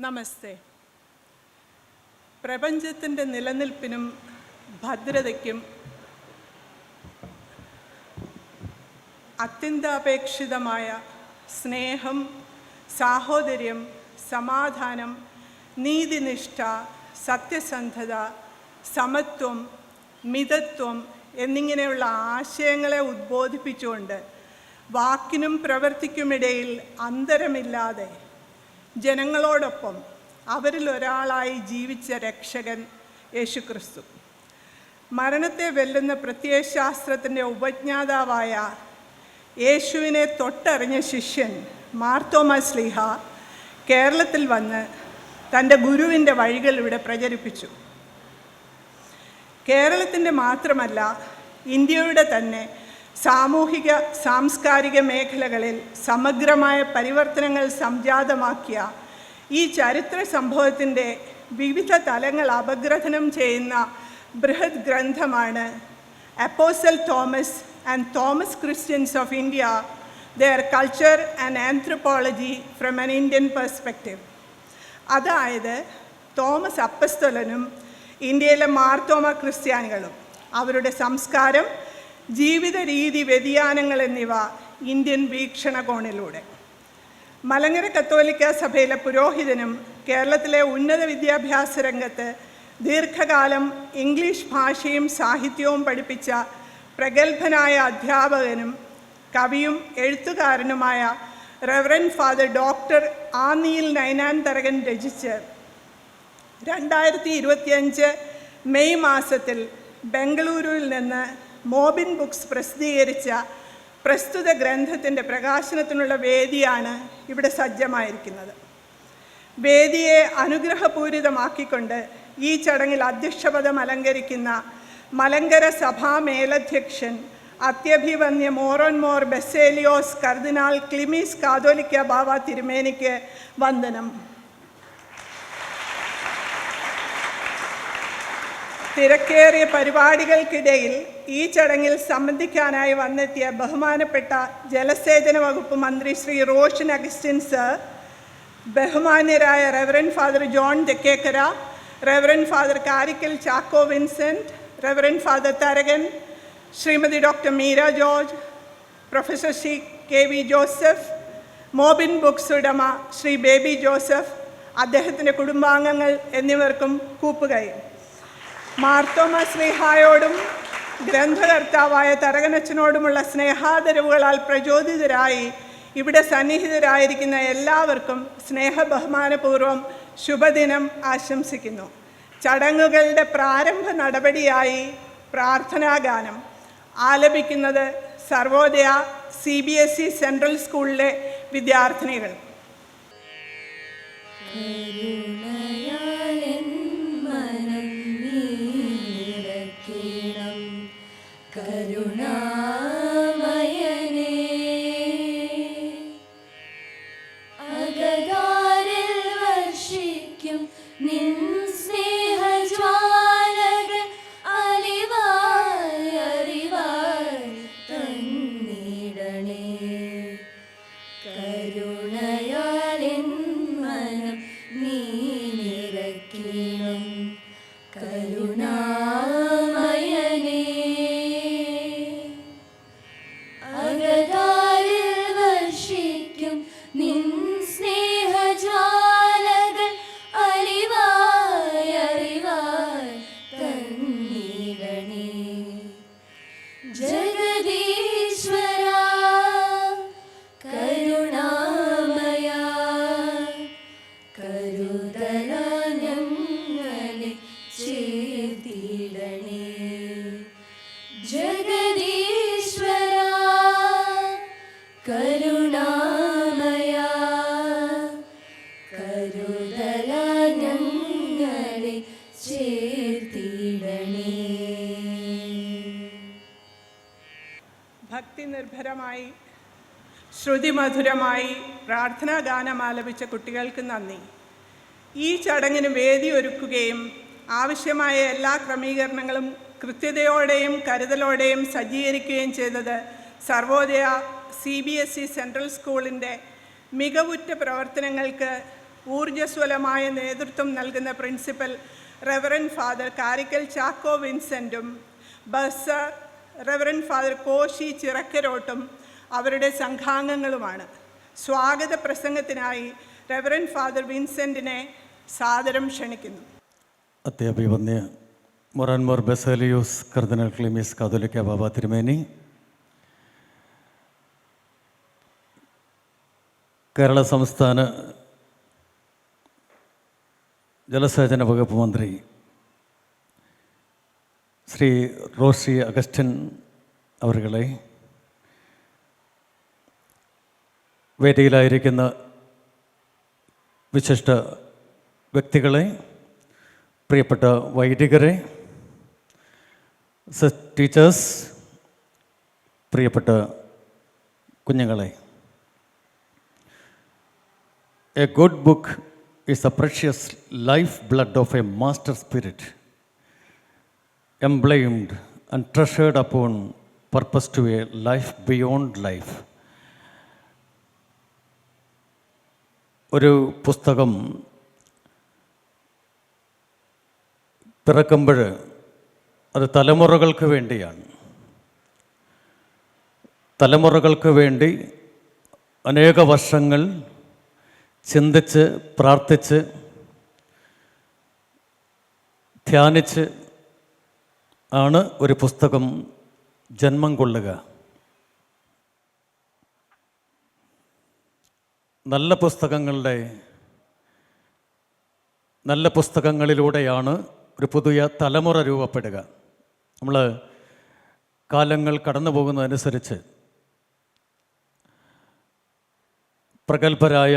നമസ്തേ. പ്രപഞ്ചത്തിൻ്റെ നിലനിൽപ്പിനും ഭദ്രതയ്ക്കും അത്യന്താപേക്ഷിതമായ സ്നേഹം, സാഹോദര്യം, സമാധാനം, നീതിനിഷ്ഠ, സത്യസന്ധത, സമത്വം, മിതത്വം എന്നിങ്ങനെയുള്ള ആശയങ്ങളെ ഉദ്ബോധിപ്പിച്ചുകൊണ്ട് വാക്കിനും പ്രവൃത്തിക്കുമിടയിൽ അന്തരമില്ലാതെ ജനങ്ങളോടൊപ്പം അവരിൽ ഒരാളായി ജീവിച്ച രക്ഷകൻ യേശുക്രിസ്തു. മരണത്തെ വെല്ലുന്ന പ്രത്യയശാസ്ത്രത്തിൻ്റെ ഉപജ്ഞാതാവായ യേശുവിനെ തൊട്ടറിഞ്ഞ ശിഷ്യൻ മാർത്തോമാ ശ്ലീഹ കേരളത്തിൽ വന്ന് തൻ്റെ ഗുരുവിൻ്റെ വഴികൾ ഇവിടെ പ്രചരിപ്പിച്ചു. കേരളത്തിൻ്റെ മാത്രമല്ല, ഇന്ത്യയുടെ തന്നെ സാമൂഹിക സാംസ്കാരിക മേഖലകളിൽ സമഗ്രമായ പരിവർത്തനങ്ങൾ സംജാതമാക്കിയ ഈ ചരിത്ര സംഭവത്തിൻ്റെ വിവിധ തലങ്ങൾ അപഗ്രഥനം ചെയ്യുന്ന ബൃഹത് ഗ്രന്ഥമാണ് apostle Thomas and Thomas Christians of India, their culture and anthropology from an Indian perspective. അതായത് തോമസ് അപ്പസ്തോലനും ഇന്ത്യയിലെ മാർത്തോമ ക്രിസ്ത്യാനികളും അവരുടെ സംസ്കാരം, ജീവിത രീതി വ്യതിയാനങ്ങൾ എന്നിവ ഇന്ത്യൻ വീക്ഷണകോണിലൂടെ. മലങ്കര കത്തോലിക്ക സഭയിലെ പുരോഹിതനും കേരളത്തിലെ ഉന്നത വിദ്യാഭ്യാസ രംഗത്ത് ദീർഘകാലം ഇംഗ്ലീഷ് ഭാഷയും സാഹിത്യവും പഠിപ്പിച്ച പ്രഗത്ഭനായ അധ്യാപകനും കവിയും എഴുത്തുകാരനുമായ reverend father doctor Aneel Ninan Tharakan രചിച്ച് 2025 മെയ് മാസത്തിൽ ബംഗളൂരുവിൽ നിന്ന് മോബിൻ ബുക്സ് പ്രസിദ്ധീകരിച്ച പ്രസ്തുത ഗ്രന്ഥത്തിൻ്റെ പ്രകാശനത്തിനുള്ള വേദിയാണ് ഇവിടെ സജ്ജമായിരിക്കുന്നത്. വേദിയെ അനുഗ്രഹപൂരിതമാക്കിക്കൊണ്ട് ഈ ചടങ്ങിൽ അധ്യക്ഷപദം അലങ്കരിക്കുന്ന മലങ്കര സഭാ മേലധ്യക്ഷൻ അത്യഭിവന്യ മോറോൻമോർ ബെസേലിയോസ് കർദിനാൾ ക്ലിമീസ് കാതോലിക്ക ബാവ തിരുമേനിക്ക് വന്ദനം. തിരക്കേറിയ പരിപാടികൾക്കിടയിൽ ഈ ചടങ്ങിൽ സംബന്ധിക്കാനായി വന്നെത്തിയ ബഹുമാനപ്പെട്ട ജലസേചന വകുപ്പ് മന്ത്രി ശ്രീ റോഷൻ അഗസ്റ്റിൻ സർ, ബഹുമാന്യരായ reverend father John Thekkekara, reverend father Karikkal Chacko Vincent, reverend father Tharakan, Shrimati doctor Meera George, professor Shri K V Joseph, Mobin books ഉടമ ശ്രീ ബേബി ജോസഫ്, അദ്ദേഹത്തിൻ്റെ കുടുംബാംഗങ്ങൾ എന്നിവർക്കും കൂപ്പുകൈ. മാർത്തോമാ ശ്ലീഹായോടും ഗ്രന്ഥകർത്താവായ തരകനച്ചനോടുമുള്ള സ്നേഹാദരവുകളാൽ പ്രചോദിതരായി ഇവിടെ സന്നിഹിതരായിരിക്കുന്ന എല്ലാവർക്കും സ്നേഹബഹുമാനപൂർവ്വം ശുഭദിനം ആശംസിക്കുന്നു. ചടങ്ങുകളുടെ പ്രാരംഭ നടപടിയായി പ്രാർത്ഥനാഗാനം ആലപിക്കുന്നത് സർവോദയ CBSE സെൻട്രൽ സ്കൂളിലെ വിദ്യാർത്ഥിനികൾ. ഭക്തിനിർഭരമായി ശ്രുതിമധുരമായി പ്രാർത്ഥനാഗാനം ആലപിച്ച കുട്ടികൾക്ക് നന്ദി. ഈ ചടങ്ങിന് വേദി ഒരുക്കുകയും ആവശ്യമായ എല്ലാ ക്രമീകരണങ്ങളും കൃത്യതയോടെയും കരുതലോടെയും സജ്ജീകരിക്കുകയും ചെയ്തത് സർവോദയ CBSE സെൻട്രൽ സ്കൂളിൻ്റെ മികവുറ്റ പ്രവർത്തനങ്ങൾക്ക് ഊർജ്ജസ്വലമായ നേതൃത്വം നൽകുന്ന principal reverend father Karikkal Chacko വിൻസെൻറ്റും ബസർ റെവറൻ ഫാദർ കോശി ചിറക്കരോട്ടും അവരുടെ സംഘാംഗങ്ങളുമാണ്. സ്വാഗത പ്രസംഗത്തിനായി റെവറൻ ഫാദർ വിൻസെൻറ്റിനെ സാദരം ക്ഷണിക്കുന്നു. അത്യാഭിവന്യ മൊറാൻമോർ ബസേലിയോസ് കർദിനാൾ ക്ലീമീസ് കാതോലിക്ക ബാബ തിരുമേനി, കേരള സംസ്ഥാന ജലസേചന വകുപ്പ് മന്ത്രി ശ്രീ റോഷി അഗസ്റ്റിൻ അവരുകളെ, വേദിയിലായിരിക്കുന്ന വിശിഷ്ട വ്യക്തികളെ, പ്രിയപ്പെട്ട വൈദികരെ, ടീച്ചേഴ്സ്, പ്രിയപ്പെട്ട കുഞ്ഞുങ്ങളെ, A good book is the precious life blood of a master spirit, emblemed and treasured upon purpose to a life beyond life. ഒരു പുസ്തകം പിറക്കുമ്പോൾ അത് തലമുറകൾക്ക് വേണ്ടിയാണ്. തലമുറകൾക്ക് വേണ്ടി അനേക വർഷങ്ങൾ ചിന്തിച്ച് പ്രാർത്ഥിച്ച് ധ്യാനിച്ച് ആണ് ഒരു പുസ്തകം ജന്മം കൊള്ളുക. നല്ല പുസ്തകങ്ങളിലൂടെയാണ് ഒരു പുതിയ തലമുറ രൂപപ്പെടുക. നമ്മൾ കാലങ്ങൾ കടന്നു പോകുന്നതനുസരിച്ച് പ്രഗത്ഭരായ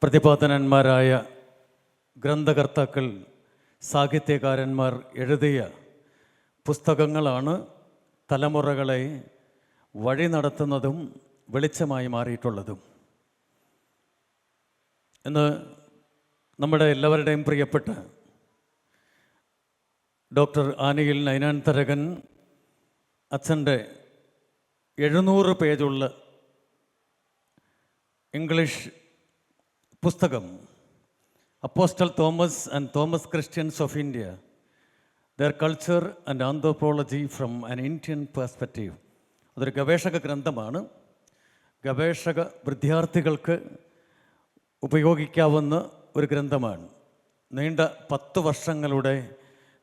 പ്രതിപാദനന്മാരായ ഗ്രന്ഥകർത്താക്കൾ, സാഹിത്യകാരന്മാർ എഴുതിയ പുസ്തകങ്ങളാണ് തലമുറകളെ വഴി നടത്തുന്നതും വെളിച്ചമായി മാറിയിട്ടുള്ളതും. ഇന്ന് നമ്മുടെ എല്ലാവരുടെയും പ്രിയപ്പെട്ട ഡോക്ടർ ആനിയിൽ നൈനാൻ തരകൻ അച്ഛൻ്റെ 700 പേജുള്ള ഇംഗ്ലീഷ് പുസ്തകം apostle Thomas and Thomas Christians of India, their culture and anthropology from an Indian perspective, അതൊരു ഗവേഷക ഗ്രന്ഥമാണ്. ഗവേഷക വിദ്യാർത്ഥികൾക്ക് ഉപയോഗിക്കാവുന്ന ഒരു ഗ്രന്ഥമാണ്. നീണ്ട 10 വർഷങ്ങളുടെ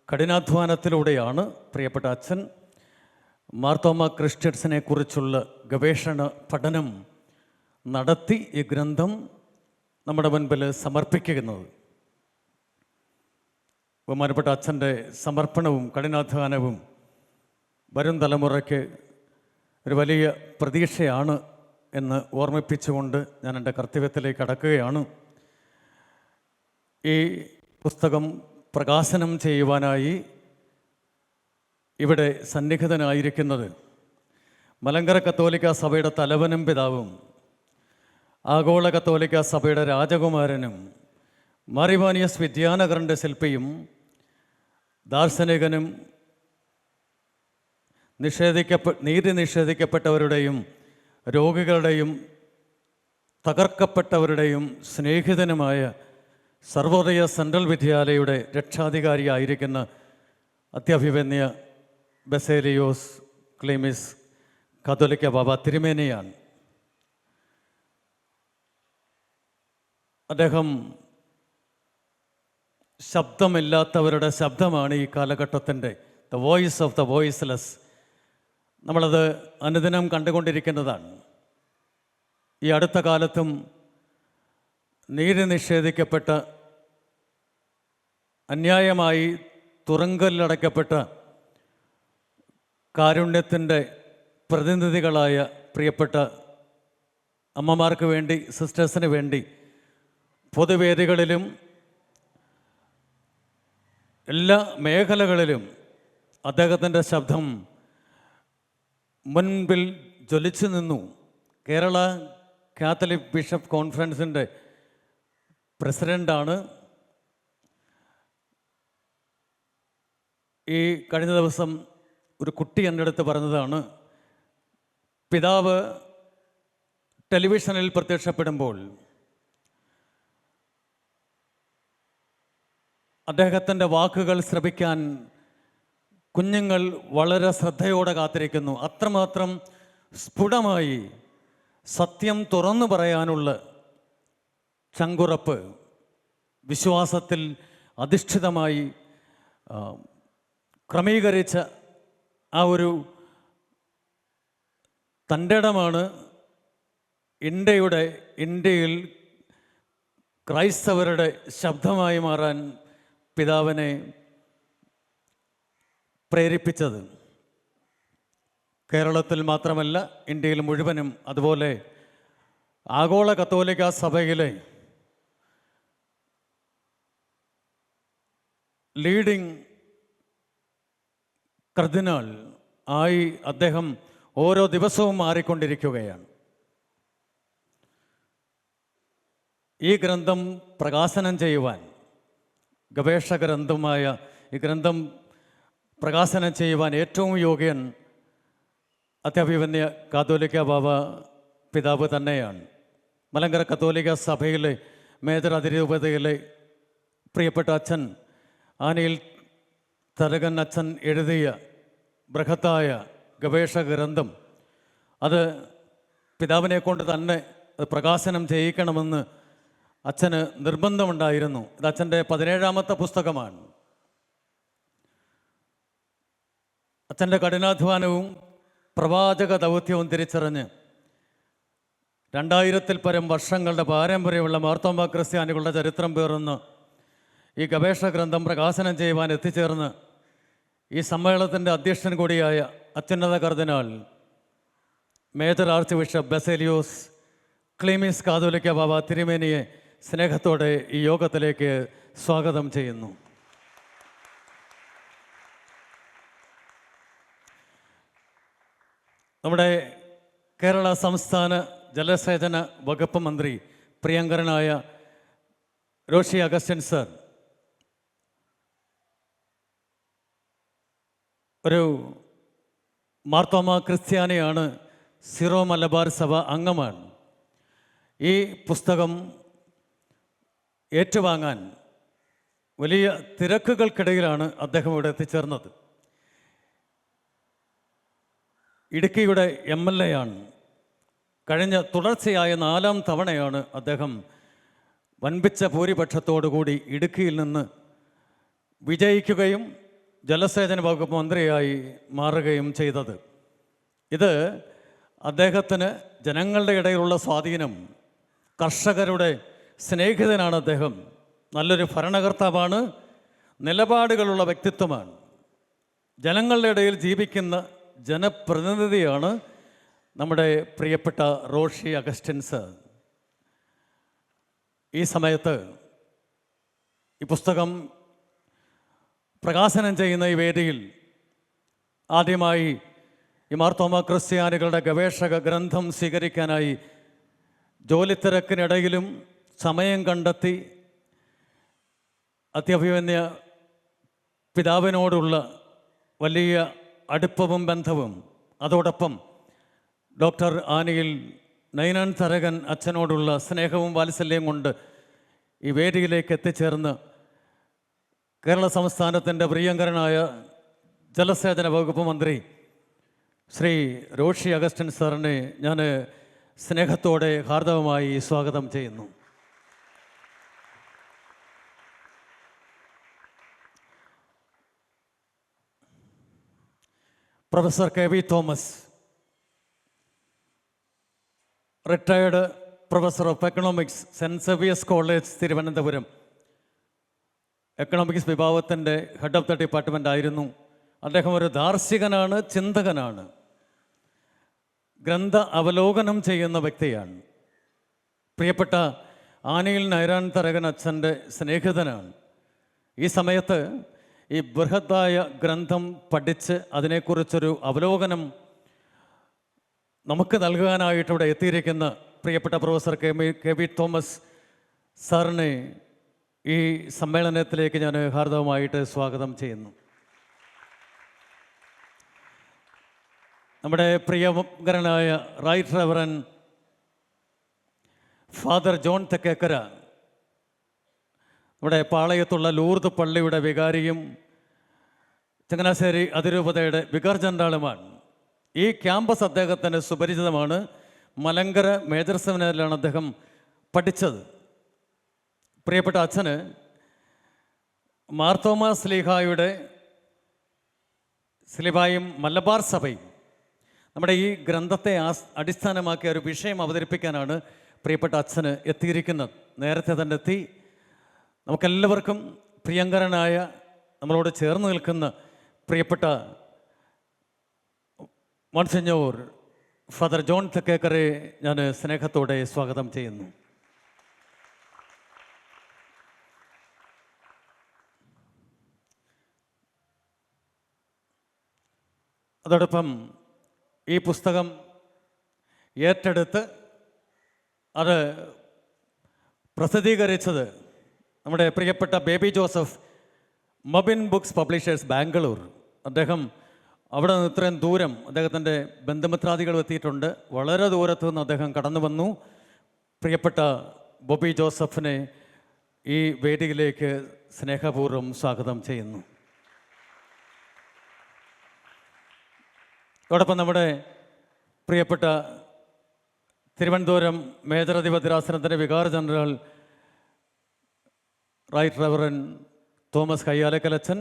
കഠിനാധ്വാനത്തിലൂടെയാണ് പ്രിയപ്പെട്ട അച്ഛൻ മാർത്തോമ ക്രിസ്ത്യൻസിനെ കുറിച്ചുള്ള ഗവേഷണ പഠനം നടത്തി ഈ ഗ്രന്ഥം നമ്മുടെ മുൻപിൽ സമർപ്പിക്കുന്നത്. ബഹുമാനപ്പെട്ട അച്ഛൻ്റെ സമർപ്പണവും കഠിനാധ്വാനവും വരും തലമുറയ്ക്ക് ഒരു വലിയ പ്രതീക്ഷയാണ് എന്ന് ഓർമ്മിപ്പിച്ചുകൊണ്ട് ഞാൻ എൻ്റെ കർത്തവ്യത്തിലേക്ക് കടക്കുകയാണ്. ഈ പുസ്തകം പ്രകാശനം ചെയ്യുവാനായി ഇവിടെ സന്നിഹിതനായിരിക്കുന്നത് മലങ്കര കത്തോലിക്ക സഭയുടെ തലവനും പിതാവും ആഗോള കത്തോലിക്ക സഭയുടെ രാജകുമാരനും മാറിവാനിയസ് വിദ്യാനഗറിൻ്റെ ശില്പിയും ദാർശനികനും നീതി നിഷേധിക്കപ്പെട്ടവരുടെയും രോഗികളുടെയും തകർക്കപ്പെട്ടവരുടെയും സ്നേഹിതനുമായ സർവോദയ സെൻട്രൽ വിദ്യാലയയുടെ രക്ഷാധികാരിയായിരിക്കുന്ന അത്യഭിവന്യ ബസേലിയോസ് ക്ലീമീസ് കാതോലിക്ക ബാബ തിരുമേനിയാണ്. അദ്ദേഹം ശബ്ദമില്ലാത്തവരുടെ ശബ്ദമാണ് ഈ കാലഘട്ടത്തിൻ്റെ, the voice of the voiceless. നമ്മളത് അനുദിനം കണ്ടുകൊണ്ടിരിക്കുന്നതാണ്. ഈ അടുത്ത കാലത്തും നീതി നിഷേധിക്കപ്പെട്ട, അന്യായമായി തുറങ്കലിലടയ്ക്കപ്പെട്ട കാരുണ്യത്തിൻ്റെ പ്രതിനിധികളായ പ്രിയപ്പെട്ട അമ്മമാർക്ക് വേണ്ടി, സിസ്റ്റേഴ്സിന് വേണ്ടി പൊതുവേദികളിലും എല്ലാ മേഖലകളിലും അദ്ദേഹത്തിൻ്റെ ശബ്ദം മുൻപിൽ ജ്വലിച്ചു നിന്നു. കേരള കാത്തലിക് ബിഷപ്പ് കോൺഫറൻസിൻ്റെ പ്രസിഡൻ്റാണ്. ഈ കഴിഞ്ഞ ദിവസം ഒരു കുട്ടി എൻ്റെ അടുത്ത് പറഞ്ഞതാണ്, പിതാവ് ടെലിവിഷനിൽ പ്രത്യക്ഷപ്പെടുമ്പോൾ അദ്ദേഹത്തിൻ്റെ വാക്കുകൾ ശ്രവിക്കാൻ കുഞ്ഞുങ്ങൾ വളരെ ശ്രദ്ധയോടെ കാത്തിരിക്കുന്നു. അത്രമാത്രം സ്ഫുടമായി സത്യം തുറന്നു പറയാനുള്ള ചങ്കുറപ്പ്, വിശ്വാസത്തിൽ അധിഷ്ഠിതമായി ക്രമീകരിച്ച ആ ഒരു തൻ്റെടമാണ് ഇന്ത്യയിൽ ക്രൈസ്തവരുടെ ശബ്ദമായി മാറാൻ പിതാവിനെ പ്രേരിപ്പിച്ചത്. കേരളത്തിൽ മാത്രമല്ല, ഇന്ത്യയിൽ മുഴുവനും, അതുപോലെ ആഗോള കത്തോലിക്ക സഭയിലെ ലീഡിംഗ് കർദിനാൾ ആയി അദ്ദേഹം ഓരോ ദിവസവും മാറിക്കൊണ്ടിരിക്കുകയാണ്. ഈ ഗ്രന്ഥം പ്രകാശനം ചെയ്യുവാൻ, ഗവേഷക ഗ്രന്ഥമായ ഈ ഗ്രന്ഥം പ്രകാശനം ചെയ്യുവാൻ ഏറ്റവും യോഗ്യൻ അത്യഭിവന്യ കാത്തോലിക്ക ബാബ പിതാവ് തന്നെയാണ്. മലങ്കര കത്തോലിക്ക സഭയിലെ മേജർ അതിരൂപതയിലെ പ്രിയപ്പെട്ട അച്ഛൻ ആനയിൽ തരകൻ അച്ഛൻ എഴുതിയ ബൃഹത്തായ ഗവേഷക ഗ്രന്ഥം, അത് പിതാവിനെ കൊണ്ട് തന്നെ പ്രകാശനം ചെയ്യിക്കണമെന്ന് അച്ഛന് നിർബന്ധമുണ്ടായിരുന്നു. ഇത് അച്ഛൻ്റെ 17ാമത്തെ പുസ്തകമാണ്. അച്ഛൻ്റെ കഠിനാധ്വാനവും പ്രവാചക ദൗത്യവും തിരിച്ചറിഞ്ഞ് 2000-ൽ പരം വർഷങ്ങളുടെ പാരമ്പര്യമുള്ള മാർത്തോമ ക്രിസ്ത്യാനികളുടെ ചരിത്രം പേറുന്ന ഈ ഗവേഷക ഗ്രന്ഥം പ്രകാശനം ചെയ്യുവാൻ എത്തിച്ചേർന്ന് ഈ സമ്മേളനത്തിൻ്റെ അധ്യക്ഷൻ കൂടിയായ അത്യുന്നത cardinal major archbishop Baselios Cleemis Catholicos Baba തിരുമേനിയെ സ്നേഹത്തോടെ ഈ യോഗത്തിലേക്ക് സ്വാഗതം ചെയ്യുന്നു. നമ്മുടെ കേരള സംസ്ഥാന ജലസേചന വകുപ്പ് മന്ത്രി പ്രിയങ്കരനായ റോഷി അഗസ്റ്റിൻ സർ ഒരു മാർത്തോമ ക്രിസ്ത്യാനിയാണ്, സിറോ മലബാർ സഭ അംഗമാണ്. ഈ പുസ്തകം ഏറ്റുവാങ്ങാൻ വലിയ തിരക്കുകൾക്കിടയിലാണ് അദ്ദേഹം ഇവിടെ എത്തിച്ചേർന്നത്. ഇടുക്കിയുടെ MLA ആണ്. കഴിഞ്ഞ തുടർച്ചയായ 4-ാം തവണയാണ് അദ്ദേഹം വൻപിച്ച ഭൂരിപക്ഷത്തോടുകൂടി ഇടുക്കിയിൽ നിന്ന് വിജയിക്കുകയും ജലസേചന വകുപ്പ് മന്ത്രിയായി മാറുകയും ചെയ്തത്. ഇത് അദ്ദേഹത്തിന് ജനങ്ങളുടെ ഇടയിലുള്ള സ്വാധീനം, കർഷകരുടെ സ്നേഹിതനാണ് അദ്ദേഹം, നല്ലൊരു ഭരണകർത്താവാണ്, നിലപാടുകളുള്ള വ്യക്തിത്വമാണ്, ജനങ്ങളുടെ ഇടയിൽ ജീവിക്കുന്ന ജനപ്രതിനിധിയാണ് നമ്മുടെ പ്രിയപ്പെട്ട റോഷി അഗസ്റ്റിൻ സർ. ഈ സമയത്ത് ഈ പുസ്തകം പ്രകാശനം ചെയ്യുന്ന ഈ വേദിയിൽ ആദ്യമായി ഈ മാർത്തോമ ക്രിസ്ത്യാനികളുടെ ഗവേഷക ഗ്രന്ഥം സ്വീകരിക്കാനായി ജോലിത്തിരക്കിനിടയിലും സമയം കണ്ടെത്തി അത്യഭിമന്യ പിതാവിനോടുള്ള വലിയ അടുപ്പവും ബന്ധവും, അതോടൊപ്പം ഡോക്ടർ ആനയിൽ നൈനാൻ തരകൻ അച്ഛനോടുള്ള സ്നേഹവും വാത്സല്യം കൊണ്ട് ഈ വേദിയിലേക്ക് എത്തിച്ചേർന്ന് കേരള സംസ്ഥാനത്തിൻ്റെ പ്രിയങ്കരനായ ജലസേചന വകുപ്പ് മന്ത്രി ശ്രീ റോഷി അഗസ്റ്റിൻ സാറിനെ ഞാൻ സ്നേഹത്തോടെ ഹാർദവമായി സ്വാഗതം ചെയ്യുന്നു. Professor KV Thomas, retired professor of economics, saint Xavier's college Thiruvananthapuram, economics വിഭാഗത്തിൻ്റെ ഹെഡ് ഓഫ് ദ ഡിപ്പാർട്ട്മെൻ്റ് ആയിരുന്നു. അദ്ദേഹം ഒരു ദാർശനികനാണ്, ചിന്തകനാണ്, ഗ്രന്ഥ അവലോകനം ചെയ്യുന്ന വ്യക്തിയാണ്. പ്രിയപ്പെട്ട ആനയിൽ നൈനാൻ തരകൻ അച്ഛൻ്റെ സ്നേഹിതനാണ്. ഈ സമയത്ത് ഈ ബൃഹത്തായ ഗ്രന്ഥം പഠിച്ച് അതിനെക്കുറിച്ചൊരു അവലോകനം നമുക്ക് നൽകാനായിട്ട് ഇവിടെ എത്തിയിരിക്കുന്ന പ്രിയപ്പെട്ട പ്രൊഫസർ KV തോമസ് സാറിനെ ഈ സമ്മേളനത്തിലേക്ക് ഞാൻ ഹാർദവമായിട്ട് സ്വാഗതം ചെയ്യുന്നു. നമ്മുടെ പ്രിയങ്കരനായ right reverend father John Thekkekara, നമ്മുടെ പാളയത്തുള്ള ലൂർദ് പള്ളിയുടെ വികാരിയും ചങ്ങനാശ്ശേരി അതിരൂപതയുടെ വികാർ ജനറാളുമാണ്. ഈ ക്യാമ്പസ് അദ്ദേഹത്തിന് സുപരിചിതമാണ്. മലങ്കര മേജർ സെമിനാറിലാണ് അദ്ദേഹം പഠിച്ചത്. പ്രിയപ്പെട്ട അച്ഛന് മാർത്തോമാ സ്ലീഹായും മലബാർ സഭയും നമ്മുടെ ഈ ഗ്രന്ഥത്തെ അടിസ്ഥാനമാക്കിയ ഒരു വിഷയം അവതരിപ്പിക്കാനാണ് പ്രിയപ്പെട്ട അച്ഛന് എത്തിയിരിക്കുന്നത്. നേരത്തെ തന്നെ എത്തി. നമുക്കെല്ലാവർക്കും പ്രിയങ്കരനായ, നമ്മളോട് ചേർന്ന് നിൽക്കുന്ന പ്രിയപ്പെട്ട മോൺസിഞ്ഞോർ ഫാദർ ജോൺ തെക്കേക്കറെ ഞാൻ സ്നേഹത്തോടെ സ്വാഗതം ചെയ്യുന്നു. അതോടൊപ്പം ഈ പുസ്തകം ഏറ്റെടുത്ത് അത് പ്രസിദ്ധീകരിച്ചത് നമ്മുടെ പ്രിയപ്പെട്ട ബേബി ജോസഫ്, മൊബിൻ ബുക്സ് പബ്ലിഷേഴ്സ്, ബാംഗ്ലൂർ. അദ്ദേഹം അവിടെ നിന്ന് ഇത്രയും ദൂരം അദ്ദേഹത്തിൻ്റെ ബന്ധുമിത്രാദികൾ എത്തിയിട്ടുണ്ട്. വളരെ ദൂരത്തു നിന്ന് അദ്ദേഹം കടന്നു വന്നു. പ്രിയപ്പെട്ട ബോബി ജോസഫിനെ ഈ വേദിയിലേക്ക് സ്നേഹപൂർവ്വം സ്വാഗതം ചെയ്യുന്നു. അതോടൊപ്പം നമ്മുടെ പ്രിയപ്പെട്ട തിരുവനന്തപുരം മേജർ അധിപതിരാസനത്തിൻ്റെ vicar general right reverend Thomas കയ്യാലക്കലച്ചൻ,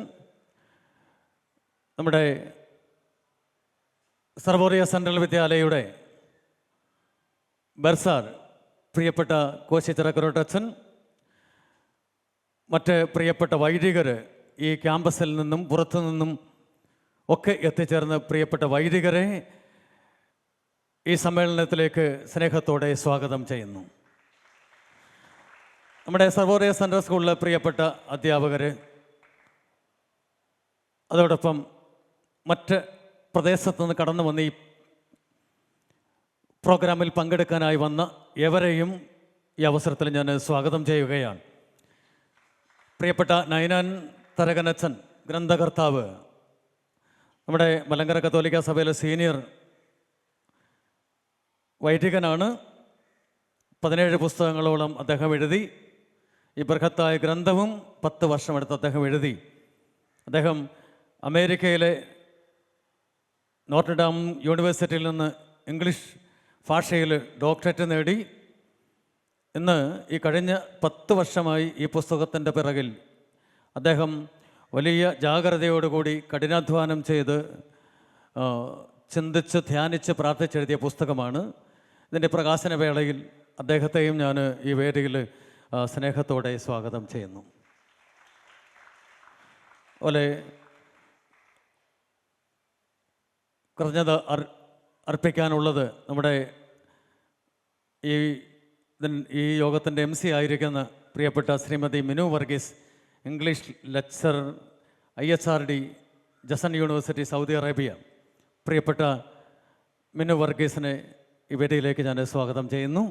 നമ്മുടെ സർവോറിയ സെൻട്രൽ വിദ്യാലയയുടെ ബർസാർ പ്രിയപ്പെട്ട കോശി ചിറക്കരോട്ടച്ചൻ, മറ്റ് പ്രിയപ്പെട്ട വൈദികർ, ഈ ക്യാമ്പസിൽ നിന്നും പുറത്തു നിന്നും ഒക്കെ എത്തിച്ചേർന്ന പ്രിയപ്പെട്ട വൈദികരെ ഈ സമ്മേളനത്തിലേക്ക് സ്നേഹത്തോടെ സ്വാഗതം ചെയ്യുന്നു. നമ്മുടെ സർവോറിയ സെൻട്രൽ സ്കൂളിലെ പ്രിയപ്പെട്ട അധ്യാപകർ, അതോടൊപ്പം മറ്റ് പ്രദേശത്തു നിന്ന് കടന്നു വന്ന് ഈ പ്രോഗ്രാമിൽ പങ്കെടുക്കാനായി വന്ന എവരെയും ഈ അവസരത്തിൽ ഞാൻ സ്വാഗതം ചെയ്യുകയാണ്. പ്രിയപ്പെട്ട നൈനാൻ തരകനച്ചൻ, ഗ്രന്ഥകർത്താവ്, നമ്മുടെ മലങ്കര കത്തോലിക്ക സഭയിലെ സീനിയർ വൈദികനാണ്. 17 പുസ്തകങ്ങളോളം അദ്ദേഹം എഴുതി. ഈ ബൃഹത്തായ ഗ്രന്ഥവും 10 വർഷമെടുത്ത് അദ്ദേഹം എഴുതി. അദ്ദേഹം അമേരിക്കയിലെ നോർട്ട്ഡാം യൂണിവേഴ്സിറ്റിയിൽ നിന്ന് ഇംഗ്ലീഷ് ഭാഷയിൽ ഡോക്ടറേറ്റ് നേടി. ഇന്ന് ഈ കഴിഞ്ഞ 10 വർഷമായി ഈ പുസ്തകത്തിൻ്റെ പിറകിൽ അദ്ദേഹം വലിയ ജാഗ്രതയോടുകൂടി കഠിനാധ്വാനം ചെയ്ത് ചിന്തിച്ച് ധ്യാനിച്ച് പ്രാർത്ഥിച്ചെഴുതിയ പുസ്തകമാണ്. ഇതിൻ്റെ പ്രകാശന വേളയിൽ അദ്ദേഹത്തെയും ഞാൻ ഈ വേദിയിൽ സ്നേഹത്തോടെ സ്വാഗതം ചെയ്യുന്നു. അതുപോലെ കൃതജ്ഞത അർപ്പിക്കാനുള്ളത് നമ്മുടെ ഈ യോഗത്തിൻ്റെ MC ആയിരിക്കുന്ന പ്രിയപ്പെട്ട Shrimati Minu Varghese, English lecture, IHRD, Jason university, Saudi Arabia. പ്രിയപ്പെട്ട മിനു വർഗീസിനെ ഈ വേദിയിലേക്ക് ഞാൻ സ്വാഗതം ചെയ്യുന്നു.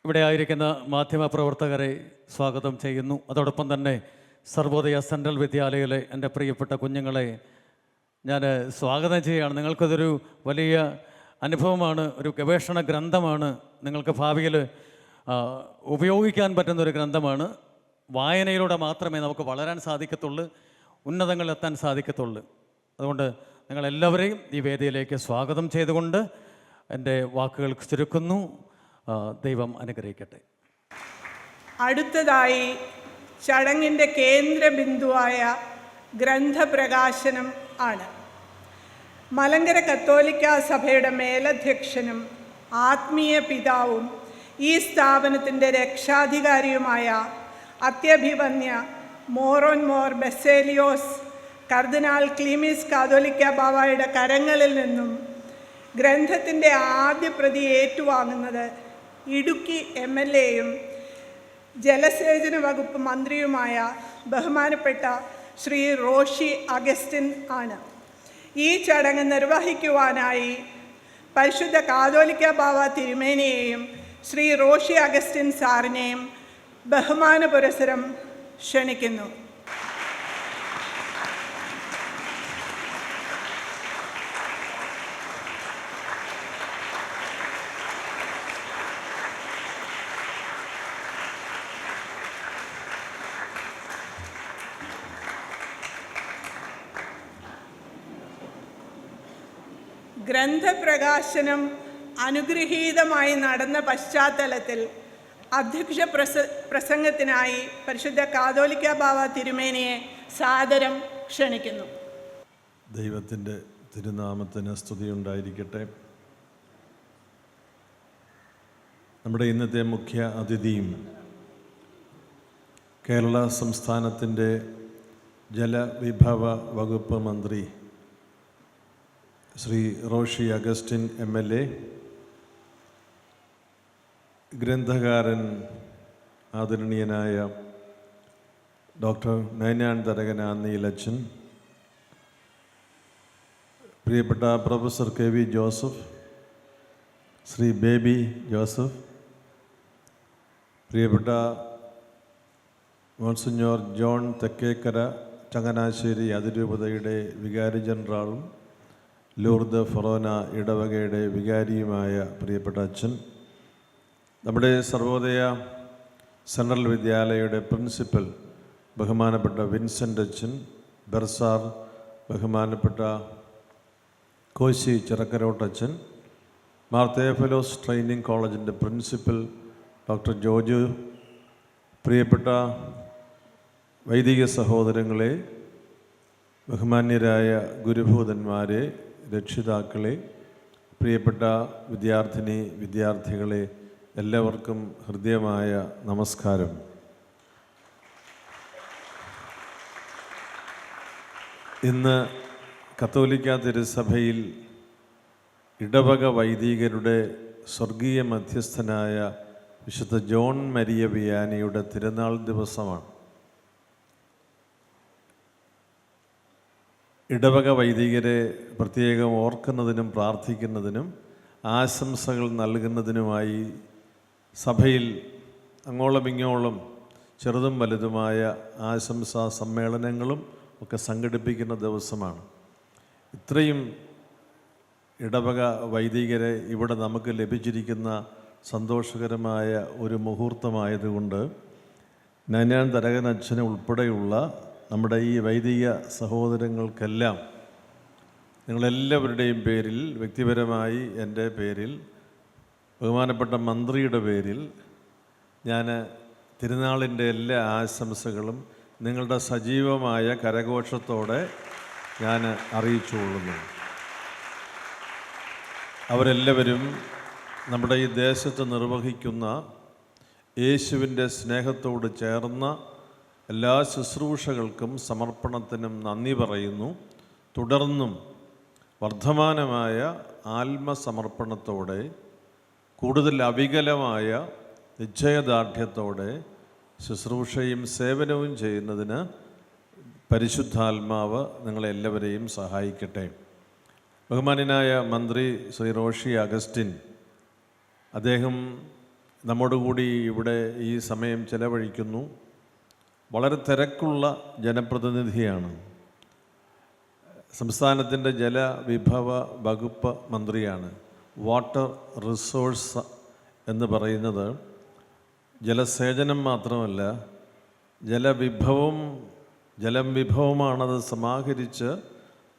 ഇവിടെ ആയിരിക്കുന്ന മാധ്യമപ്രവർത്തകരെ സ്വാഗതം ചെയ്യുന്നു. അതോടൊപ്പം തന്നെ സർവോദയ സെൻട്രൽ വിദ്യാലയയിലെ എൻ്റെ പ്രിയപ്പെട്ട കുഞ്ഞുങ്ങളെ ഞാൻ സ്വാഗതം ചെയ്യുകയാണ്. നിങ്ങൾക്കതൊരു വലിയ അനുഭവമാണ്, ഒരു ഗവേഷണ ഗ്രന്ഥമാണ്, നിങ്ങൾക്ക് ഭാവിയിൽ ഉപയോഗിക്കാൻ പറ്റുന്നൊരു ഗ്രന്ഥമാണ്. വായനയിലൂടെ മാത്രമേ നമുക്ക് വളരാൻ സാധിക്കത്തുള്ളൂ, ഉന്നതങ്ങളിലെത്താൻ സാധിക്കത്തുള്ളൂ. അതുകൊണ്ട് നിങ്ങളെല്ലാവരെയും ഈ വേദിയിലേക്ക് സ്വാഗതം ചെയ്തുകൊണ്ട് എൻ്റെ വാക്കുകൾ ചുരുക്കുന്നു. ദൈവം അനുഗ്രഹിക്കട്ടെ. അടുത്തതായി ചടങ്ങിൻ്റെ കേന്ദ്ര ബിന്ദുവായ ഗ്രന്ഥപ്രകാശനം ആണ്. മലങ്കര കത്തോലിക്ക സഭയുടെ മേലധ്യക്ഷനും ആത്മീയ പിതാവും ഈ സ്ഥാപനത്തിൻ്റെ രക്ഷാധികാരിയുമായ അത്യഭിവന്യ മോറോൻ മോർ ബെസേലിയോസ് കർദിനാൾ ക്ലീമീസ് കാതോലിക്ക ബാവായുടെ കരങ്ങളിൽ നിന്നും ഗ്രന്ഥത്തിൻ്റെ ആദ്യ പ്രതി ഏറ്റുവാങ്ങുന്നത് ഇടുക്കി MLAയും ജലസേചന വകുപ്പ് മന്ത്രിയുമായ ബഹുമാനപ്പെട്ട ശ്രീ റോഷി അഗസ്റ്റിൻ ആണ്. ഈ ചടങ്ങ് നിർവഹിക്കുവാനായി പരിശുദ്ധ കാതോലിക്ക ബാവ തിരുമേനിയെയും ശ്രീ റോഷി അഗസ്റ്റിൻ സാറിനെയും ബഹുമാന പുരസ്സരം ക്ഷണിക്കുന്നു. ഗ്രന്ഥപ്രകാശനം അനുഗ്രഹീതമായി നടന്ന പശ്ചാത്തലത്തിൽ അധ്യക്ഷ പ്രസംഗത്തിനായി പരിശുദ്ധ കാതോലിക്ക ബാവ തിരുമേനിയെ സാദരം ക്ഷണിക്കുന്നു. ദൈവത്തിൻ്റെ തിരുനാമത്തിന് സ്തുതിയുണ്ടായിരിക്കട്ടെ. നമ്മുടെ ഇന്നത്തെ മുഖ്യ അതിഥിയും കേരള സംസ്ഥാനത്തിൻ്റെ ജലവിഭവ വകുപ്പ് മന്ത്രി ശ്രീ റോഷി അഗസ്റ്റിൻ MLA, ഗ്രന്ഥകാരൻ ആദരണീയനായ ഡോക്ടർ നൈനാൻ തരകൻ ആന്നിയിലച്ചൻ, പ്രിയപ്പെട്ട professor KV Joseph, Shri Baby Joseph, പ്രിയപ്പെട്ട മോൺസിഞ്ഞോർ ജോൺ തെക്കേക്കര ചങ്ങനാശ്ശേരി അതിരൂപതയുടെ വികാരി ജനറാളും ലൂർദ് ഫൊറോന ഇടവകയുടെ വികാരിയുമായ പ്രിയപ്പെട്ട അച്ഛൻ, നമ്മുടെ സർവോദയ സെൻട്രൽ വിദ്യാലയയുടെ പ്രിൻസിപ്പൽ ബഹുമാനപ്പെട്ട വിൻസെൻ്റ് അച്ഛൻ, ബെർസാർ ബഹുമാനപ്പെട്ട കോശി ചിറക്കരോട്ടച്ഛൻ, മാർ തേഫലോസ് ട്രെയിനിങ് കോളേജിൻ്റെ പ്രിൻസിപ്പൽ ഡോക്ടർ ജോജു, പ്രിയപ്പെട്ട വൈദിക സഹോദരങ്ങളെ, ബഹുമാന്യരായ ഗുരുഭൂതന്മാരെ, രക്ഷിതാക്കളെ, പ്രിയപ്പെട്ട വിദ്യാർത്ഥികളെ, എല്ലാവർക്കും ഹൃദ്യമായ നമസ്കാരം. ഇന്ന് കത്തോലിക്ക തിരുസഭയിൽ ഇടവക വൈദികരുടെ സ്വർഗീയ മധ്യസ്ഥനായ വിശുദ്ധ ജോൺ മരിയ വിയാനിയുടെ തിരുനാൾ ദിവസമാണ്. ഇടവക വൈദികരെ പ്രത്യേകം ഓർക്കുന്നതിനും പ്രാർത്ഥിക്കുന്നതിനും ആശംസകൾ നൽകുന്നതിനുമായി സഭയിൽ അങ്ങോളം ഇങ്ങോളം ചെറുതും വലുതുമായ ആശംസാ സമ്മേളനങ്ങളും ഒക്കെ സംഘടിപ്പിക്കുന്ന ദിവസമാണ്. ഇത്രയും ഇടവക വൈദികരെ ഇവിടെ നമുക്ക് ലഭിച്ചിരിക്കുന്ന സന്തോഷകരമായ ഒരു മുഹൂർത്തമായതുകൊണ്ട് നൈനാൻ തരകൻ അച്ഛന് ഉൾപ്പെടെയുള്ള നമ്മുടെ ഈ വൈദിക സഹോദരങ്ങൾക്കെല്ലാം നിങ്ങളെല്ലാവരുടെയും പേരിൽ, വ്യക്തിപരമായി എൻ്റെ പേരിൽ, ബഹുമാനപ്പെട്ട മന്ത്രിയുടെ പേരിൽ ഞാൻ തിരുനാളിൻ്റെ എല്ലാ ആശംസകളും നിങ്ങളുടെ സജീവമായ കരഘോഷത്തോടെ ഞാൻ അറിയിച്ചുകൊള്ളുന്നു. അവരെല്ലാവരും നമ്മുടെ ഈ ദേശത്ത് നിർവഹിക്കുന്ന യേശുവിൻ്റെ സ്നേഹത്തോട് ചേർന്ന എല്ലാ ശുശ്രൂഷകൾക്കും സമർപ്പണത്തിനും നന്ദി പറയുന്നു. തുടർന്നും വർദ്ധമാനമായ ആത്മസമർപ്പണത്തോടെ, കൂടുതൽ അവികലമായ നിശ്ചയദാർഢ്യത്തോടെ ശുശ്രൂഷയും സേവനവും ചെയ്യുന്നതിന് പരിശുദ്ധാത്മാവ് നിങ്ങളെല്ലാവരെയും സഹായിക്കട്ടെ. ബഹുമാന്യനായ മന്ത്രി ശ്രീ റോഷി അഗസ്റ്റിൻ, അദ്ദേഹം നമ്മോടുകൂടി ഇവിടെ ഈ സമയം ചെലവഴിക്കുന്നു. വളരെ തിരക്കുള്ള ജനപ്രതിനിധിയാണ്. സംസ്ഥാനത്തിൻ്റെ ജലവിഭവ വകുപ്പ് മന്ത്രിയാണ്. വാട്ടർ റിസോഴ്സ് എന്ന് പറയുന്നത് ജലസേചനം മാത്രമല്ല, ജലം വിഭവമാണത് സമാഹരിച്ച്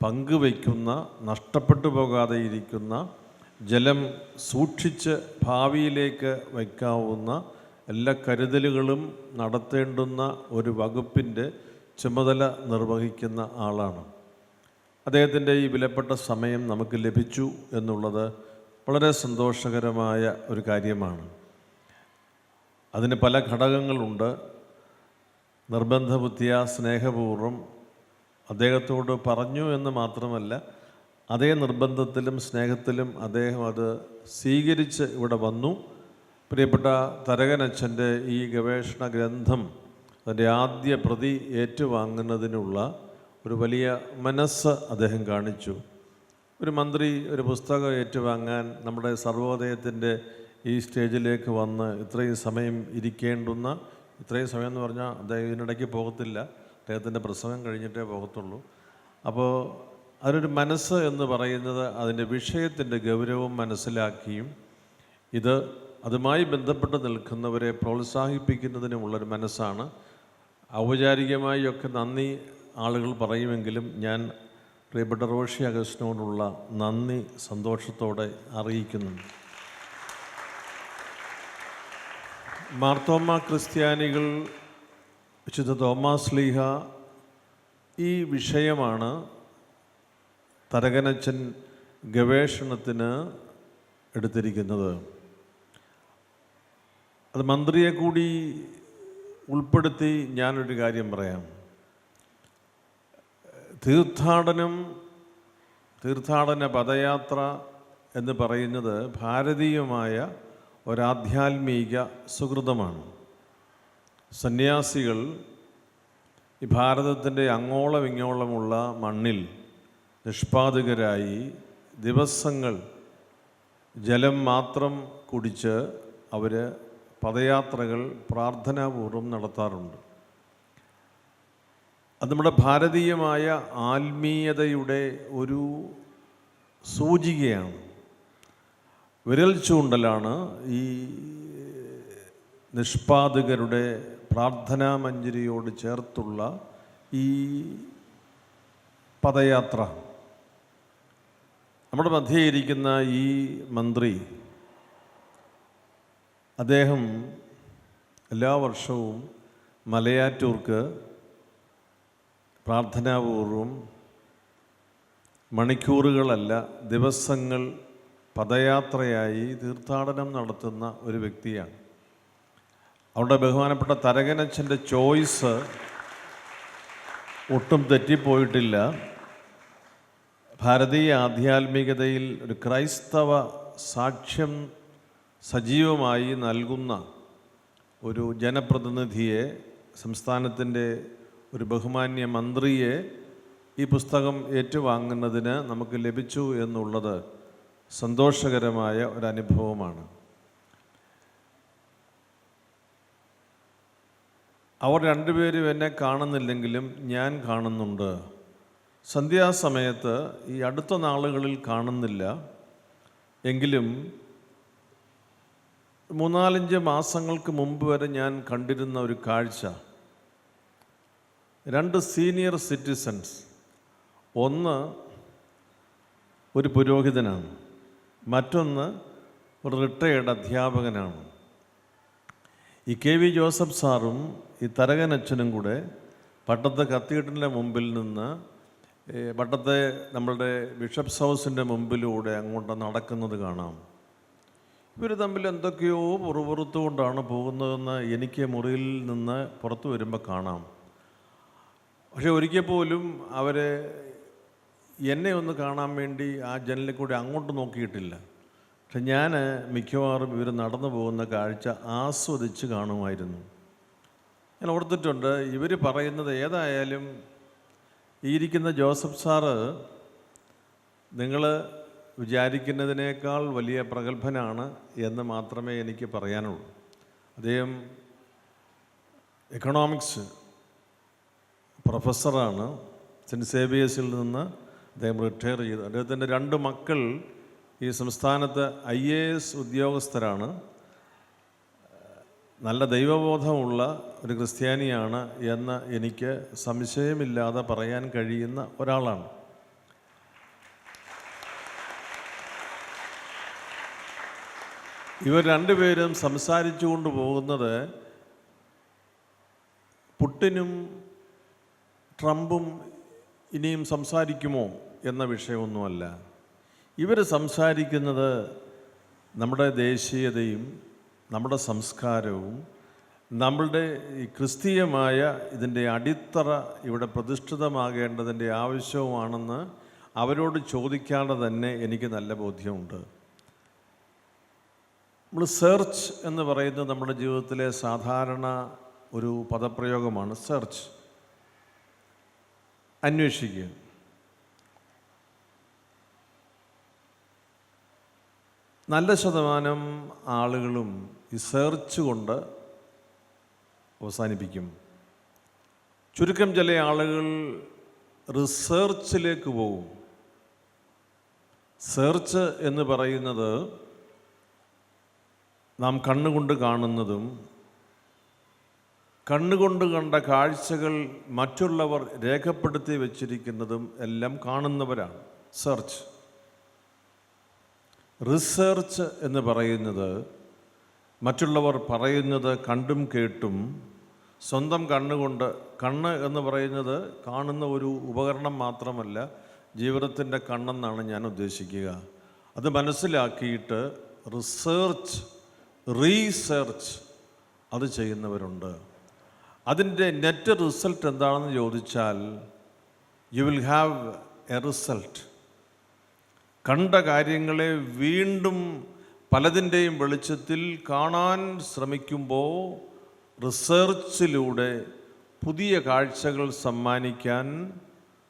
പങ്കുവയ്ക്കുന്ന, നഷ്ടപ്പെട്ടു പോകാതെ ഇരിക്കുന്ന, ജലം സൂക്ഷിച്ച് ഭാവിയിലേക്ക് വയ്ക്കാവുന്ന എല്ലാ കരുതലുകളും നടത്തേണ്ടുന്ന ഒരു വകുപ്പിൻ്റെ ചുമതല നിർവഹിക്കുന്ന ആളാണ്. അദ്ദേഹത്തിൻ്റെ ഈ വിലപ്പെട്ട സമയം നമുക്ക് ലഭിച്ചു എന്നുള്ളത് വളരെ സന്തോഷകരമായ ഒരു കാര്യമാണ്. അതിന് പല ഘടകങ്ങളുണ്ട്. നിർബന്ധബുദ്ധിയ സ്നേഹപൂർവ്വം അദ്ദേഹത്തോട് പറഞ്ഞു എന്ന് മാത്രമല്ല, അതേ നിർബന്ധത്തിലും സ്നേഹത്തിലും അദ്ദേഹം അത് സ്വീകരിച്ച് ഇവിടെ വന്നു. പ്രിയപ്പെട്ട തരകനച്ഛൻ്റെ ഈ ഗവേഷണ ഗ്രന്ഥം അതിൻ്റെ ആദ്യ പ്രതി ഏറ്റുവാങ്ങുന്നതിനുള്ള ഒരു വലിയ മനസ്സ് അദ്ദേഹം കാണിച്ചു. ഒരു മന്ത്രി ഒരു പുസ്തകം ഏറ്റുവാങ്ങാൻ നമ്മുടെ സർവോദയത്തിൻ്റെ ഈ സ്റ്റേജിലേക്ക് വന്ന് ഇത്രയും സമയം ഇരിക്കേണ്ടുന്ന, ഇത്രയും സമയം എന്ന് പറഞ്ഞാൽ അദ്ദേഹം ഇതിനിടയ്ക്ക് പോകത്തില്ല, അദ്ദേഹത്തിൻ്റെ പ്രസംഗം കഴിഞ്ഞിട്ടേ പോകത്തുള്ളൂ. അപ്പോൾ അതിനൊരു മനസ്സ് എന്ന് പറയുന്നത് അതിൻ്റെ വിഷയത്തിൻ്റെ ഗൗരവം മനസ്സിലാക്കിയും അതുമായി ബന്ധപ്പെട്ട് നിൽക്കുന്നവരെ പ്രോത്സാഹിപ്പിക്കുന്നതിനുമുള്ളൊരു മനസ്സാണ്. ഔപചാരികമായി ഒക്കെ നന്ദി ആളുകൾ പറയുമെങ്കിലും ഞാൻ പ്രിയപ്പെട്ട റോഷി അഗസ്റ്റിനോടുള്ള നന്ദി സന്തോഷത്തോടെ അറിയിക്കുന്നു. മാർത്തോമ്മ ക്രിസ്ത്യാനികൾ വിശുദ്ധ തോമാസ് ശ്ലീഹ ഈ വിഷയമാണ് തരകനച്ചൻ ഗവേഷണത്തിന് എടുത്തിരിക്കുന്നത്. അത് മന്ത്രിയെ കൂടി ഉൾപ്പെടുത്തി ഞാനൊരു കാര്യം പറയാം. തീർത്ഥാടന പദയാത്ര എന്ന് പറയുന്നത് ഭാരതീയമായ ഒരാധ്യാത്മിക സുഹൃതമാണ്. സന്യാസികൾ ഈ ഭാരതത്തിൻ്റെ അങ്ങോളം ഇങ്ങോളമുള്ള മണ്ണിൽ നിഷ്പാദകരായി ദിവസങ്ങൾ ജലം മാത്രം കുടിച്ച് അവർ പദയാത്രകൾ പ്രാർത്ഥനാപൂർവം നടത്താറുണ്ട്. അത് നമ്മുടെ ഭാരതീയമായ ആത്മീയതയുടെ ഒരു സൂചികയാണ്. വിരൽ ചൂണ്ടലാണ് ഈ നിഷ്പാദകരുടെ പ്രാർത്ഥനാമഞ്ജരിയോട് ചേർത്തുള്ള ഈ പദയാത്ര. നമ്മുടെ മധ്യേ ഇരിക്കുന്ന ഈ മന്ത്രി, അദ്ദേഹം എല്ലാ വർഷവും മലയാറ്റൂർക്ക് പ്രാർത്ഥനാപൂർവം മണിക്കൂറുകളല്ല ദിവസങ്ങൾ പദയാത്രയായി തീർത്ഥാടനം നടത്തുന്ന ഒരു വ്യക്തിയാണ്. അവിടെ ബഹുമാനപ്പെട്ട തരകനച്ചൻ്റെ ചോയ്സ് ഒട്ടും തെറ്റിപ്പോയിട്ടില്ല. ഭാരതീയ ആധ്യാത്മികതയിൽ ഒരു ക്രൈസ്തവ സാക്ഷ്യം സജീവമായി നൽകുന്ന ഒരു ജനപ്രതിനിധിയെ, സംസ്ഥാനത്തിൻ്റെ ഒരു ബഹുമാന്യ മന്ത്രിയെ ഈ പുസ്തകം ഏറ്റുവാങ്ങുന്നതിന് നമുക്ക് ലഭിച്ചു എന്നുള്ളത് സന്തോഷകരമായ ഒരനുഭവമാണ്. അവർ രണ്ടുപേരും എന്നെ കാണുന്നില്ലെങ്കിലും ഞാൻ കാണുന്നുണ്ട്. സന്ധ്യാസമയത്ത് ഈ അടുത്ത നാളുകളിൽ കാണുന്നില്ല എങ്കിലും 3-4 മാസങ്ങൾക്ക് മുമ്പ് വരെ ഞാൻ കണ്ടിരുന്ന ഒരു കാഴ്ച, 2 സീനിയർ സിറ്റിസൺസ്, ഒന്ന് ഒരു പുരോഹിതനാണ്, മറ്റൊന്ന് ഒരു റിട്ടയേർഡ് അധ്യാപകനാണ്. ഈ KV ജോസഫ് സാറും ഈ തരകനച്ചനും കൂടെ പട്ടത്തെ കത്തീഡ്രലിൻ്റെ മുമ്പിൽ നിന്ന് പട്ടത്തെ നമ്മളുടെ ബിഷപ്സ് ഹൗസിൻ്റെ മുമ്പിലൂടെ അങ്ങോട്ട് നടക്കുന്നത് കാണാം. ഇവർ തമ്മിൽ എന്തൊക്കെയോ പുറത്തുകൊണ്ടാണ് പോകുന്നതെന്ന് എനിക്ക് മുറിയിൽ നിന്ന് പുറത്തു വരുമ്പോൾ കാണാം. പക്ഷെ ഒരിക്കൽ പോലും അവർ എന്നെ ഒന്ന് കാണാൻ വേണ്ടി ആ ജനലിൽ കൂടി അങ്ങോട്ട് നോക്കിയിട്ടില്ല. പക്ഷെ ഞാൻ മിക്കവാറും ഇവർ നടന്നു പോകുന്ന കാഴ്ച ആസ്വദിച്ച് കാണുമായിരുന്നു. ഞാൻ ഓർത്തിട്ടുണ്ട്, ഇവർ പറയുന്നത് ഏതായാലും ഈ ഇരിക്കുന്ന ജോസഫ് സാറ് നിങ്ങൾ വിചാരിക്കുന്നതിനേക്കാൾ വലിയ പ്രഗത്ഭനാണ് എന്ന് മാത്രമേ എനിക്ക് പറയാനുള്ളൂ. അദ്ദേഹം എക്കണോമിക്സ് പ്രൊഫസറാണ്. സെൻറ്റ് സേവിയേഴ്സിൽ നിന്ന് അദ്ദേഹം റിട്ടയർ ചെയ്തു. അദ്ദേഹത്തിൻ്റെ 2 മക്കൾ ഈ സംസ്ഥാനത്ത് IAS ഉദ്യോഗസ്ഥരാണ്. നല്ല ദൈവബോധമുള്ള ഒരു ക്രിസ്ത്യാനിയാണ് എന്ന് എനിക്ക് സംശയമില്ലാതെ പറയാൻ കഴിയുന്ന ഒരാളാണ്. ഇവർ രണ്ടുപേരും സംസാരിച്ചു കൊണ്ട് പോകുന്നത് പുട്ടിനും ട്രംപും ഇനിയും സംസാരിക്കുമോ എന്ന വിഷയമൊന്നുമല്ല. ഇവർ സംസാരിക്കുന്നത് നമ്മുടെ ദേശീയതയും നമ്മുടെ സംസ്കാരവും നമ്മളുടെ ഈ ക്രിസ്തീയമായ ഇതിൻ്റെ അടിത്തറ ഇവിടെ പ്രതിഷ്ഠിതമാകേണ്ടതിൻ്റെ ആവശ്യവുമാണെന്ന് അവരോട് ചോദിക്കാതെ തന്നെ എനിക്ക് നല്ല ബോധ്യമുണ്ട്. നമ്മൾ സെർച്ച് എന്ന് പറയുന്നത് നമ്മുടെ ജീവിതത്തിലെ സാധാരണ ഒരു പദപ്രയോഗമാണ്. സെർച്ച്, അന്വേഷിക്കുക. നല്ല ശതമാനം ആളുകളും ഈ സെർച്ച് കൊണ്ട് അവസാനിപ്പിക്കും. ചുരുക്കം ചില ആളുകൾ റിസർച്ചിലേക്ക് പോകും. സെർച്ച് എന്ന് പറയുന്നത് നാം കണ്ണുകൊണ്ട് കാണുന്നതും കണ്ണുകൊണ്ട് കണ്ട കാഴ്ചകൾ മറ്റുള്ളവർ രേഖപ്പെടുത്തി വച്ചിരിക്കുന്നതും എല്ലാം കാണുന്നവരാണ്. സെർച്ച്. റിസർച്ച് എന്ന് പറയുന്നത് മറ്റുള്ളവർ പറയുന്നത് കണ്ടും കേട്ടും സ്വന്തം കണ്ണുകൊണ്ട്, കണ്ണ് എന്ന് പറയുന്നത് കാണുന്ന ഒരു ഉപകരണം മാത്രമല്ല, ജീവിതത്തിൻ്റെ കണ്ണെന്നാണ് ഞാൻ ഉദ്ദേശിക്കുക. അത് മനസ്സിലാക്കിയിട്ട് റിസർച്ച്, റീസെർച്ച് അത് ചെയ്യുന്നവരുണ്ട്. അതിൻ്റെ നെറ്റ് റിസൾട്ട് എന്താണെന്ന് ചോദിച്ചാൽ you will have A result. കണ്ട കാര്യങ്ങളെ വീണ്ടും പലതിൻ്റെയും വെളിച്ചത്തിൽ കാണാൻ ശ്രമിക്കുമ്പോൾ റിസർച്ചിലൂടെ പുതിയ കാഴ്ചകൾ സമ്മാനിക്കാൻ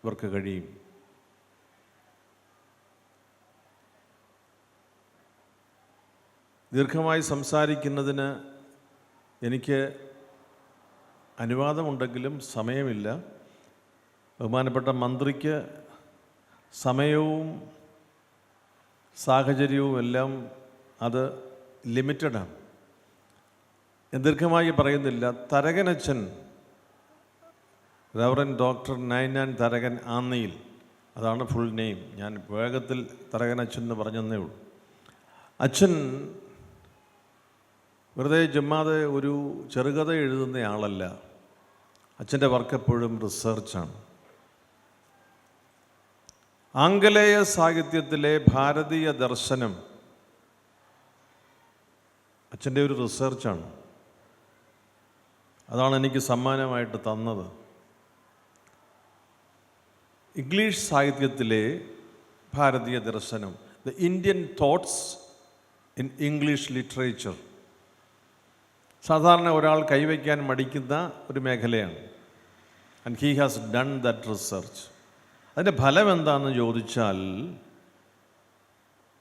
ഇവർക്ക് കഴിയും. ദീർഘമായി സംസാരിക്കുന്നതിന് എനിക്ക് അനുവാദമുണ്ടെങ്കിലും സമയമില്ല. ബഹുമാനപ്പെട്ട മന്ത്രിക്ക് സമയവും സാഹചര്യവും എല്ലാം അത് ലിമിറ്റഡാണ്. ദീർഘമായി പറയുന്നില്ല. തരകനച്ചൻ, റവറൻ ഡോക്ടർ നൈനാൻ തരകൻ ആന്നയിൽ, അതാണ് ഫുൾ നെയിം. ഞാൻ വേഗത്തിൽ തരകനച്ചൻ എന്ന് പറഞ്ഞതേ ഉള്ളൂ. അച്ഛൻ വെറുതെ ചുമ്മാതെ ഒരു ചെറുകഥ എഴുതുന്ന ആളല്ല. അച്ഛൻ്റെ വർക്ക് എപ്പോഴും റിസർച്ചാണ്. ആംഗലേയ സാഹിത്യത്തിലെ ഭാരതീയ ദർശനം അച്ഛൻ്റെ ഒരു റിസർച്ചാണ്. അതാണ് എനിക്ക് സമ്മാനമായിട്ട് തന്നത്. ഇംഗ്ലീഷ് സാഹിത്യത്തിലെ ഭാരതീയ ദർശനം, the Indian thoughts in English literature, സാധാരണ ഒരാൾ കൈവയ്ക്കാൻ മടിക്കുന്ന ഒരു മേഖലയാണ്. And he has done that research. അതിൻ്റെ ഫലം എന്താണെന്ന് ചോദിച്ചാൽ,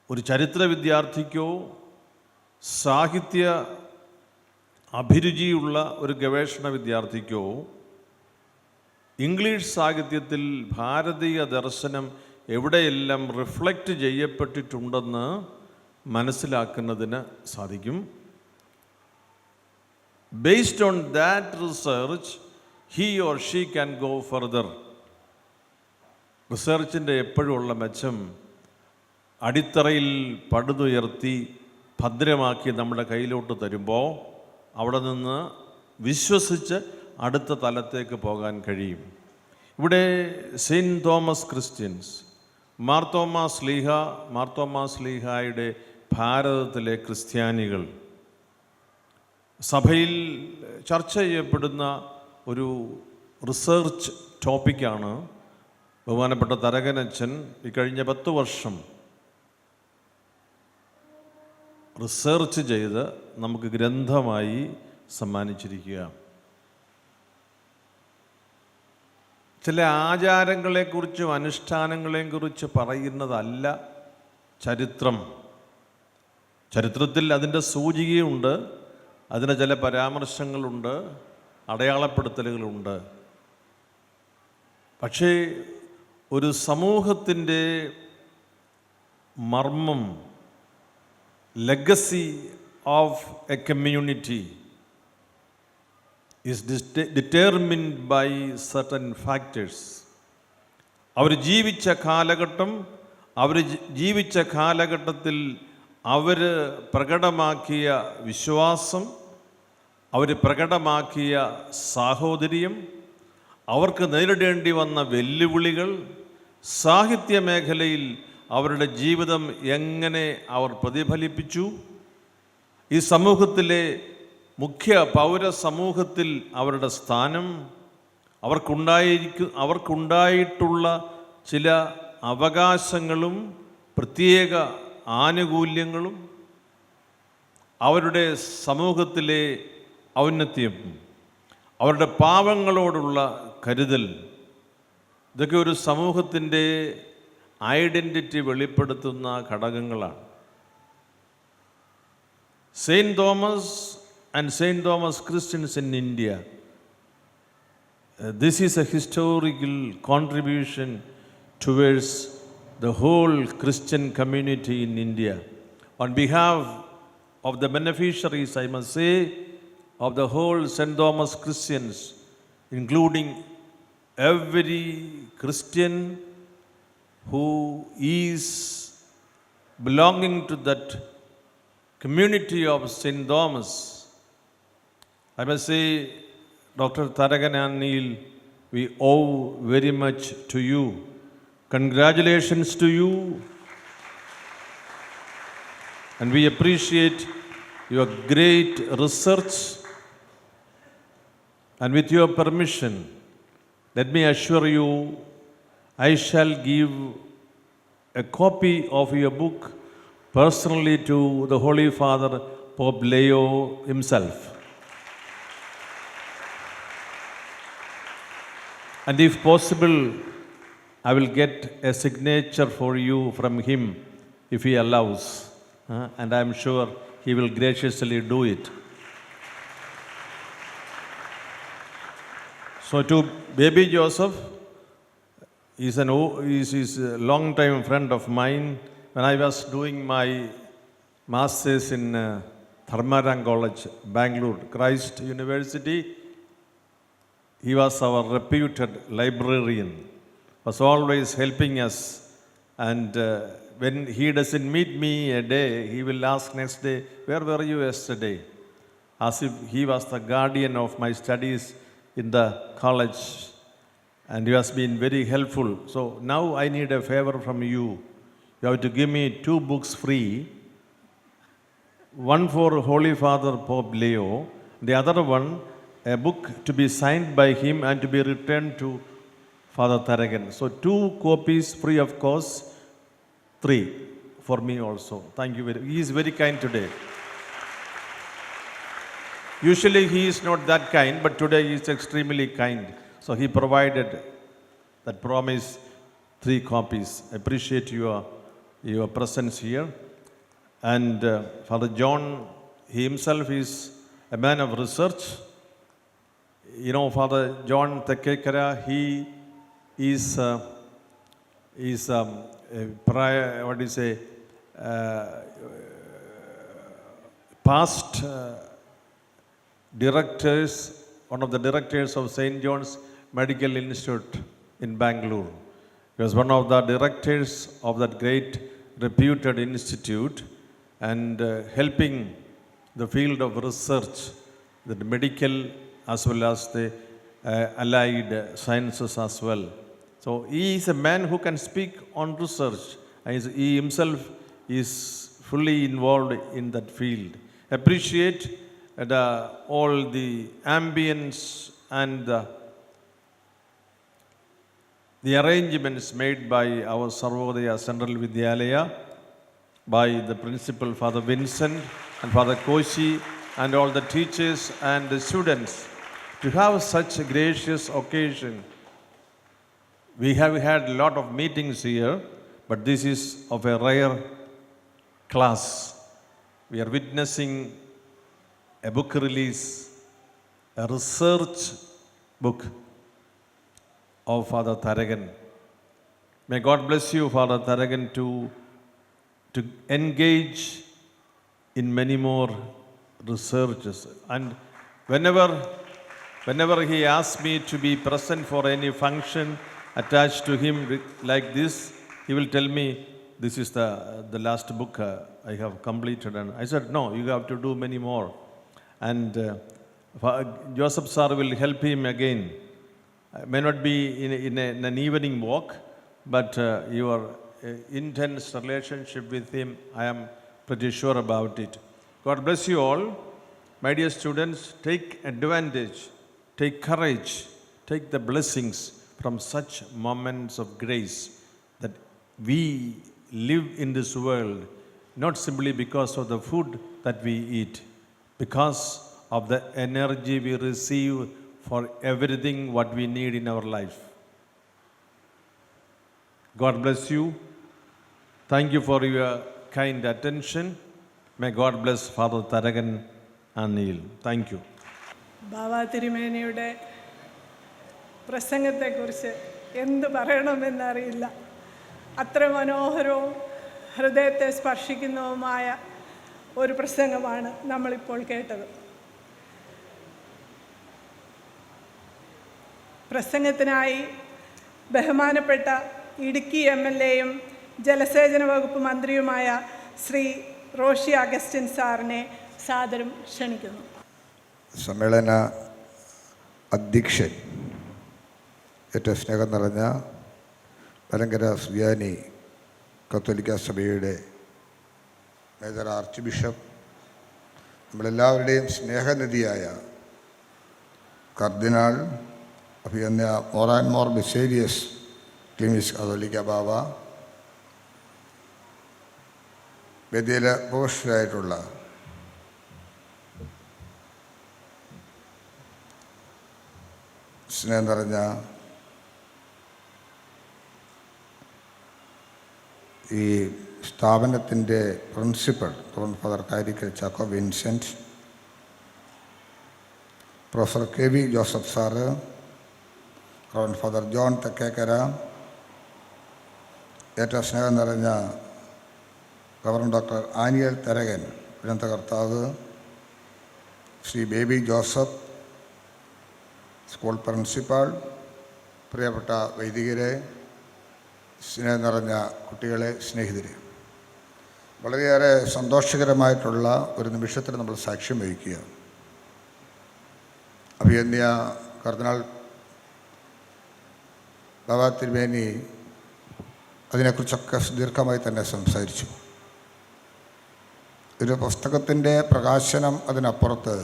ഒരു ചരിത്ര വിദ്യാർത്ഥിക്കോ സാഹിത്യ അഭിരുചിയുള്ള ഒരു ഗവേഷണ വിദ്യാർത്ഥിക്കോ ഇംഗ്ലീഷ് സാഹിത്യത്തിൽ ഭാരതീയ ദർശനം എവിടെയെല്ലാം റിഫ്ലക്റ്റ് ചെയ്യപ്പെട്ടിട്ടുണ്ടെന്ന് മനസ്സിലാക്കുന്നതിന് സാധിക്കും. Based on that research, he or she can go further. റിസർച്ചിൻ്റെ എപ്പോഴുമുള്ള മെച്ചം, അടിത്തറയിൽ പടുതുയർത്തി ഭദ്രമാക്കി നമ്മുടെ കയ്യിലോട്ട് തരുമ്പോൾ അവിടെ നിന്ന് വിശ്വസിച്ച് അടുത്ത തലത്തേക്ക് പോകാൻ കഴിയും. ഇവിടെ സെയിൻറ്റ് തോമസ് ക്രിസ്ത്യൻസ്, മാർത്തോമാ സ്ലീഹായുടെ ഭാരതത്തിലെ ക്രിസ്ത്യാനികൾ സഭയിൽ ചർച്ച ചെയ്യപ്പെടുന്ന ഒരു റിസർച്ച് ടോപ്പിക്കാണ്. ബഹുമാനപ്പെട്ട തരകനച്ചൻ ഈ കഴിഞ്ഞ 10 വർഷം റിസർച്ച് ചെയ്ത് നമുക്ക് ഗ്രന്ഥമായി സമ്മാനിച്ചിരിക്കുക. ചില ആചാരങ്ങളെക്കുറിച്ചും അനുഷ്ഠാനങ്ങളെക്കുറിച്ച് പറയുന്നതല്ല ചരിത്രം. ചരിത്രത്തിൽ അതിൻ്റെ സൂചികയുണ്ട്, അതിന് ചില പരാമർശങ്ങളുണ്ട്, അടയാളപ്പെടുത്തലുകളുണ്ട്. പക്ഷേ ഒരു സമൂഹത്തിൻ്റെ മർമ്മം, legacy of a community is determined by certain factors. അവർ ജീവിച്ച കാലഘട്ടത്തിൽ അവർ പ്രകടമാക്കിയ വിശ്വാസം, അവർ പ്രകടമാക്കിയ സാഹോദര്യം, അവർക്ക് നേരിടേണ്ടി വന്ന വെല്ലുവിളികൾ, സാഹിത്യ മേഖലയിൽ അവരുടെ ജീവിതം എങ്ങനെ അവർ പ്രതിഫലിപ്പിച്ചു, ഈ സമൂഹത്തിലെ മുഖ്യ പൗരസമൂഹത്തിൽ അവരുടെ സ്ഥാനം, അവർക്കുണ്ടായിട്ടുള്ള ചില അവകാശങ്ങളും പ്രത്യേക ആനുകൂല്യങ്ങളും, അവരുടെ സമൂഹത്തിലെ ഔന്നത്യം, അവരുടെ പാവങ്ങളോടുള്ള കരുതൽ, ഇതൊക്കെ ഒരു സമൂഹത്തിൻ്റെ ഐഡൻറ്റിറ്റി വെളിപ്പെടുത്തുന്ന ഘടകങ്ങളാണ്. Saint Thomas and saint Thomas Christians in India, this is a historical contribution towards the whole Christian community in India. On behalf of the beneficiaries, I must say, of the whole St. Thomas Christians, including every Christian who is belonging to that community of St. Thomas. I must say, Dr. Taragan Anil, we owe very much to you. Congratulations to you. And we appreciate your great research. And with your permission, let me assure you, I shall give a copy of your book personally to the Holy Father, Pope Leo himself. And if possible, I will get a signature for you from him if he allows. And I am sure he will graciously do it. So to baby Joseph, he's a long-time friend of mine. When I was doing my masters in Dharmarang College, Bangalore, Christ University, he was our reputed librarian, was always helping us. And when he doesn't meet me a day, he will ask next day, where were you yesterday? As if he was the guardian of my studies in the college. And he has been very helpful. So now I need a favor from you. You have to give me 2 books free. One for Holy Father Pope Leo, the other one a book to be signed by him and to be returned to Father Taragan. So 2 copies free of cost, 3 for me also. Thank you very much. He is very kind today. Usually he is not that kind, but today he is extremely kind. So he provided that promise, 3 copies. I appreciate your presence here. And Father John, he himself is a man of research. You know, Father John Tekekara, he is past directors, one of the directors of St. John's Medical Institute in Bangalore. He was one of the directors of that great reputed institute and helping the field of research, the medical as well as the allied sciences as well. So he is a man who can speak on research. He himself is fully involved in that field. Appreciate all the ambience and the arrangements made by our Sarvodaya Central Vidyalaya, by the principal Father Vincent and Father Koshi and all the teachers and the students to have such a gracious occasion. We have had a lot of meetings here, but this is of a rare class. We are witnessing a book release, a research book of Father Taragan. May God bless you, Father Taragan, to engage in many more researches. And whenever he asks me to be present for any function attached to him like this, he will tell me, this is the last book I have completed. And I said, no, you have to do many more. And Joseph Sir will help him again. May not be in an evening walk, but your intense relationship with him, I am pretty sure about it. God bless you all. My dear students, take advantage, take courage, take the blessings from such moments of grace that we live in this world, not simply because of the food that we eat, because of the energy we receive for everything what we need in our life. God bless you. Thank you for your kind attention. May God bless Father Taragan Anil. Thank you. ബാവ തിരുമേനിയുടെ പ്രസംഗത്തെക്കുറിച്ച് എന്ത് പറയണമെന്നറിയില്ല. അത്ര മനോഹരവും ഹൃദയത്തെ സ്പർശിക്കുന്നതുമായ ഒരു പ്രസംഗമാണ് നമ്മളിപ്പോൾ കേട്ടത്. പ്രസംഗത്തിനായി ബഹുമാനപ്പെട്ട ഇടുക്കി MLAയും ജലസേചന വകുപ്പ് മന്ത്രിയുമായ ശ്രീ റോഷി അഗസ്റ്റിൻ സാറിനെ സാദരം ക്ഷണിക്കുന്നു. സമ്മേളന അധ്യക്ഷൻ ഏറ്റവും സ്നേഹം നിറഞ്ഞ മലങ്കര സുറിയാനി കത്തോലിക്ക സഭയുടെ മേജർ ആർച്ച് ബിഷപ്പ്, നമ്മളെല്ലാവരുടെയും സ്നേഹനിധിയായ കർദിനാൾ അഭിയന്യ മോർ ആൻഡ് മോർ ബിസേരിയസ് ക്ലീമിസ് കത്തോലിക്ക ബാവ, വേദിയിൽ ഉപവിഷ്ടരായിട്ടുള്ള സ്നേഹം നിറഞ്ഞ ഈ സ്ഥാപനത്തിൻ്റെ principal father Karikkal Chacko Vincent, professor KV Joseph sir, father John Thekkekara, ഏറ്റവും സ്നേഹം നിറഞ്ഞ ഡോക്ടർ ആനിയൽ തരകൻ ഗ്രന്ഥകർത്താവ്, ശ്രീ ബേബി ജോസഫ് സ്കൂൾ പ്രിൻസിപ്പാൾ, പ്രിയപ്പെട്ട വൈദികരെ, സ്നേഹം നിറഞ്ഞ കുട്ടികളെ, സ്നേഹിതരെ, വളരെയേറെ സന്തോഷകരമായിട്ടുള്ള ഒരു നിമിഷത്തിന് നമ്മൾ സാക്ഷ്യം വഹിക്കുക. അഭിയന്യ കർദിനാൾ ബാബ തിരുമേനി അതിനെക്കുറിച്ചൊക്കെ ദീർഘമായി തന്നെ സംസാരിച്ചു. ഒരു പുസ്തകത്തിൻ്റെ പ്രകാശനം അതിനപ്പുറത്ത്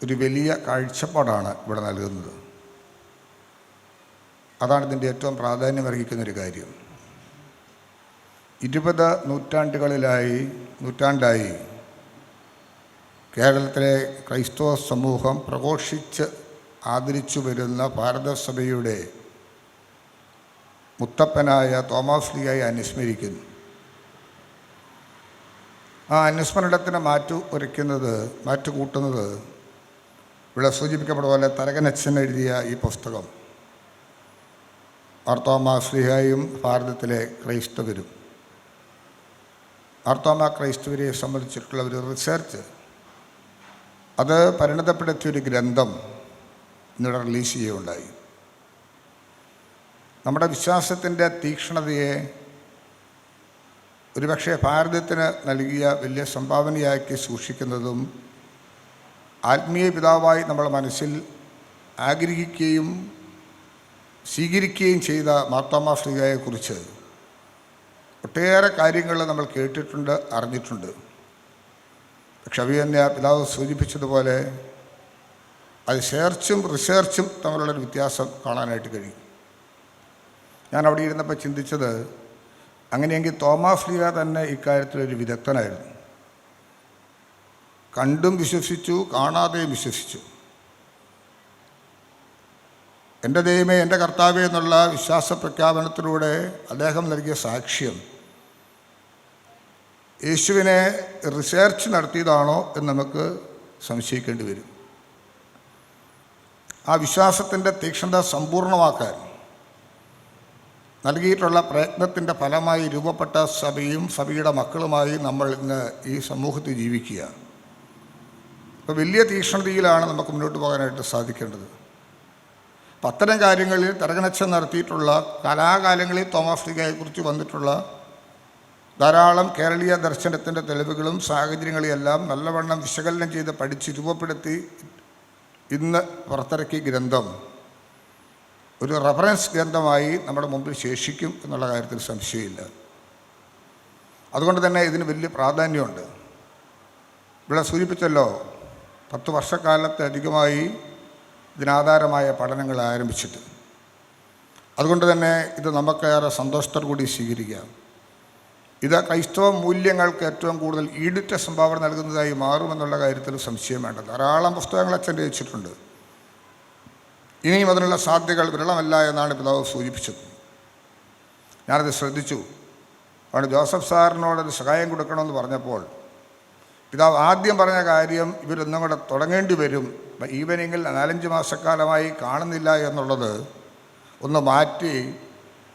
ഒരു വലിയ കാഴ്ചപ്പാടാണ് ഇവിടെ നൽകുന്നത്. അതാണ് ഇതിൻ്റെ ഏറ്റവും പ്രാധാന്യമർഹിക്കുന്നൊരു കാര്യം. 20 നൂറ്റാണ്ടായി കേരളത്തിലെ ക്രൈസ്തവ സമൂഹം പ്രഘോഷിച്ച് ആദരിച്ചു വരുന്ന ഭാരതസഭയുടെ മുത്തപ്പനായ തോമാസ് ലീഗയെ അനുസ്മരിക്കുന്നു. ആ അനുസ്മരണത്തിന് മാറ്റുകൂട്ടുന്നത് ഇവിടെ സൂചിപ്പിക്കപ്പെട്ട പോലെ തരകനച്ഛൻ എഴുതിയ ഈ പുസ്തകം തോമാസ് ലീഗയും ഭാരതത്തിലെ ക്രൈസ്തവരും, മാർത്തോമാ ക്രൈസ്തവരെ സംബന്ധിച്ചിട്ടുള്ള ഒരു റിസർച്ച്, അത് പരിണതപ്പെടുത്തിയൊരു ഗ്രന്ഥം ഇന്നിടെ റിലീസ് ചെയ്യുകയുണ്ടായി. നമ്മുടെ വിശ്വാസത്തിൻ്റെ തീക്ഷ്ണതയെ ഒരുപക്ഷെ ഭാരതത്തിന് നൽകിയ വലിയ സംഭാവനയാക്കി സൂക്ഷിക്കുന്നതും ആത്മീയ പിതാവായി നമ്മൾ മനസ്സിൽ ആഗ്രഹിക്കുകയും സ്വീകരിക്കുകയും ചെയ്ത മാർത്തോമാ ശ്ലീഹായെക്കുറിച്ച് ഒട്ടേറെ കാര്യങ്ങൾ നമ്മൾ കേട്ടിട്ടുണ്ട്, അറിഞ്ഞിട്ടുണ്ട്. പക്ഷെ അഭിയന്യ പിതാവ് സൂചിപ്പിച്ചതുപോലെ അത് റിസർച്ചും തമ്മിലുള്ളൊരു വ്യത്യാസം കാണാനായിട്ട് കഴിയും. ഞാൻ അവിടെ ഇരുന്നപ്പോൾ ചിന്തിച്ചത്, അങ്ങനെയെങ്കിൽ തോമാസ് ലീഗ തന്നെ ഇക്കാര്യത്തിലൊരു വിദഗ്ധനായിരുന്നു. കണ്ടും വിശ്വസിച്ചു, കാണാതെയും വിശ്വസിച്ചു. എൻ്റെ ദൈവമേ, എൻ്റെ കർത്താവേ എന്നുള്ള വിശ്വാസ പ്രഖ്യാപനത്തിലൂടെ അദ്ദേഹം നൽകിയ സാക്ഷ്യം യേശുവിനെ റിസർച്ച് നടത്തിയതാണോ എന്ന് നമുക്ക് സംശയിക്കേണ്ടി വരും. ആ വിശ്വാസത്തിൻ്റെ തീക്ഷ്ണത സമ്പൂർണ്ണമാക്കാൻ നൽകിയിട്ടുള്ള പ്രയത്നത്തിൻ്റെ ഫലമായി രൂപപ്പെട്ട സഭയും സഭയുടെ മക്കളുമായി നമ്മൾ ഇന്ന് ഈ സമൂഹത്തിൽ ജീവിക്കുക. അപ്പോൾ വലിയ തീക്ഷ്ണതയിലാണ് നമുക്ക് മുന്നോട്ട് പോകാനായിട്ട് സാധിക്കേണ്ടത്. അത്തരം കാര്യങ്ങളിൽ തരകനച്ഛൻ നടത്തിയിട്ടുള്ള കലാകാലങ്ങളിൽ തോമാസ് ലീഗയെക്കുറിച്ച് വന്നിട്ടുള്ള ധാരാളം കേരളീയ ദർശനത്തിൻ്റെ തെളിവുകളും സാഹചര്യങ്ങളെയെല്ലാം നല്ലവണ്ണം വിശകലനം ചെയ്ത് പഠിച്ച് രൂപപ്പെടുത്തി ഇന്ന് പുറത്തിറക്കിയ ഗ്രന്ഥം ഒരു റഫറൻസ് ഗ്രന്ഥമായി നമ്മുടെ മുമ്പിൽ ശേഷിക്കും എന്നുള്ള കാര്യത്തിൽ സംശയമില്ല. അതുകൊണ്ട് തന്നെ ഇതിന് വലിയ പ്രാധാന്യമുണ്ട്. ഇവിടെ സൂചിപ്പിച്ചല്ലോ, 10 വർഷക്കാലത്തധികമായി ഇതിനാധാരമായ പഠനങ്ങൾ ആരംഭിച്ചിട്ട്. അതുകൊണ്ട് തന്നെ ഇത് നമുക്കേറെ സന്തോഷത്തോടു കൂടി സ്വീകരിക്കാം. ഇത് ക്രൈസ്തവ മൂല്യങ്ങൾക്ക് ഏറ്റവും കൂടുതൽ ഈടുറ്റ സംഭാവന നൽകുന്നതായി മാറുമെന്നുള്ള കാര്യത്തിൽ സംശയം വേണ്ട. ധാരാളം പുസ്തകങ്ങൾ അച്ഛൻ രചിച്ചിട്ടുണ്ട്. ഇനിയും അതിനുള്ള സാധ്യതകൾ വിരളമല്ല എന്നാണ് പിതാവ് സൂചിപ്പിച്ചത്. ഞാനത് ശ്രദ്ധിച്ചു. അവിടെ ജോസഫ് സാറിനോടൊരു സഹായം കൊടുക്കണമെന്ന് പറഞ്ഞപ്പോൾ പിതാവ് ആദ്യം പറഞ്ഞ കാര്യം, ഇവരൊന്നും കൂടെ തുടങ്ങേണ്ടി വരും, ഈവനിങ്ങിൽ 4-5 മാസക്കാലമായി കാണുന്നില്ല എന്നുള്ളത് ഒന്ന് മാറ്റി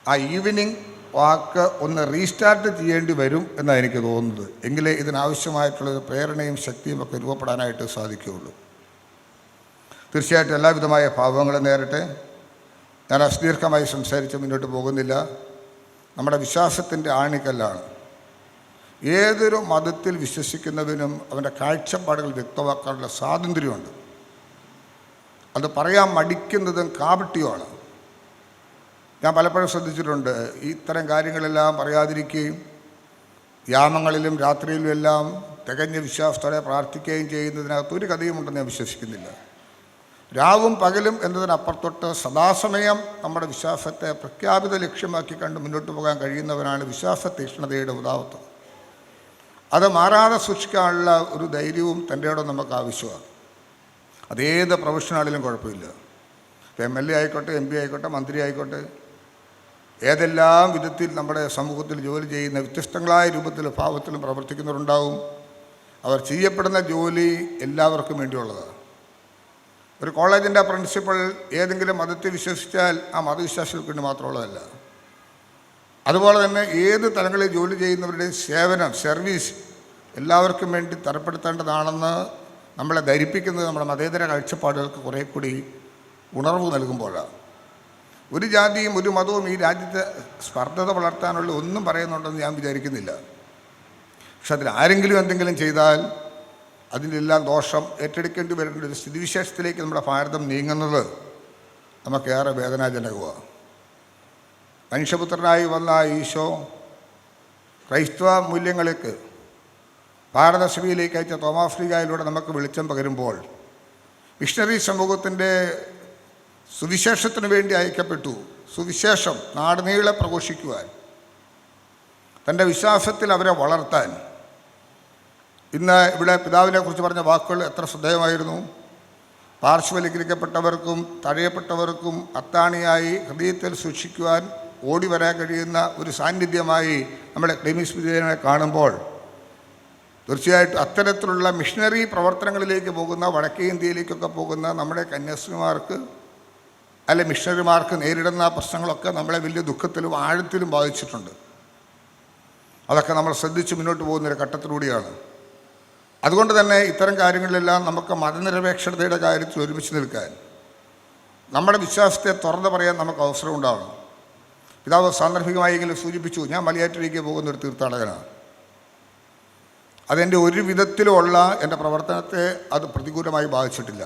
ആ ഈവനിങ് വാക്ക് ഒന്ന് റീസ്റ്റാർട്ട് ചെയ്യേണ്ടി വരും എന്നാണ് എനിക്ക് തോന്നുന്നത്. എങ്കിലേ ഇതിനാവശ്യമായിട്ടുള്ളൊരു പ്രേരണയും ശക്തിയും ഒക്കെ രൂപപ്പെടാനായിട്ട് സാധിക്കുകയുള്ളൂ. തീർച്ചയായിട്ടും എല്ലാവിധമായ ഭാവങ്ങളും നേരട്ടെ. ഞാൻ അസുദീർഘമായി സംസാരിച്ച് മുന്നോട്ട് പോകുന്നില്ല. നമ്മുടെ വിശ്വാസത്തിൻ്റെ ആണിക്കല്ലാണ്. ഏതൊരു മതത്തിൽ വിശ്വസിക്കുന്നവനും അവൻ്റെ കാഴ്ചപ്പാടുകൾ വ്യക്തമാക്കാനുള്ള സ്വാതന്ത്ര്യമുണ്ട്. അത് പറയാൻ മടിക്കുന്നതും കാപട്യമാണ്. ഞാൻ പലപ്പോഴും ശ്രദ്ധിച്ചിട്ടുണ്ട്, ഇത്തരം കാര്യങ്ങളെല്ലാം പറയാതിരിക്കുകയും യാമങ്ങളിലും രാത്രിയിലും എല്ലാം തികഞ്ഞ വിശ്വാസത്തോടെ പ്രാർത്ഥിക്കുകയും ചെയ്യുന്നതിനകത്ത് ഒരു കഥയുമുണ്ടെന്ന് ഞാൻ വിശ്വസിക്കുന്നില്ല. രാവും പകലും എന്നതിനപ്പുറത്തൊട്ട് സദാസമയം നമ്മുടെ വിശ്വാസത്തെ പ്രഖ്യാപിത ലക്ഷ്യമാക്കി കണ്ട് മുന്നോട്ട് പോകാൻ കഴിയുന്നവനാണ് വിശ്വാസ തീക്ഷ്ണതയുടെ ഉദാഹരണം. അത് മാറാതെ സൂക്ഷിക്കാനുള്ള ഒരു ധൈര്യവും തൻ്റെ ഇടം നമുക്ക് ആവശ്യമാണ്. അതേത് പ്രൊഫഷനാണെങ്കിലും കുഴപ്പമില്ല. ഇപ്പോൾ MLA ആയിക്കോട്ടെ, MP ആയിക്കോട്ടെ, മന്ത്രി ആയിക്കോട്ടെ, ഏതെല്ലാം വിധത്തിൽ നമ്മുടെ സമൂഹത്തിൽ ജോലി ചെയ്യുന്ന വ്യത്യസ്തങ്ങളായ രൂപത്തിലും ഭാവത്തിലും പ്രവർത്തിക്കുന്നവരുണ്ടാവും. അവർ ചെയ്യപ്പെടുന്ന ജോലി എല്ലാവർക്കും വേണ്ടിയുള്ളതാണ്. ഒരു കോളേജിൻ്റെ പ്രിൻസിപ്പൽ ഏതെങ്കിലും മതത്തെ വിശ്വസിച്ചാൽ ആ മതവിശ്വാസികൾക്ക് വേണ്ടി മാത്രമുള്ളതല്ല. അതുപോലെ തന്നെ ഏത് തലങ്ങളിൽ ജോലി ചെയ്യുന്നവരുടെ സേവനം, സർവീസ് എല്ലാവർക്കും വേണ്ടി തരപ്പെടുത്തേണ്ടതാണെന്ന് നമ്മളെ ധരിപ്പിക്കുന്നത് നമ്മുടെ മതേതര കാഴ്ചപ്പാടുകൾക്ക് കുറേ കൂടി ഉണർവ് നൽകുമ്പോഴാണ്. ഒരു ജാതിയും ഒരു മതവും ഈ രാജ്യത്തെ സ്പർദ്ധത വളർത്താനുള്ള ഒന്നും പറയുന്നുണ്ടെന്ന് ഞാൻ വിചാരിക്കുന്നില്ല. പക്ഷെ അതിൽ ആരെങ്കിലും എന്തെങ്കിലും ചെയ്താൽ അതിലെല്ലാം ദോഷം ഏറ്റെടുക്കേണ്ടി വരേണ്ട ഒരു സ്ഥിതിവിശേഷത്തിലേക്ക് നമ്മുടെ ഭാരതം നീങ്ങുന്നത് നമുക്കേറെ വേദനാജനകമാണ്. മനുഷ്യപുത്രനായി വന്ന ഈശോ ക്രൈസ്തവ മൂല്യങ്ങൾക്ക് ഭാരതസഭയിലേക്ക് അയച്ച തോമാശ്ലീഹായിലൂടെ നമുക്ക് വെളിച്ചം പകരുമ്പോൾ മിഷണറി സമൂഹത്തിൻ്റെ സുവിശേഷത്തിന് വേണ്ടി അയക്കപ്പെട്ടു. സുവിശേഷം നാടുനീളെ പ്രഘോഷിക്കുവാൻ, തൻ്റെ വിശ്വാസത്തിൽ അവരെ വളർത്താൻ. ഇന്ന് ഇവിടെ പിതാവിനെ കുറിച്ച് പറഞ്ഞ വാക്കുകൾ എത്ര ശ്രദ്ധേയമായിരുന്നു. പാർശ്വവൽക്കരിക്കപ്പെട്ടവർക്കും തഴയപ്പെട്ടവർക്കും അത്താണിയായി ഹൃദയത്തിൽ സൂക്ഷിക്കുവാൻ ഓടി വരാൻ കഴിയുന്ന ഒരു സാന്നിധ്യമായി നമ്മുടെ ക്ലീമിസ് വിജയനെ കാണുമ്പോൾ തീർച്ചയായിട്ടും അത്തരത്തിലുള്ള മിഷണറി പ്രവർത്തനങ്ങളിലേക്ക് പോകുന്ന, വടക്കേ ഇന്ത്യയിലേക്കൊക്കെ പോകുന്ന നമ്മുടെ കന്യാസ്ത്രീമാർക്ക് അല്ലെ മിഷണറിമാർക്ക് നേരിടുന്ന പ്രശ്നങ്ങളൊക്കെ നമ്മളെ വലിയ ദുഃഖത്തിലും ആഴത്തിലും ബാധിച്ചിട്ടുണ്ട്. അതൊക്കെ നമ്മൾ ശ്രദ്ധിച്ച് മുന്നോട്ട് പോകുന്നൊരു ഘട്ടത്തിലൂടെയാണ്. അതുകൊണ്ട് തന്നെ ഇത്തരം കാര്യങ്ങളിലെല്ലാം നമുക്ക് മതനിരപേക്ഷതയുടെ കാര്യത്തിൽ ഒരുമിച്ച് നിൽക്കാൻ, നമ്മുടെ വിശ്വാസത്തെ തുറന്നു പറയാൻ നമുക്ക് അവസരം ഉണ്ടാവണം. പിതാവ് സാന്ദർഭികമായെങ്കിലും സൂചിപ്പിച്ചു, ഞാൻ മലയാറ്റൂരിലേക്ക് പോകുന്ന ഒരു തീർത്ഥാടകനാണ്. അതെൻ്റെ ഒരു വിധത്തിലുമുള്ള എൻ്റെ പ്രവർത്തനത്തെ അത് പ്രതികൂലമായി ബാധിച്ചിട്ടില്ല.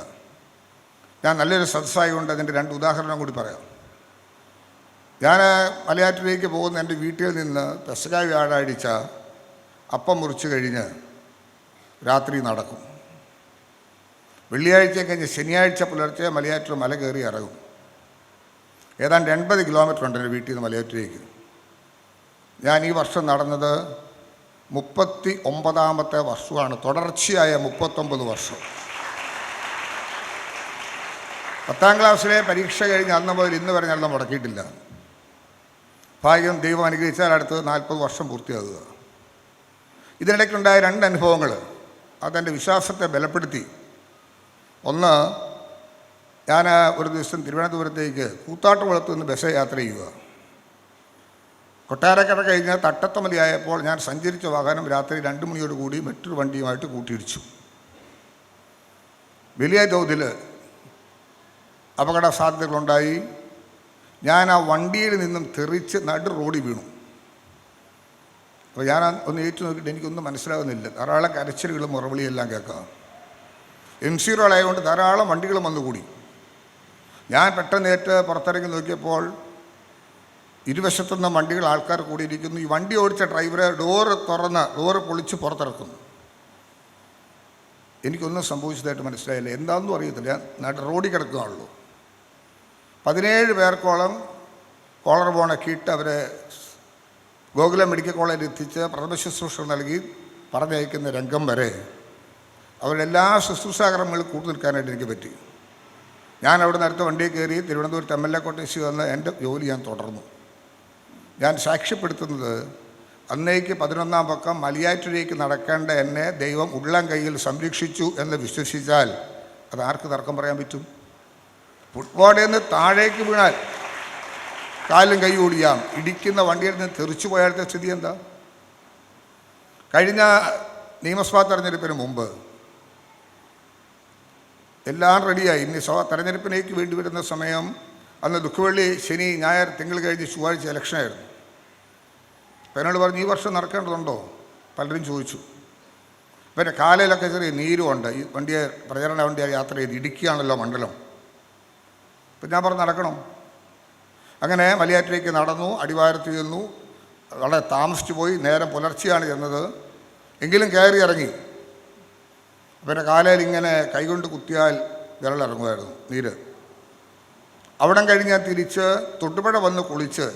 ഞാൻ നല്ലൊരു സദസ്സായതുകൊണ്ട് അതിൻ്റെ 2 ഉദാഹരണം കൂടി പറയാം. ഞാൻ മലയാറ്റൂരിലേക്ക് പോകുന്ന എൻ്റെ വീട്ടിൽ നിന്ന് പെസഹ വ്യാഴാഴ്ച അപ്പം മുറിച്ച് കഴിഞ്ഞ് രാത്രി നടക്കും. വെള്ളിയാഴ്ച കഴിഞ്ഞ് ശനിയാഴ്ച പുലർച്ചെ മലയാറ്റൂർ മല കയറി ഇറങ്ങും. ഏതാണ്ട് 80 കിലോമീറ്റർ ഉണ്ട് എൻ്റെ വീട്ടിൽ നിന്ന് മലയാറ്റൂരിലേക്ക്. ഞാൻ ഈ വർഷം നടന്നത് 39ാമത്തെ വർഷമാണ്. തുടർച്ചയായ 39 വർഷം. 10ാം ക്ലാസ്സിലെ പരീക്ഷ കഴിഞ്ഞ് അന്ന് മുതൽ ഇന്ന് വരെ ഞാൻ മുടക്കിയിട്ടില്ല. ഭാഗ്യം ദൈവം അനുഗ്രഹിച്ചാൽ അടുത്തത് 40 വർഷം പൂർത്തിയാകുക. ഇതിനിടയ്ക്കുണ്ടായ 2 അനുഭവങ്ങൾ അതെൻ്റെ വിശ്വാസത്തെ ബലപ്പെടുത്തി. ഒന്ന്, ഞാൻ ഒരു ദിവസം തിരുവനന്തപുരത്തേക്ക് കൂത്താട്ടുകുളത്ത് നിന്ന് ബസ് യാത്ര ചെയ്യുക. കൊട്ടാരക്കര കഴിഞ്ഞ് തട്ടത്തമലിയായപ്പോൾ ഞാൻ സഞ്ചരിച്ച വാഹനം രാത്രി 2 മണിയോടുകൂടി മറ്റൊരു വണ്ടിയുമായിട്ട് കൂട്ടിയിടിച്ചു. വലിയ തോതിൽ അപകട സാധ്യതകളുണ്ടായി. ഞാൻ ആ വണ്ടിയിൽ നിന്നും തെറിച്ച് നടു റോഡിൽ വീണു. അപ്പോൾ ഞാൻ ഒന്ന് ഏറ്റു നോക്കിയിട്ട് എനിക്കൊന്നും മനസ്സിലാകുന്നില്ല. ധാരാളം കരച്ചിലുകളും മുറവിളിയെല്ലാം കേൾക്കാം. MC റോഡായതുകൊണ്ട് ധാരാളം വണ്ടികളും വന്നുകൂടി. ഞാൻ പെട്ടെന്ന് പുറത്തിറങ്ങി നോക്കിയപ്പോൾ ഇരുവശത്തുനിന്ന് വണ്ടികൾ, ആൾക്കാർ കൂടിയിരിക്കുന്നു. ഈ വണ്ടി ഓടിച്ച ഡ്രൈവറെ ഡോറ് പൊളിച്ച് പുറത്തിറക്കുന്നു. എനിക്കൊന്നും സംഭവിച്ചതായിട്ട് മനസ്സിലായില്ല. എന്താണെന്നും അറിയത്തില്ല. ഞാൻ റോഡിൽ കിടക്കുകയാണല്ലോ. 17 പേർക്കോളം കോളർ ബോണൊക്കെ ഇട്ട് അവരെ ഗോകുലം മെഡിക്കൽ കോളേജിൽ എത്തിച്ച് പ്രഥമ ശുശ്രൂഷ നൽകി പറഞ്ഞയക്കുന്ന രംഗം വരെ അവരുടെ എല്ലാ ശുശ്രൂഷാക്രമങ്ങളിൽ കൂട്ടു നിൽക്കാനായിട്ട് എനിക്ക് പറ്റി. ഞാൻ അവിടെ അടുത്ത വണ്ടിയിൽ കയറി തിരുവനന്തപുരത്ത് MLA കോട്ടേഴ്സിൽ വന്ന് എൻ്റെ ജോലി ഞാൻ തുടർന്നു. ഞാൻ സാക്ഷ്യപ്പെടുത്തുന്നത് അന്നേക്ക് 11ാം പക്കം മലയാറ്റൂരേക്ക് നടക്കേണ്ട എന്നെ ദൈവം ഉള്ളം കയ്യിൽ സംരക്ഷിച്ചു എന്ന് വിശ്വസിച്ചാൽ അത് ആർക്ക് തർക്കം പറയാൻ പറ്റും? ഫുട്ബോളിൽ നിന്ന് താഴേക്ക് വീണാൽ കാലും കൈ ഓടിയാം. ഇടിക്കുന്ന വണ്ടിയിൽ നിന്ന് തെറിച്ചു പോയാലത്തെ സ്ഥിതി എന്താ? കഴിഞ്ഞ നിയമസഭാ തെരഞ്ഞെടുപ്പിന് മുമ്പ് എല്ലാം റെഡിയായി. ഇനി തെരഞ്ഞെടുപ്പിലേക്ക് വേണ്ടി വരുന്ന സമയം, അന്ന് ദുഃഖവെള്ളി, ശനി, ഞായർ, തിങ്കൾ കഴിഞ്ഞ് ചൊവ്വാഴ്ച ഇലക്ഷനായിരുന്നു. അപ്പോൾ എന്നോട് പറഞ്ഞു, ഈ വർഷം നടക്കേണ്ടതുണ്ടോ? പലരും ചോദിച്ചു. പിന്നെ കാലയിലൊക്കെ ചെറിയ നീരുമുണ്ട്. ഈ പ്രചരണ വണ്ടിയെ യാത്ര ചെയ്ത്, ഇടുക്കിയാണല്ലോ മണ്ഡലം. അപ്പം ഞാൻ പറഞ്ഞു നടക്കണം. അങ്ങനെ മലയാറ്റിലേക്ക് നടന്നു, അടിവാരത്ത് ചെന്നു. വളരെ താമസിച്ചു പോയി, നേരം പുലർച്ചെയാണ് ചെന്നത്. എങ്കിലും കയറി ഇറങ്ങി. പിന്നെ കാലയിൽ ഇങ്ങനെ കൈകൊണ്ട് കുത്തിയാൽ വിരലിറങ്ങുമായിരുന്നു നീര്. അവിടം കഴിഞ്ഞ് തിരിച്ച് തൊട്ടുപുഴ വന്ന് കുളിച്ച്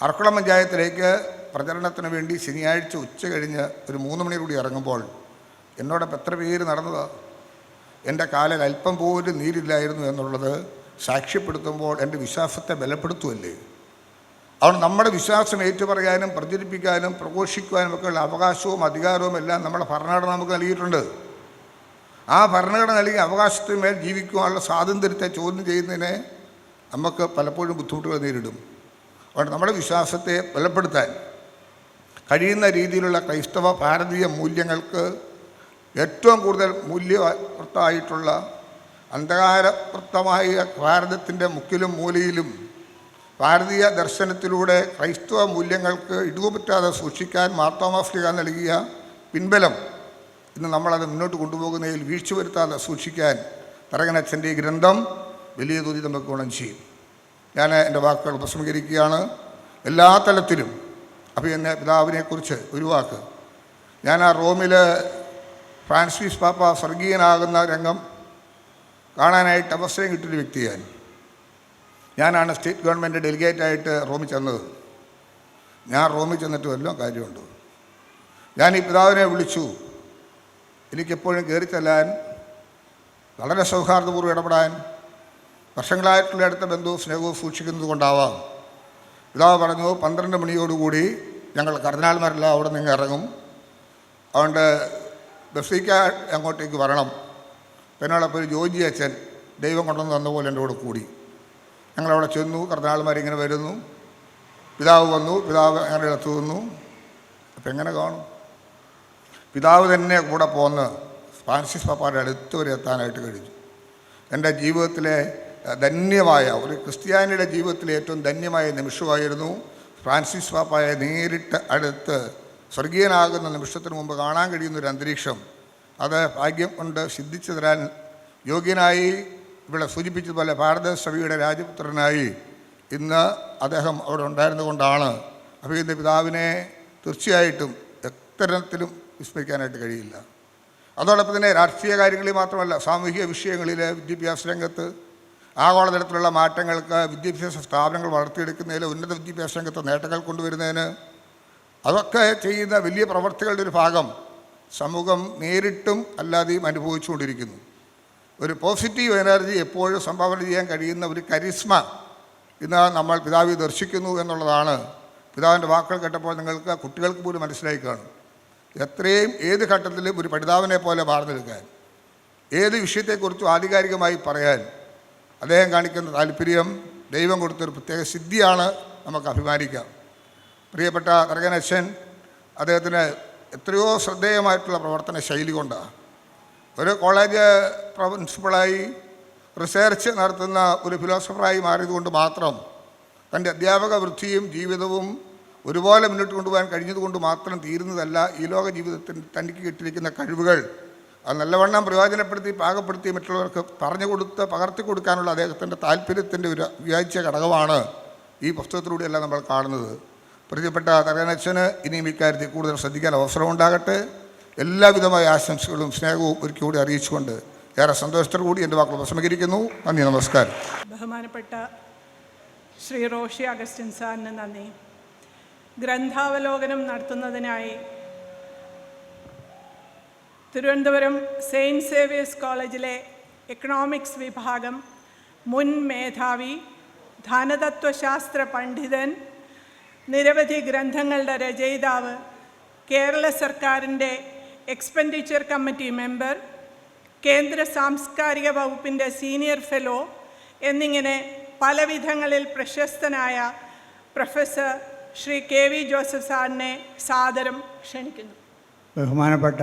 അർക്കുളം പഞ്ചായത്തിലേക്ക് പ്രചരണത്തിന് വേണ്ടി ശനിയാഴ്ച ഉച്ച കഴിഞ്ഞ് ഒരു 3 മണി കൂടി ഇറങ്ങുമ്പോൾ എന്നോടൊപ്പം എത്ര പേര് നടന്നതാണ്. എൻ്റെ കാലിൽ അല്പം പോലും നീരില്ലായിരുന്നു എന്നുള്ളത് സാക്ഷ്യപ്പെടുത്തുമ്പോൾ എൻ്റെ വിശ്വാസത്തെ ബലപ്പെടുത്തുമല്ലേ. അതുകൊണ്ട് നമ്മുടെ വിശ്വാസം ഏറ്റുപറയാനും പ്രചരിപ്പിക്കാനും പ്രഘോഷിക്കുവാനും ഒക്കെയുള്ള അവകാശവും അധികാരവും എല്ലാം നമ്മുടെ ഭരണഘടന നമുക്ക് നൽകിയിട്ടുണ്ട്. ആ ഭരണഘടന നൽകിയ അവകാശത്തിന്മേൽ ജീവിക്കുവാനുള്ള സ്വാതന്ത്ര്യത്തെ ചോദ്യം ചെയ്യുന്നതിന് നമുക്ക് പലപ്പോഴും ബുദ്ധിമുട്ടുകൾ നേരിടും. അതുകൊണ്ട് നമ്മുടെ വിശ്വാസത്തെ ബലപ്പെടുത്താൻ കഴിയുന്ന രീതിയിലുള്ള ക്രൈസ്തവ ഭാരതീയ മൂല്യങ്ങൾക്ക് ഏറ്റവും കൂടുതൽ മൂല്യവത്തായിട്ടുള്ള അന്ധകാരവൃത്തമായ ഭാരതത്തിൻ്റെ മുക്കിലും മൂലയിലും ഭാരതീയ ദർശനത്തിലൂടെ ക്രൈസ്തവ മൂല്യങ്ങൾക്ക് ഇടിവുപറ്റാതെ സൂക്ഷിക്കാൻ മാർത്തോമാ ശ്ലീഹ നൽകിയ പിൻബലം ഇന്ന് നമ്മളത് മുന്നോട്ട് കൊണ്ടുപോകുന്നതിൽ വീഴ്ച വരുത്താതെ സൂക്ഷിക്കാൻ തരകനച്ഛൻ്റെ ഈ ഗ്രന്ഥം വലിയ തോതിൽ നമുക്ക് ഗുണം ചെയ്യും. ഞാൻ എൻ്റെ വാക്കുകൾ ഉപസംഹരിക്കുകയാണ്. എല്ലാ തലത്തിലും അഭിനന്ദ പിതാവിനെക്കുറിച്ച് ഒരു വാക്ക്. ഞാൻ ആ റോമിൽ ഫ്രാൻസിസ് പാപ്പ സ്വർഗീയനാകുന്ന രംഗം കാണാനായിട്ട് അവസരം കിട്ടിയൊരു വ്യക്തിയാണ്. ഞാനാണ് സ്റ്റേറ്റ് ഗവൺമെൻറ് ഡെലിഗേറ്റായിട്ട് റോമിൽ ചെന്നത്. ഞാൻ റോമിൽ ചെന്നിട്ട് വല്ലതും കാര്യമുണ്ട്. ഞാൻ ഈ പിതാവിനെ വിളിച്ചു. എനിക്കെപ്പോഴും കയറി ചെല്ലാൻ, വളരെ സൗഹാർദ്ദപൂർവ്വം ഇടപെടാൻ, വർഷങ്ങളായിട്ടുള്ള അടുത്ത ബന്ധവും സ്നേഹവും സൂക്ഷിക്കുന്നത് കൊണ്ടാവാം. പിതാവ് പറഞ്ഞു, 12 മണിയോടുകൂടി ഞങ്ങൾ കർദിനാൾമാരെല്ലാം അവിടെ നിന്ന് ഇറങ്ങും. അതുകൊണ്ട് ബസിലിക്ക അങ്ങോട്ടേക്ക് വരണം. പിന്നോടൊപ്പം ഒരു ജോജി അച്ഛൻ ദൈവം കൊണ്ടുവന്ന് തന്ന പോലെ എൻ്റെ കൂടെ കൂടി. ഞങ്ങളവിടെ ചെന്നു. കർദിനാൾമാരിങ്ങനെ വരുന്നു. പിതാവ് വന്നു. പിതാവ് ഞങ്ങളുടെ അടുത്ത് വന്നു. അപ്പം എങ്ങനെ കാണും? പിതാവ് തന്നെ കൂടെ പോന്ന് ഫ്രാൻസിസ് പാപ്പായുടെ അടുത്ത് വരെ എത്താനായിട്ട് കഴിഞ്ഞു. എൻ്റെ ജീവിതത്തിലെ ധന്യമായ, ഒരു ക്രിസ്ത്യാനിയുടെ ജീവിതത്തിലെ ഏറ്റവും ധന്യമായ നിമിഷമായിരുന്നു ഫ്രാൻസിസ് പാപ്പായെ നേരിട്ട് അടുത്ത് സ്വർഗീയനാകുന്ന നിമിഷത്തിന് മുമ്പ് കാണാൻ കഴിയുന്നൊരു അന്തരീക്ഷം. അത് ഭാഗ്യം കൊണ്ട് സിദ്ധിച്ചു തരാൻ യോഗ്യനായി, ഇവിടെ സൂചിപ്പിച്ചതുപോലെ ഭാരതസഭയുടെ രാജപുത്രനായി ഇന്ന് അദ്ദേഹം അവിടെ ഉണ്ടായിരുന്നുകൊണ്ടാണ് അഭിനന്ദ പിതാവിനെ തീർച്ചയായിട്ടും എത്തരത്തിലും വിസ്മരിക്കാനായിട്ട് കഴിയില്ല. അതോടൊപ്പം തന്നെ രാഷ്ട്രീയ കാര്യങ്ങളിൽ മാത്രമല്ല, സാമൂഹിക വിഷയങ്ങളിൽ, വിദ്യാഭ്യാസ രംഗത്ത് ആഗോളതലത്തിലുള്ള മാറ്റങ്ങൾക്ക്, വിദ്യാഭ്യാസ സ്ഥാപനങ്ങൾ വളർത്തിയെടുക്കുന്നതിൽ, ഉന്നത വിദ്യാഭ്യാസ രംഗത്ത് നേട്ടങ്ങൾ കൊണ്ടുവരുന്നതിന്, അതൊക്കെ ചെയ്യുന്ന വലിയ പ്രവർത്തികളുടെ ഒരു ഭാഗം സമൂഹം നേരിട്ടും അല്ലാതെയും അനുഭവിച്ചുകൊണ്ടിരിക്കുന്നു. ഒരു പോസിറ്റീവ് എനർജി എപ്പോഴും സംഭാവന ചെയ്യാൻ കഴിയുന്ന ഒരു കരിസ്മ ഇന്ന് നമ്മൾ പിതാവിൽ ദർശിക്കുന്നു എന്നുള്ളതാണ്. പിതാവിൻ്റെ വാക്കുകൾ കേട്ടപ്പോൾ നിങ്ങൾക്ക്, കുട്ടികൾക്ക് പോലും മനസ്സിലായി കാണും. എത്രയും ഏത് ഘട്ടത്തിലും ഒരു പഠിതാവിനെ പോലെ മാർന്നെടുക്കാൻ, ഏത് വിഷയത്തെക്കുറിച്ചും ആധികാരികമായി പറയാൻ അദ്ദേഹം കാണിക്കുന്ന താല്പര്യം ദൈവം കൊടുത്തൊരു പ്രത്യേക സിദ്ധിയാണ്. നമുക്ക് അഭിമാനിക്കാം. പ്രിയപ്പെട്ട തരകനച്ഛൻ, അദ്ദേഹത്തിന് എത്രയോ ശ്രദ്ധേയമായിട്ടുള്ള പ്രവർത്തന ശൈലി കൊണ്ടാണ് ഒരു കോളേജ് പ്രിൻസിപ്പളായി റിസർച്ച് നടത്തുന്ന ഒരു ഫിലോസഫറായി മാറിയതുകൊണ്ട് മാത്രം, തൻ്റെ അധ്യാപക വൃത്തിയും ജീവിതവും ഒരുപോലെ മുന്നോട്ട് കൊണ്ടുപോകാൻ കഴിഞ്ഞതുകൊണ്ട് മാത്രം തീരുന്നതല്ല ഈ ലോക ജീവിതത്തിൽ തനിക്ക് കിട്ടിയിരിക്കുന്ന കഴിവുകൾ അത് നല്ലവണ്ണം പ്രയോജനപ്പെടുത്തി പാകപ്പെടുത്തി മറ്റുള്ളവർക്ക് പറഞ്ഞു കൊടുത്ത് പകർത്തി കൊടുക്കാനുള്ള അദ്ദേഹത്തിൻ്റെ താല്പര്യത്തിൻ്റെ ഒരു വ്യാഴ്ച ഘടകമാണ് ഈ പുസ്തകത്തിലൂടെയെല്ലാം നമ്മൾ കാണുന്നത്. പ്രിയപ്പെട്ട തരകനച്ഛന് ഇനിയും ഇക്കാര്യത്തിൽ കൂടുതൽ ശ്രദ്ധിക്കാൻ അവസരമുണ്ടാകട്ടെ. എല്ലാവിധമായ ആശംസകളും സ്നേഹവും ഒരിക്കൽ കൂടി അറിയിച്ചുകൊണ്ട് ഏറെ സന്തോഷത്തോടു കൂടി എൻ്റെ വാക്കുകൾ ഉപസംഹരിക്കുന്നു. നന്ദി, നമസ്കാരം. ബഹുമാനപ്പെട്ട ശ്രീ റോഷി അഗസ്റ്റിൻ സാറിന് നന്ദി. ഗ്രന്ഥാവലോകനം നടത്തുന്നതിനായി തിരുവനന്തപുരം സെയിൻറ്റ് സേവിയേഴ്സ് കോളേജിലെ എക്കണോമിക്സ് വിഭാഗം മുൻ മേധാവി, ധനതത്വശാസ്ത്ര പണ്ഡിതൻ, നിരവധി ഗ്രന്ഥങ്ങളുടെ രചയിതാവ്, കേരള സർക്കാരിൻ്റെ എക്സ്പെൻഡിച്ചർ കമ്മിറ്റി മെമ്പർ, കേന്ദ്ര സാംസ്കാരിക വകുപ്പിൻ്റെ സീനിയർ ഫെലോ എന്നിങ്ങനെ പലവിധങ്ങളിൽ പ്രശസ്തനായ പ്രൊഫസർ ശ്രീ KV ജോസഫ് സാറിനെ സാദരം ക്ഷണിക്കുന്നു. ബഹുമാനപ്പെട്ട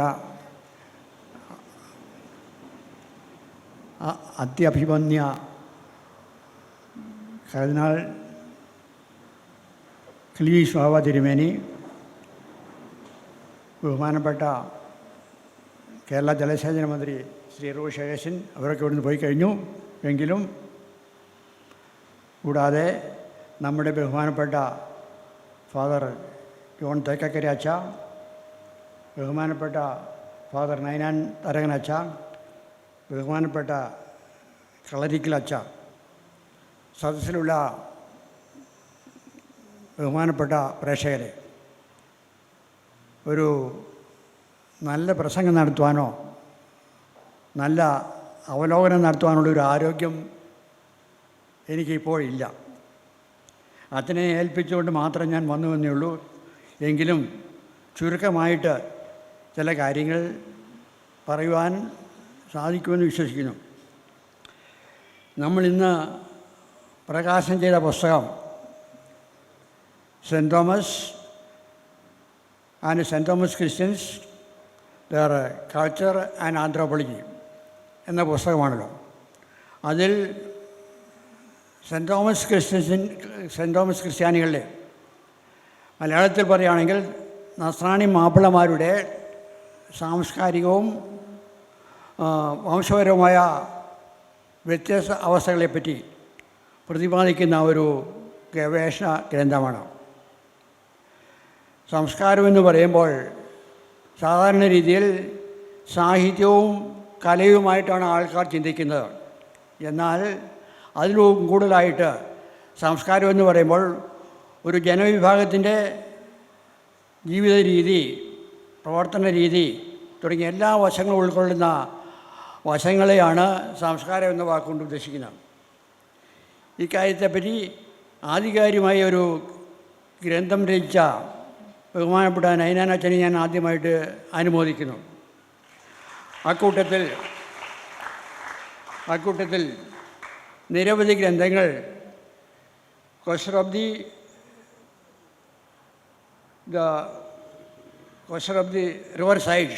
അത്യഭിമന്യ കർദിനാൾ ക്ലീസ് ബാവ തിരുമേനി, ബഹുമാനപ്പെട്ട കേരള ജലസേചന മന്ത്രി ശ്രീ റോഷി അഗസ്റ്റിൻ അവരൊക്കെ ഇവിടുന്ന് പോയി കഴിഞ്ഞു. എങ്കിലും കൂടാതെ നമ്മുടെ ബഹുമാനപ്പെട്ട ഫാദർ ജോൺ തേക്കക്കര അച്ച, ബഹുമാനപ്പെട്ട ഫാദർ നൈനാൻ തരകൻ അച്ച, ബഹുമാനപ്പെട്ട കളരിക്കൽ അച്ച, സദസ്സിലുള്ള ബഹുമാനപ്പെട്ട പ്രേക്ഷകരെ, ഒരു നല്ല പ്രസംഗം നടത്തുവാനോ നല്ല അവലോകനം നടത്തുവാനുള്ളൊരു ആരോഗ്യം എനിക്കിപ്പോഴില്ല. അച്ഛനെ ഏൽപ്പിച്ചുകൊണ്ട് മാത്രം ഞാൻ വന്നു എന്നേ ഉള്ളൂ. എങ്കിലും ചുരുക്കമായിട്ട് ചില കാര്യങ്ങൾ പറയുവാൻ സാധിക്കുമെന്ന് വിശ്വസിക്കുന്നു. നമ്മളിന്ന് പ്രകാശനം ചെയ്ത പുസ്തകം saint Thomas and saint Thomas Christians their culture and anthropology എന്ന പുസ്തകമാണല്ലോ. അതിൽ സെൻറ്റ് തോമസ് ക്രിസ്ത്യാനികളുടെ മലയാളത്തിൽ പറയുകയാണെങ്കിൽ നസ്രാണി മാപ്പിളമാരുടെ സാംസ്കാരികവും വംശപരവുമായ വ്യത്യസ്ത അവസ്ഥകളെപ്പറ്റി പ്രതിപാദിക്കുന്ന ഒരു ഗവേഷണ ഗ്രന്ഥമാണ്. സംസ്കാരമെന്ന് പറയുമ്പോൾ സാധാരണ രീതിയിൽ സാഹിത്യവും കലയുമായിട്ടാണ് ആൾക്കാർ ചിന്തിക്കുന്നത്. എന്നാൽ അതിലും കൂടുതലായിട്ട് സംസ്കാരം എന്ന് പറയുമ്പോൾ ഒരു ജനവിഭാഗത്തിൻ്റെ ജീവിത രീതി, പ്രവർത്തന രീതി തുടങ്ങിയ എല്ലാ വശങ്ങളും ഉൾക്കൊള്ളുന്ന വശങ്ങളെയാണ് സംസ്കാരം എന്ന വാക്കുകൊണ്ട് ഉദ്ദേശിക്കുന്നത്. ഇക്കാര്യത്തെപ്പറ്റി ആധികാരികമായ ഒരു ഗ്രന്ഥം രചിച്ച ബഹുമാനപ്പെട്ട നൈനാൻ അച്ഛനെ ഞാൻ ആദ്യമായിട്ട് അനുമോദിക്കുന്നു. അക്കൂട്ടത്തിൽ നിരവധി ഗ്രന്ഥങ്ങൾ quester of the riverside,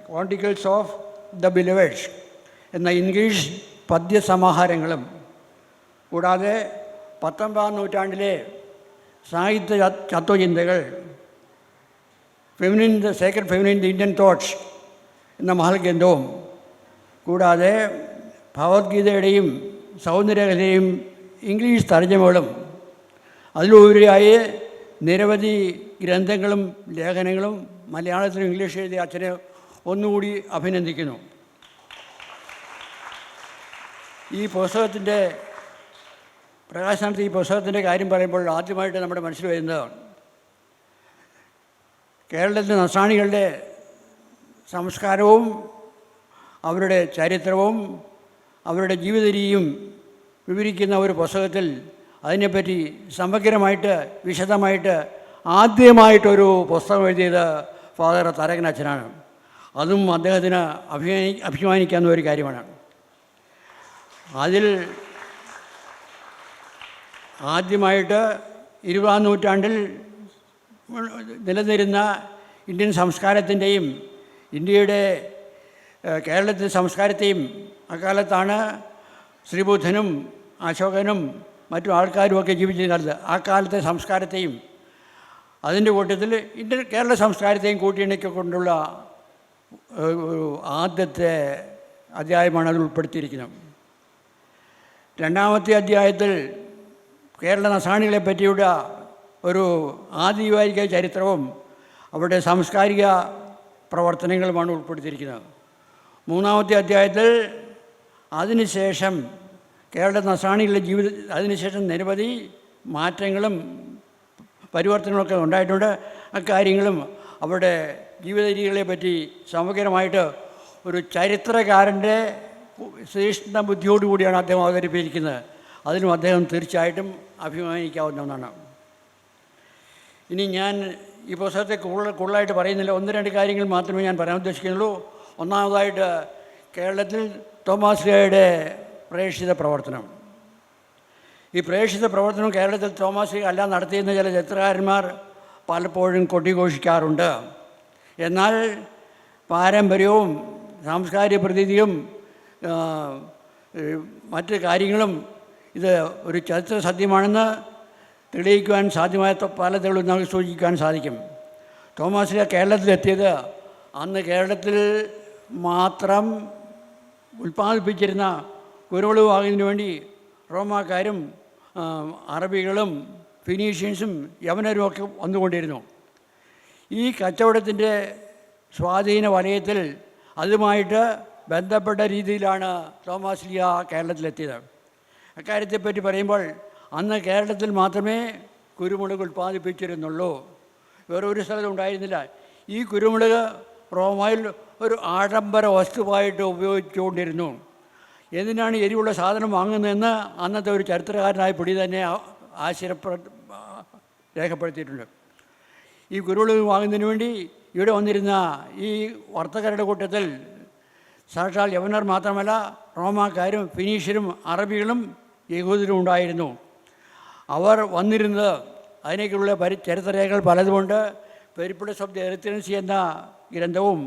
canticles of the believers എന്ന ഇംഗ്ലീഷ് പദ്യസമാഹാരങ്ങളും കൂടാതെ 19-ാം നൂറ്റാണ്ടിലെ സാഹിത്യ തത്വചിന്തകൾ sacred feminine the Indian thoughts എന്ന മഹൽഗ്രന്ഥവും കൂടാതെ ഭഗവത്ഗീതയുടെയും സൗന്ദര്യകലയും ഇംഗ്ലീഷ് തർജ്ജമകളും അതിലുപരിയായി നിരവധി ഗ്രന്ഥങ്ങളും ലേഖനങ്ങളും മലയാളത്തിലും ഇംഗ്ലീഷ് എഴുതിയ അച്ഛനെ ഒന്നുകൂടി അഭിനന്ദിക്കുന്നു. ഈ പുസ്തകത്തിൻ്റെ പ്രകാശനത്തിൽ ഈ പുസ്തകത്തിൻ്റെ കാര്യം പറയുമ്പോൾ ആദ്യമായിട്ട് നമ്മുടെ മനസ്സിൽ വരുന്നതാണ് കേരളത്തിലെ നസ്രാണികളുടെ സംസ്കാരവും അവരുടെ ചരിത്രവും അവരുടെ ജീവിത രീതിയും വിവരിക്കുന്ന ഒരു പുസ്തകത്തിൽ അതിനെപ്പറ്റി സമഗ്രമായിട്ട് വിശദമായിട്ട് ആദ്യമായിട്ടൊരു പുസ്തകം എഴുതിയത് ഫാദർ തരകൻ അച്ഛനാണ്. അതും അദ്ദേഹത്തിന് അഭിമാനിക്കാവുന്ന ഒരു കാര്യമാണ്. അതിൽ ആദ്യമായിട്ട് 20-ാം നൂറ്റാണ്ടിൽ നിലനിരുന്ന ഇന്ത്യൻ സംസ്കാരത്തിൻ്റെയും ഇന്ത്യയുടെ കേരളത്തിലെ സംസ്കാരത്തെയും അക്കാലത്താണ് ശ്രീബുദ്ധനും അശോകനും മറ്റു ആൾക്കാരുമൊക്കെ ജീവിച്ചിരുന്ന കാലത്ത് ആ കാലത്തെ സംസ്കാരത്തെയും അതിൻ്റെ കൂട്ടത്തിൽ ഇന്ത്യൻ കേരള സംസ്കാരത്തെയും കൂട്ടിയിണക്കിക്കൊണ്ടുള്ള ഒരു ആദ്യത്തെ അധ്യായമാണ് അതിൽ ഉൾപ്പെടുത്തിയിരിക്കുന്നത്. 2-ാമത്തെ അധ്യായത്തിൽ കേരള നസ്രാണികളെ പറ്റിയുള്ള ഒരു ആധികാരിക ചരിത്രവും അവരുടെ സാംസ്കാരിക പ്രവർത്തനങ്ങളുമാണ് ഉൾപ്പെടുത്തിയിരിക്കുന്നത്. 3-ാമത്തെ അധ്യായത്തിൽ അതിനുശേഷം കേരള നസ്രാണികളുടെ അതിനുശേഷം നിരവധി മാറ്റങ്ങളും പരിവർത്തനങ്ങളൊക്കെ ഉണ്ടായിട്ടുണ്ട്. അക്കാര്യങ്ങളും അവരുടെ ജീവിത രീതികളെ പറ്റി സമഗ്രമായിട്ട് ഒരു ചരിത്രകാരൻ്റെ തീക്ഷ്ണ ബുദ്ധിയോടുകൂടിയാണ് അദ്ദേഹം അവതരിപ്പിച്ചിരിക്കുന്നത്. അതിനും അദ്ദേഹം തീർച്ചയായിട്ടും അഭിമാനിക്കാവുന്ന ഒന്നാണ്. ഇനി ഞാൻ ഈ പുസ്തകത്തെ കൂടുതലായിട്ട് പറയുന്നില്ല. 1-2 കാര്യങ്ങൾ മാത്രമേ ഞാൻ പറയാൻ ഉദ്ദേശിക്കുന്നുള്ളൂ. ഒന്നാമതായിട്ട് കേരളത്തിൽ തോമാശ്ലീഹയുടെ പ്രേക്ഷിത പ്രവർത്തനം. ഈ പ്രേക്ഷിത പ്രവർത്തനം കേരളത്തിൽ തോമാശ്ലീഹ അല്ല നടത്തിയെന്ന് ചില ചരിത്രകാരന്മാർ പലപ്പോഴും കൊട്ടിഘോഷിക്കാറുണ്ട്. എന്നാൽ പാരമ്പര്യവും സാംസ്കാരിക പ്രതീതിയും മറ്റ് കാര്യങ്ങളും ഇത് ഒരു ചരിത്ര സത്യമാണെന്ന് തെളിയിക്കുവാൻ സാധ്യമായ പല തെളിവും നമുക്ക് സൂചിക്കാൻ സാധിക്കും. തോമസ് ലീഹ കേരളത്തിലെത്തിയത് അന്ന് കേരളത്തിൽ മാത്രം ഉൽപ്പാദിപ്പിച്ചിരുന്ന കുരുമുളക് വാങ്ങുന്നതിന് വേണ്ടി റോമാക്കാരും അറബികളും ഫിനീഷ്യൻസും യവനരും ഒക്കെ വന്നുകൊണ്ടിരുന്നു. ഈ കച്ചവടത്തിൻ്റെ സ്വാധീന വലയത്തിൽ അതുമായിട്ട് ബന്ധപ്പെട്ട രീതിയിലാണ് തോമസ് ലീഹ കേരളത്തിലെത്തിയത്. അക്കാര്യത്തെപ്പറ്റി പറയുമ്പോൾ അന്ന് കേരളത്തിൽ മാത്രമേ കുരുമുളക് ഉൽപ്പാദിപ്പിച്ചിരുന്നുള്ളൂ, വേറെ ഒരു സ്ഥലത്തും ഉണ്ടായിരുന്നില്ല. ഈ കുരുമുളക് റോമയിൽ ഒരു ആഡംബര വസ്തുവായിട്ട് ഉപയോഗിച്ചുകൊണ്ടിരുന്നു. എന്തിനാണ് എരിവുള്ള സാധനം വാങ്ങുന്നതെന്ന് അന്നത്തെ ഒരു ചരിത്രകാരനായ പിടി തന്നെ രേഖപ്പെടുത്തിയിട്ടുണ്ട്. ഈ കുരുമുളക് വാങ്ങുന്നതിന് വേണ്ടി ഇവിടെ വന്നിരുന്ന ഈ വർത്തകരുടെ കൂട്ടത്തിൽ സാക്ഷാൽ യവനർ മാത്രമല്ല, റോമാക്കാരും ഫിനീഷ്യരും അറബികളും യഹൂദരും ഉണ്ടായിരുന്നു. അവർ വന്നിരുന്നത് അതിനേക്കുള്ള ചരിത്രരേഖകൾ പലതുമുണ്ട്. പെരിപ്ലസ് ഓഫ് ദി എറിത്രിയൻസി എന്ന ഗ്രന്ഥവും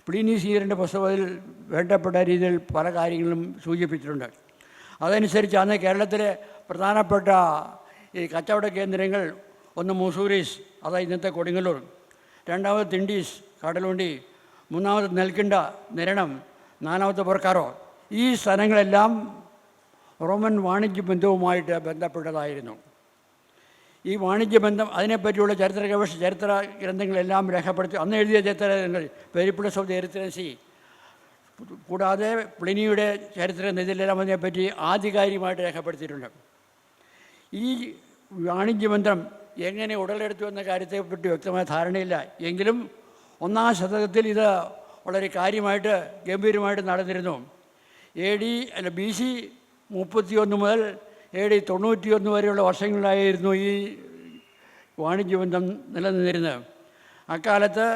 പ്ലീനി സീസറിൻ്റെ പുസ്തകത്തിൽ വേണ്ടപ്പെട്ട രീതിയിൽ പല കാര്യങ്ങളും സൂചിപ്പിച്ചിട്ടുണ്ട്. അതനുസരിച്ച് അന്ന് കേരളത്തിലെ പ്രധാനപ്പെട്ട ഈ കച്ചവട കേന്ദ്രങ്ങൾ ഒന്ന് മുസൂരീസ്, അതായത് ഇന്നത്തെ കൊടുങ്ങല്ലൂർ, രണ്ടാമത് തിണ്ടീസ് കടലുണ്ടി, മൂന്നാമത് നെൽക്കിണ്ട നിരണം, നാലാമത്തെ പൊറക്കാറോ. ഈ സ്ഥലങ്ങളെല്ലാം റോമൻ വാണിജ്യ ബന്ധവുമായിട്ട് ബന്ധപ്പെട്ടതായിരുന്നു. ഈ വാണിജ്യ ബന്ധം അതിനെപ്പറ്റിയുള്ള ചരിത്ര ഗ്രന്ഥങ്ങളെല്ലാം രേഖപ്പെടുത്തി അന്ന് എഴുതിയ ചരിത്രങ്ങൾ പെരിപ്ലസ് ഓഫ് ദി എറിത്രിയൻസി കൂടാതെ പ്ലിനിയുടെ ചരിത്ര ഇതിലെല്ലാം അതിനെപ്പറ്റി ആധികാരികമായിട്ട് രേഖപ്പെടുത്തിയിട്ടുണ്ട്. ഈ വാണിജ്യബന്ധം എങ്ങനെ ഉടലെടുത്തു എന്ന കാര്യത്തെപ്പറ്റി വ്യക്തമായ ധാരണയില്ല. എങ്കിലും 1-ാം ശതകത്തിൽ ഇത് വളരെ കാര്യമായിട്ട് ഗംഭീരമായിട്ട് നടന്നിരുന്നു. BC 31 മുതൽ AD 91 വരെയുള്ള വർഷങ്ങളിലായിരുന്നു ഈ വാണിജ്യബന്ധം നിലനിന്നിരുന്നത്. അക്കാലത്ത്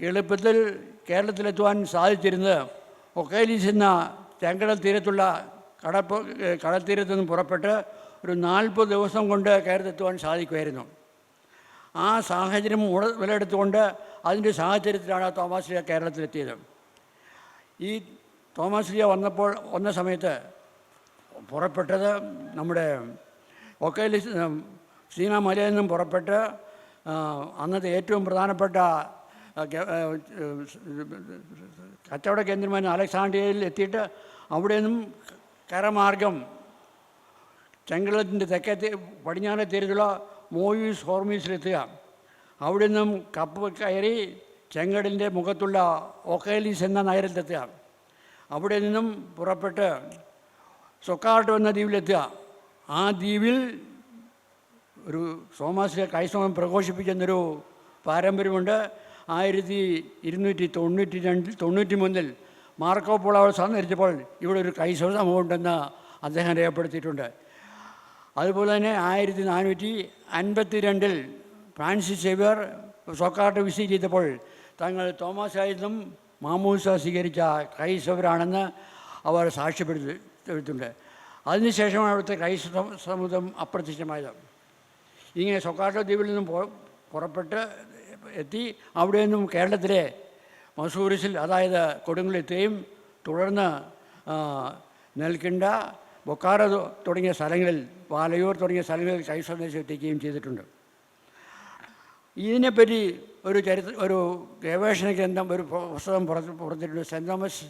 എളുപ്പത്തിൽ കേരളത്തിലെത്തുവാൻ സാധിച്ചിരുന്നത് ഒക്കൈലീസ് എന്ന ചെങ്കടൽ തീരത്തുള്ള കടൽത്തീരത്തു നിന്നും പുറപ്പെട്ട് ഒരു 40 ദിവസം കൊണ്ട് കേരളത്തിലെത്തുവാൻ സാധിക്കുമായിരുന്നു. ആ സാഹചര്യം വിലയെടുത്തുകൊണ്ട് അതിൻ്റെ സാഹചര്യത്തിലാണ് തോമസ് ലീഹ കേരളത്തിലെത്തിയത്. ഈ തോമസ് ലീഹ വന്ന സമയത്ത് പുറപ്പെട്ടത് നമ്മുടെ ഒക്കൈലീസ് സീനാ മലയിൽ നിന്നും പുറപ്പെട്ട് അന്നത്തെ ഏറ്റവും പ്രധാനപ്പെട്ട കച്ചവട കേന്ദ്രമായ അലക്സാണ്ട്രിയയിൽ എത്തിയിട്ട് അവിടെ നിന്നും കരമാർഗം ചെങ്കടലിൻ്റെ പടിഞ്ഞാറേ തീരത്തുള്ള മോയൂസ് ഹോർമീസിലെത്തുക. അവിടെ നിന്നും കപ്പൽ കയറി ചെങ്കടലിൻ്റെ മുഖത്തുള്ള ഒക്കൈലീസ് എന്ന നഗരത്തിലെത്തുക. അവിടെ നിന്നും പുറപ്പെട്ട് സൊക്കാർട്ടോ എന്ന ദ്വീപിലെത്തുക. ആ ദ്വീപിൽ ഒരു തോമസ് ലീഹ ക്രൈസ്തവം പ്രഘോഷിപ്പിച്ചെന്നൊരു പാരമ്പര്യമുണ്ട്. 1292 മാർക്കോ പോളോ സന്ദർശിച്ചപ്പോൾ ഇവിടെ ഒരു ക്രൈസ്തവ സമൂഹം ഉണ്ടെന്ന് അദ്ദേഹം രേഖപ്പെടുത്തിയിട്ടുണ്ട്. അതുപോലെ തന്നെ 1452 ഫ്രാൻസിസ് സേവ്യർ സൊക്കാർട്ടോ വിസിറ്റ് ചെയ്തപ്പോൾ തങ്ങൾ തോമസായിട്ടും മാമൂസ സ്വീകരിച്ച ക്രൈസ്തവരാണെന്ന് അവർ സാക്ഷ്യപ്പെടുത്തിയിട്ടുണ്ട്. അതിനുശേഷമാണ് അവിടുത്തെ ക്രൈസ്തവ സമുദായം അപ്രത്യക്ഷമായത്. ഇങ്ങനെ സൊക്കാർട്ടോ ദ്വീപിൽ നിന്നും പുറപ്പെട്ട് എത്തി അവിടെ നിന്നും കേരളത്തിലെ മസൂറിസിൽ, അതായത് കൊടുങ്ങല്ലൂരെത്തുകയും തുടർന്ന് നെൽക്കിണ്ട, ബൊക്കാറോ തുടങ്ങിയ സ്ഥലങ്ങളിൽ, പാലയൂർ തുടങ്ങിയ സ്ഥലങ്ങളിൽ ക്രൈസ്തവ സന്ദേശം എത്തിക്കുകയും ചെയ്തിട്ടുണ്ട്. ഇതിനെപ്പറ്റി ഒരു ഗവേഷണ ഗ്രന്ഥം, ഒരു പുസ്തകം പുറത്തിട്ടുണ്ട്. സെൻറ്റ് തോമസ്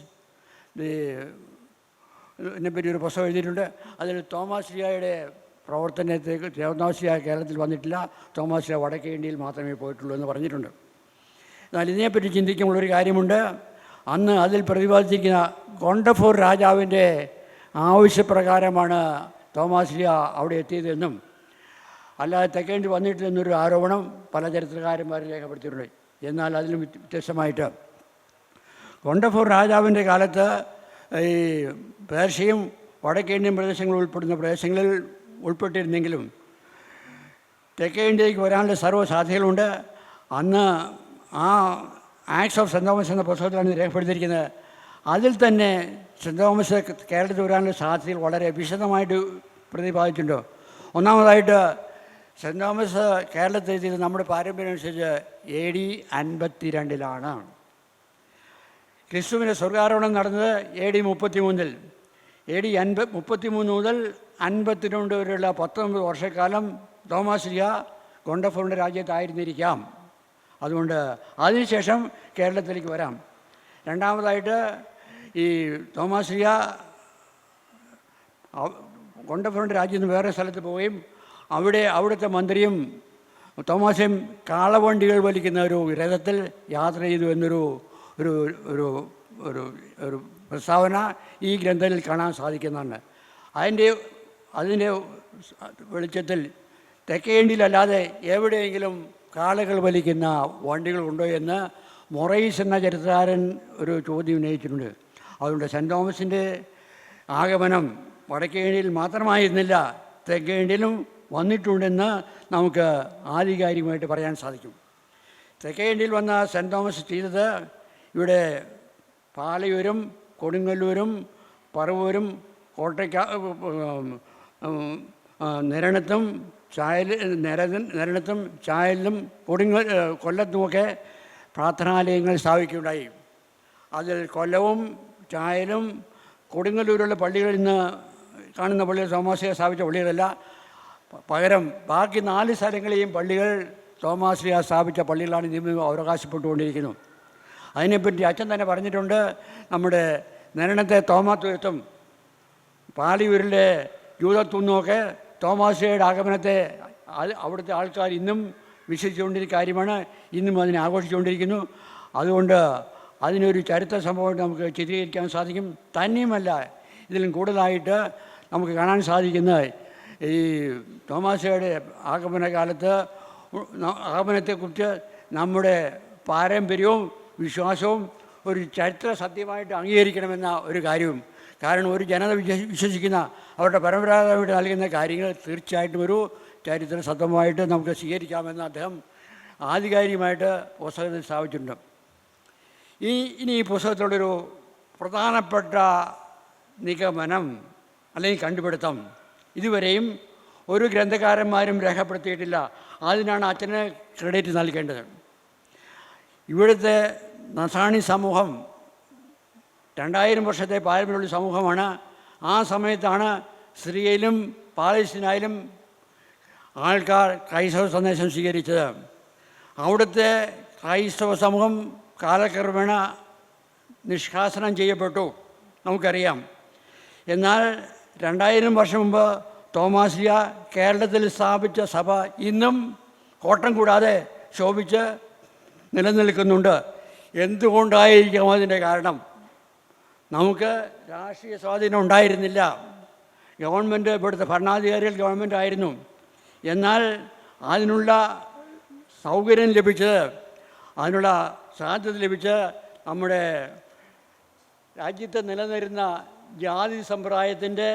ഇതിനെപ്പറ്റി ഒരു പുസ്തകം എഴുതിയിട്ടുണ്ട്. അതിൽ തോമസ് ലീഹയുടെ പ്രവർത്തനത്തേക്ക് തോമസ് ലീഹ കേരളത്തിൽ വന്നിട്ടില്ല, തോമസ് ലീഹ വടക്കേ ഇന്ത്യയിൽ മാത്രമേ പോയിട്ടുള്ളൂ എന്ന് പറഞ്ഞിട്ടുണ്ട്. എന്നാൽ ഇതിനെപ്പറ്റി ചിന്തിക്കുമ്പോഴൊരു കാര്യമുണ്ട്. അന്ന് അതിൽ പ്രതിപാദിച്ചിരിക്കുന്ന കൊണ്ടഫൂർ രാജാവിൻ്റെ ആവശ്യപ്രകാരമാണ് തോമസ് ലീഹ അവിടെ എത്തിയതെന്നും അല്ലാതെ തെക്കേണ്ടി വന്നിട്ടില്ലെന്നൊരു ആരോപണം പല ചരിത്രകാരന്മാർ രേഖപ്പെടുത്തിയിട്ടുണ്ട്. എന്നാൽ അതിലും വ്യത്യസ്തമായിട്ട് കൊണ്ടഫൂർ രാജാവിൻ്റെ കാലത്ത് ഈ പേർഷ്യയും വടക്കേ ഇന്ത്യൻ പ്രദേശങ്ങൾ ഉൾപ്പെടുന്ന പ്രദേശങ്ങളിൽ ഉൾപ്പെട്ടിരുന്നെങ്കിലും തെക്കേ ഇന്ത്യയിലേക്ക് വരാനുള്ള സർവ്വസാധ്യതകളുണ്ട്. അന്ന് ആ ആക്ട്സ് ഓഫ് സെൻറ്റ് തോമസ് എന്ന പുസ്തകത്തിലാണ് രേഖപ്പെടുത്തിയിരിക്കുന്നത്. അതിൽ തന്നെ സെൻറ്റ് തോമസ് കേരളത്തിൽ വരാനുള്ള സാധ്യതകൾ വളരെ വിശദമായിട്ട് പ്രതിപാദിച്ചിട്ടുണ്ട്. ഒന്നാമതായിട്ട് സെൻറ്റ് തോമസ് കേരളത്തിലെത്തിയത് നമ്മുടെ പാരമ്പര്യം അനുസരിച്ച് AD 52 ക്രിസ്തുവിൻ്റെ സ്വർഗാരോഹണം നടന്നത് AD 33. AD 33 മുതൽ 52 വരെയുള്ള 19 വർഷക്കാലം തോമാശ്ലീഹ ഗൊണ്ടഫോറിൻ്റെ രാജ്യത്തായിരുന്നിരിക്കാം. അതുകൊണ്ട് അതിനുശേഷം കേരളത്തിലേക്ക് വരാം. രണ്ടാമതായിട്ട് ഈ തോമാശ്ലീഹ ഗൊണ്ടഫോറിൻ്റെ രാജ്യത്ത് നിന്ന് വേറെ സ്ഥലത്ത് പോവുകയും അവിടുത്തെ മന്ത്രിയും തോമാശയും കാളവണ്ടികൾ വലിക്കുന്ന ഒരു രഥത്തിൽ യാത്ര ചെയ്തു എന്നൊരു ഒരു ഒരു ഒരു ഒരു പ്രസ്താവന ഈ ഗ്രന്ഥത്തിൽ കാണാൻ സാധിക്കുന്നതാണ്. അതിൻ്റെ വെളിച്ചത്തിൽ തെക്കേ ഇന്ത്യയിലല്ലാതെ എവിടെയെങ്കിലും കാളകൾ വലിക്കുന്ന വണ്ടികളുണ്ടോ എന്ന് മൊറൈസ് എന്ന ചരിത്രകാരൻ ഒരു ചോദ്യം ഉന്നയിച്ചിട്ടുണ്ട്. അതുകൊണ്ട് സെൻറ്റ് തോമസിൻ്റെ ആഗമനം വടക്കേ ഇന്ത്യയിൽ മാത്രമായിരുന്നില്ല, തെക്കേ ഇന്ത്യയിലും വന്നിട്ടുണ്ടെന്ന് നമുക്ക് ആധികാരികമായിട്ട് പറയാൻ സാധിക്കും. തെക്കേ ഇന്ത്യയിൽ വന്ന സെൻറ്റ് തോമസ് ചെയ്തത് ഇവിടെ പാലയൂരും കൊടുങ്ങല്ലൂരും പറവൂരും നിരണത്തും ചായലിലും കൊല്ലത്തുമൊക്കെ പ്രാർത്ഥനാലയങ്ങൾ സ്ഥാപിക്കുകയുണ്ടായി. അതിൽ കൊല്ലവും ചായലും കൊടുങ്ങല്ലൂരുള്ള പള്ളികളിൽ നിന്ന് കാണുന്ന പള്ളികൾ തോമാശ്ലീഹ സ്ഥാപിച്ച പള്ളികളല്ല, പകരം ബാക്കി 4 സ്ഥലങ്ങളെയും പള്ളികൾ തോമാശ്ലീഹ സ്ഥാപിച്ച പള്ളികളാണ് ഇന്നും അവകാശപ്പെട്ടുകൊണ്ടിരിക്കുന്നു. അതിനെപ്പറ്റി അച്ഛൻ തന്നെ പറഞ്ഞിട്ടുണ്ട്. നമ്മുടെ നിരണത്തെ തോമാത്തുയത്തും പാലിയൂരിലെ ജൂതത്തുനിന്നുമൊക്കെ തോമാശ്ലീഹയുടെ ആഗമനത്തെ അവിടുത്തെ ആൾക്കാർ ഇന്നും വിശ്വസിച്ചുകൊണ്ടിരിക്കുന്ന കാര്യമാണ്, ഇന്നും അതിനെ ആഘോഷിച്ചുകൊണ്ടിരിക്കുന്നു. അതുകൊണ്ട് അതിനൊരു ചരിത്ര സംഭവമായിട്ട് നമുക്ക് ചിത്രീകരിക്കാൻ സാധിക്കും. തന്നെയുമല്ല, ഇതിലും കൂടുതലായിട്ട് നമുക്ക് കാണാൻ സാധിക്കുന്നത് ഈ തോമാശ്ലീഹയുടെ ആഗമനത്തെക്കുറിച്ച് നമ്മുടെ പാരമ്പര്യവും വിശ്വാസവും ഒരു ചരിത്ര സത്യമായിട്ട് അംഗീകരിക്കണമെന്ന ഒരു കാര്യവും. കാരണം ഒരു ജനത വിശ്വസിക്കുന്ന അവരുടെ പരമ്പരാഗതമായിട്ട് നൽകുന്ന കാര്യങ്ങൾ തീർച്ചയായിട്ടും ഒരു ചരിത്ര സത്യമായിട്ട് നമുക്ക് സ്വീകരിക്കാമെന്ന് അദ്ദേഹം ആധികാരികമായിട്ട് പുസ്തകത്തിൽ സ്ഥാപിച്ചിട്ടുണ്ട്. ഇനി ഈ പുസ്തകത്തിലുള്ളൊരു പ്രധാനപ്പെട്ട നിഗമനം അല്ലെങ്കിൽ കണ്ടുപിടുത്തം ഇതുവരെയും ഒരു ഗ്രന്ഥകാരന്മാരും രേഖപ്പെടുത്തിയിട്ടില്ല. അതിനാണ് അച്ഛന് ക്രെഡിറ്റ് നൽകേണ്ടത്. ഇവിടുത്തെ നസാണി സമൂഹം 2000 വർഷത്തെ പാരമ്പര്യമുള്ള സമൂഹമാണ്. ആ സമയത്താണ് സിറിയയിലും പാലസ്തീനായാലും ആൾക്കാർ ക്രൈസ്തവ സന്ദേശം സ്വീകരിച്ചത്. അവിടുത്തെ ക്രൈസ്തവ സമൂഹം കാലക്രമേണ നിഷ്കാസനം ചെയ്യപ്പെട്ടു, നമുക്കറിയാം. എന്നാൽ 2000 വർഷം മുമ്പ് തോമാശ്ലീഹ കേരളത്തിൽ സ്ഥാപിച്ച സഭ ഇന്നും കോട്ടം കൂടാതെ ശോഭിച്ച് നിലനിൽക്കുന്നുണ്ട്. എന്തുകൊണ്ടായിരിക്കാം അതിൻ്റെ കാരണം? നമുക്ക് രാഷ്ട്രീയ സ്വാധീനം ഉണ്ടായിരുന്നില്ല. ഗവൺമെൻറ്, ഇവിടുത്തെ ഭരണാധികാരികൾ ഗവൺമെൻറ് ആയിരുന്നു. എന്നാൽ അതിനുള്ള സൗകര്യം ലഭിച്ചത്, അതിനുള്ള സാധ്യത ലഭിച്ചത് നമ്മുടെ രാജ്യത്ത് നിലനിരുന്ന ജാതി സമ്പ്രദായത്തിൻ്റെ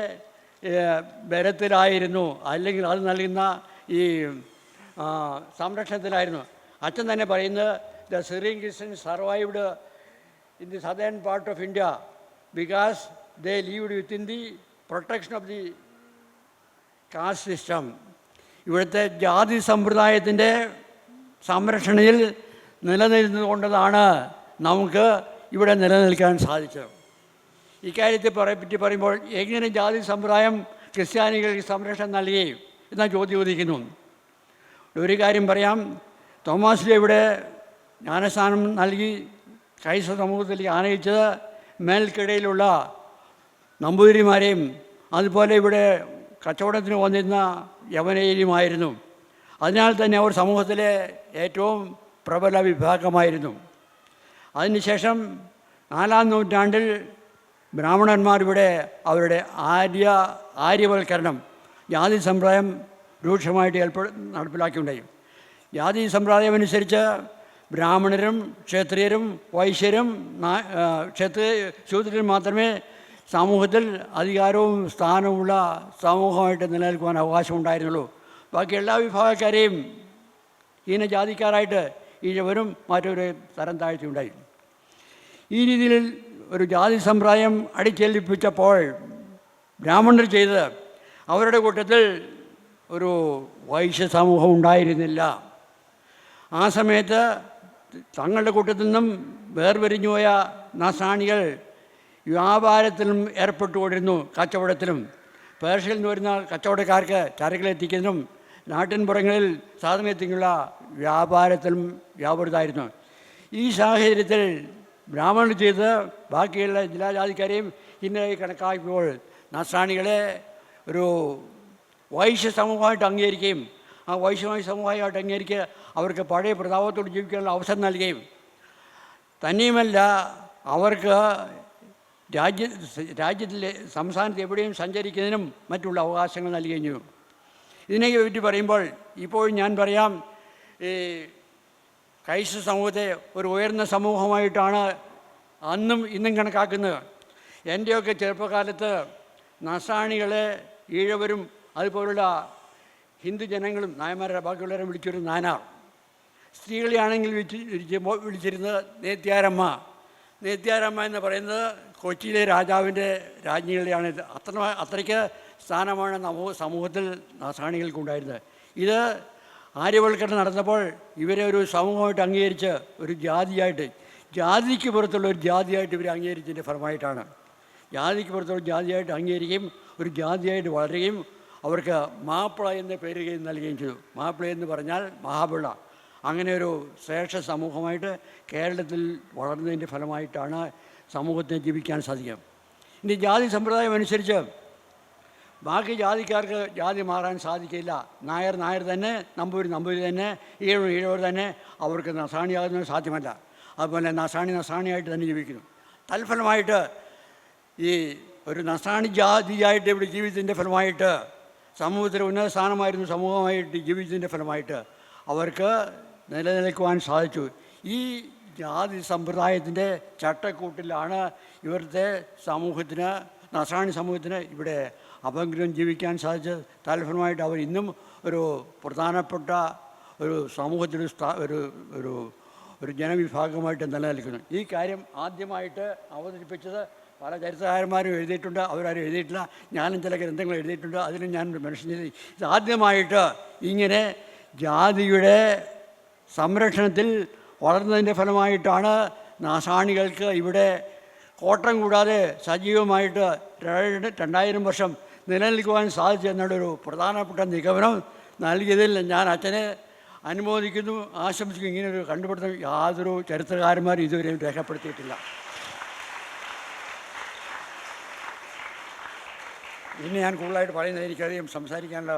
ബലത്തിലായിരുന്നു, അല്ലെങ്കിൽ അത് നൽകുന്ന ഈ സംരക്ഷണത്തിലായിരുന്നു. അച്ഛൻ തന്നെ പറയുന്നത്, the Syrian Christian survived in the southern part of India because they lived within the protection of the caste system. ഇവിടുത്തെ ജാതി സമ്പ്രദായത്തിൻ്റെ സംരക്ഷണയിൽ നിലനിന്നുകൊണ്ടതാണ് നമുക്ക് ഇവിടെ നിലനിൽക്കാൻ സാധിച്ചത്. ഇക്കാര്യത്തെ പറ്റി പറയുമ്പോൾ എങ്ങനെ ജാതി സമ്പ്രദായം ക്രിസ്ത്യാനികൾക്ക് സംരക്ഷണം നൽകി എന്ന ചോദ്യം ഉദിക്കുന്നു. ഒരു കാര്യം പറയാം, തോമാശ്ലീഹ ഇവിടെ ജ്ഞാനസ്നാനം നൽകി ക്രൈസ്തവ സമൂഹത്തിലേക്ക് ആനയിച്ചത് മേൽക്കിടയിലുള്ള നമ്പൂതിരിമാരെയും അതുപോലെ ഇവിടെ കച്ചവടത്തിന് വന്നിരുന്ന യവനേയുമായിരുന്നു. അതിനാൽ തന്നെ അവർ സമൂഹത്തിലെ ഏറ്റവും പ്രബല വിഭാഗമായിരുന്നു. അതിനുശേഷം 4-ാം നൂറ്റാണ്ടിൽ ബ്രാഹ്മണന്മാർ ഇവിടെ അവരുടെ ആര്യവൽക്കരണം, ജാതി സമ്പ്രദായം രൂക്ഷമായിട്ട് നടപ്പിലാക്കിയുണ്ടായി. ജാതി സമ്പ്രദായം അനുസരിച്ച് ബ്രാഹ്മണരും ക്ഷത്രിയരും വൈശ്യരും ശൂദ്രരും മാത്രമേ സമൂഹത്തിൽ അധികാരവും സ്ഥാനവുമുള്ള സമൂഹമായിട്ട് നിലനിൽക്കുവാൻ അവകാശമുണ്ടായിരുന്നുള്ളൂ. ബാക്കി എല്ലാ വിഭാഗക്കാരെയും ഹീനജാതിക്കാരായിട്ട് ഈഴവരും മറ്റൊരു തരം താഴ്ത്തിയുണ്ടായി. ഈ രീതിയിൽ ഒരു ജാതി സമ്പ്രദായം അടിച്ചേൽപ്പിച്ചപ്പോൾ ബ്രാഹ്മണർ ചെയ്തത് അവരുടെ കൂട്ടത്തിൽ ഒരു വൈശ്യ സമൂഹം ഉണ്ടായിരുന്നില്ല. ആ സമയത്ത് തങ്ങളുടെ കൂട്ടത്തിൽ നിന്നും വേർപിരിഞ്ഞുപോയ നസ്രാണികൾ വ്യാപാരത്തിലും ഏർപ്പെട്ടുകൊണ്ടിരുന്നു, കച്ചവടത്തിലും. പേർഷ്യയിൽ നിന്ന് വരുന്ന കച്ചവടക്കാർക്ക് ചരക്കുകളെത്തിക്കുന്നതിനും നാട്ടിൻപുറങ്ങളിൽ സാധനത്തിനുള്ള വ്യാപാരത്തിലും വ്യാപൃതമായിരുന്നു. ഈ സാഹചര്യത്തിൽ ബ്രാഹ്മണർ ചെയ്ത് ബാക്കിയുള്ള ജില്ലാജാതിക്കാരെയും ഇന്നതായി കണക്കാക്കിയപ്പോൾ നസ്രാണികളെ ഒരു വൈശ്യ സമൂഹമായിട്ട് അംഗീകരിക്കുകയും ആ വൈശ്യമായ സമൂഹമായിട്ട് അംഗീകരിക്കുക അവർക്ക് പഴയ പ്രതാപത്തോട് ജീവിക്കാനുള്ള അവസരം നൽകുകയും തന്നെയുമല്ല അവർക്ക് രാജ്യത്തിലെ സംസ്ഥാനത്ത് എവിടെയും സഞ്ചരിക്കുന്നതിനും മറ്റുള്ള അവകാശങ്ങൾ നൽകുകയും ചെയ്യും. ഇതിനെപ്പറ്റി പറയുമ്പോൾ ഇപ്പോഴും ഞാൻ പറയാം, ഈ ക്രൈസ്തവ സമൂഹത്തെ ഒരു ഉയർന്ന സമൂഹമായിട്ടാണ് അന്നും ഇന്നും കണക്കാക്കുന്നത്. എൻ്റെയൊക്കെ ചെറുപ്പകാലത്ത് നസ്രാണികളെ ഈഴവരും അതുപോലുള്ള ഹിന്ദു ജനങ്ങളും നായന്മാരുടെ ബാക്കിയുള്ളവരെ വിളിച്ചൊരു നാനാർ. സ്ത്രീകളെയാണെങ്കിൽ വിളിച്ചിരുന്നത് നേത്യാരമ്മ എന്ന് പറയുന്നത് കൊച്ചിയിലെ രാജാവിൻ്റെ രാജ്ഞികളുടെയാണ്. അത്രയ്ക്ക് സ്ഥാനമാണ് സമൂഹത്തിൽ നസ്രാണികൾക്കുണ്ടായിരുന്നത്. ഇത് ആര്യവൽക്കരണം നടന്നപ്പോൾ ഇവരെ ഒരു സമൂഹമായിട്ട് അംഗീകരിച്ച് ഒരു ജാതിയായിട്ട്, ജാതിക്ക് പുറത്തുള്ള ഒരു ജാതിയായിട്ട് ഇവരെ അംഗീകരിച്ചതിൻ്റെ ഫലമായിട്ടാണ്. ജാതിക്ക് പുറത്തുള്ള ജാതിയായിട്ട് അംഗീകരിക്കുകയും ഒരു ജാതിയായിട്ട് വളരുകയും അവർക്ക് മാപ്പിള എന്ന പേര് നൽകുകയും ചെയ്തു. മാപ്പിള എന്ന് പറഞ്ഞാൽ മഹാപിള്ള. അങ്ങനെ ഒരു ശ്രേഷ്ഠ സമൂഹമായിട്ട് കേരളത്തിൽ വളർന്നതിൻ്റെ ഫലമായിട്ടാണ് സമൂഹത്തിന് ജീവിക്കാൻ സാധിക്കുക. ഇനി ജാതി സമ്പ്രദായം അനുസരിച്ച് ബാക്കി ജാതിക്കാർക്ക് ജാതി മാറാൻ സാധിക്കില്ല. നായർ തന്നെ, നമ്പൂരി തന്നെ, ഈഴവർ തന്നെ അവർക്ക് നസ്രാണിയാകുന്നത് സാധ്യമല്ല. അതുപോലെ നസ്രാണിയായിട്ട് തന്നെ ജീവിക്കുന്നു. തൽഫലമായിട്ട് ഈ ഒരു നസ്രാണി ജാതിയായിട്ട് ഇവിടെ ജീവിതത്തിൻ്റെ ഫലമായിട്ട് സമൂഹത്തിൽ ഉന്നത സ്ഥാനമായിരുന്നു സമൂഹമായിട്ട് ജീവിതത്തിൻ്റെ ഫലമായിട്ട് അവർക്ക് നിലനിൽക്കുവാൻ സാധിച്ചു. ഈ ജാതി സമ്പ്രദായത്തിൻ്റെ ചട്ടക്കൂട്ടിലാണ് ഇവിടുത്തെ സമൂഹത്തിന്, നസ്രാണി സമൂഹത്തിന് ഇവിടെ അപഗ്രഹം ജീവിക്കാൻ സാധിച്ചത്. തൽഫലമായിട്ട് അവർ ഇന്നും ഒരു പ്രധാനപ്പെട്ട ഒരു സമൂഹത്തിൽ ഒരു ജനവിഭാഗമായിട്ട് നിലനിൽക്കുന്നു. ഈ കാര്യം ആദ്യമായിട്ട് അവതരിപ്പിച്ചത് പല ചരിത്രകാരന്മാരും എഴുതിയിട്ടുണ്ട്, അവരാരും എഴുതിയിട്ടില്ല. ഞാനും ചില ഗ്രന്ഥങ്ങൾ എഴുതിയിട്ടുണ്ട്, അതിനും ഞാൻ മെൻഷൻ ചെയ്ത്. ഇതാദ്യമായിട്ട് ഇങ്ങനെ ജാതിയുടെ സംരക്ഷണത്തിൽ വളർന്നതിൻ്റെ ഫലമായിട്ടാണ് നസ്രാണികൾക്ക് ഇവിടെ കോട്ടം കൂടാതെ സജീവമായിട്ട് 2000 വർഷം നിലനിൽക്കുവാൻ സാധിച്ചെന്നുള്ളൊരു പ്രധാനപ്പെട്ട നിഗമനം നൽകിയതിൽ ഞാൻ അച്ഛനെ അനുമോദിക്കുന്നു, ആശംസിക്കുന്നു. ഇങ്ങനെയൊരു കണ്ടുപിടുത്തം യാതൊരു ചരിത്രകാരന്മാരും ഇതുവരെയും രേഖപ്പെടുത്തിയിട്ടില്ല. ഇനി ഞാൻ കൂടുതലായിട്ട് പറയുന്നത് എനിക്കധികം സംസാരിക്കാനുള്ള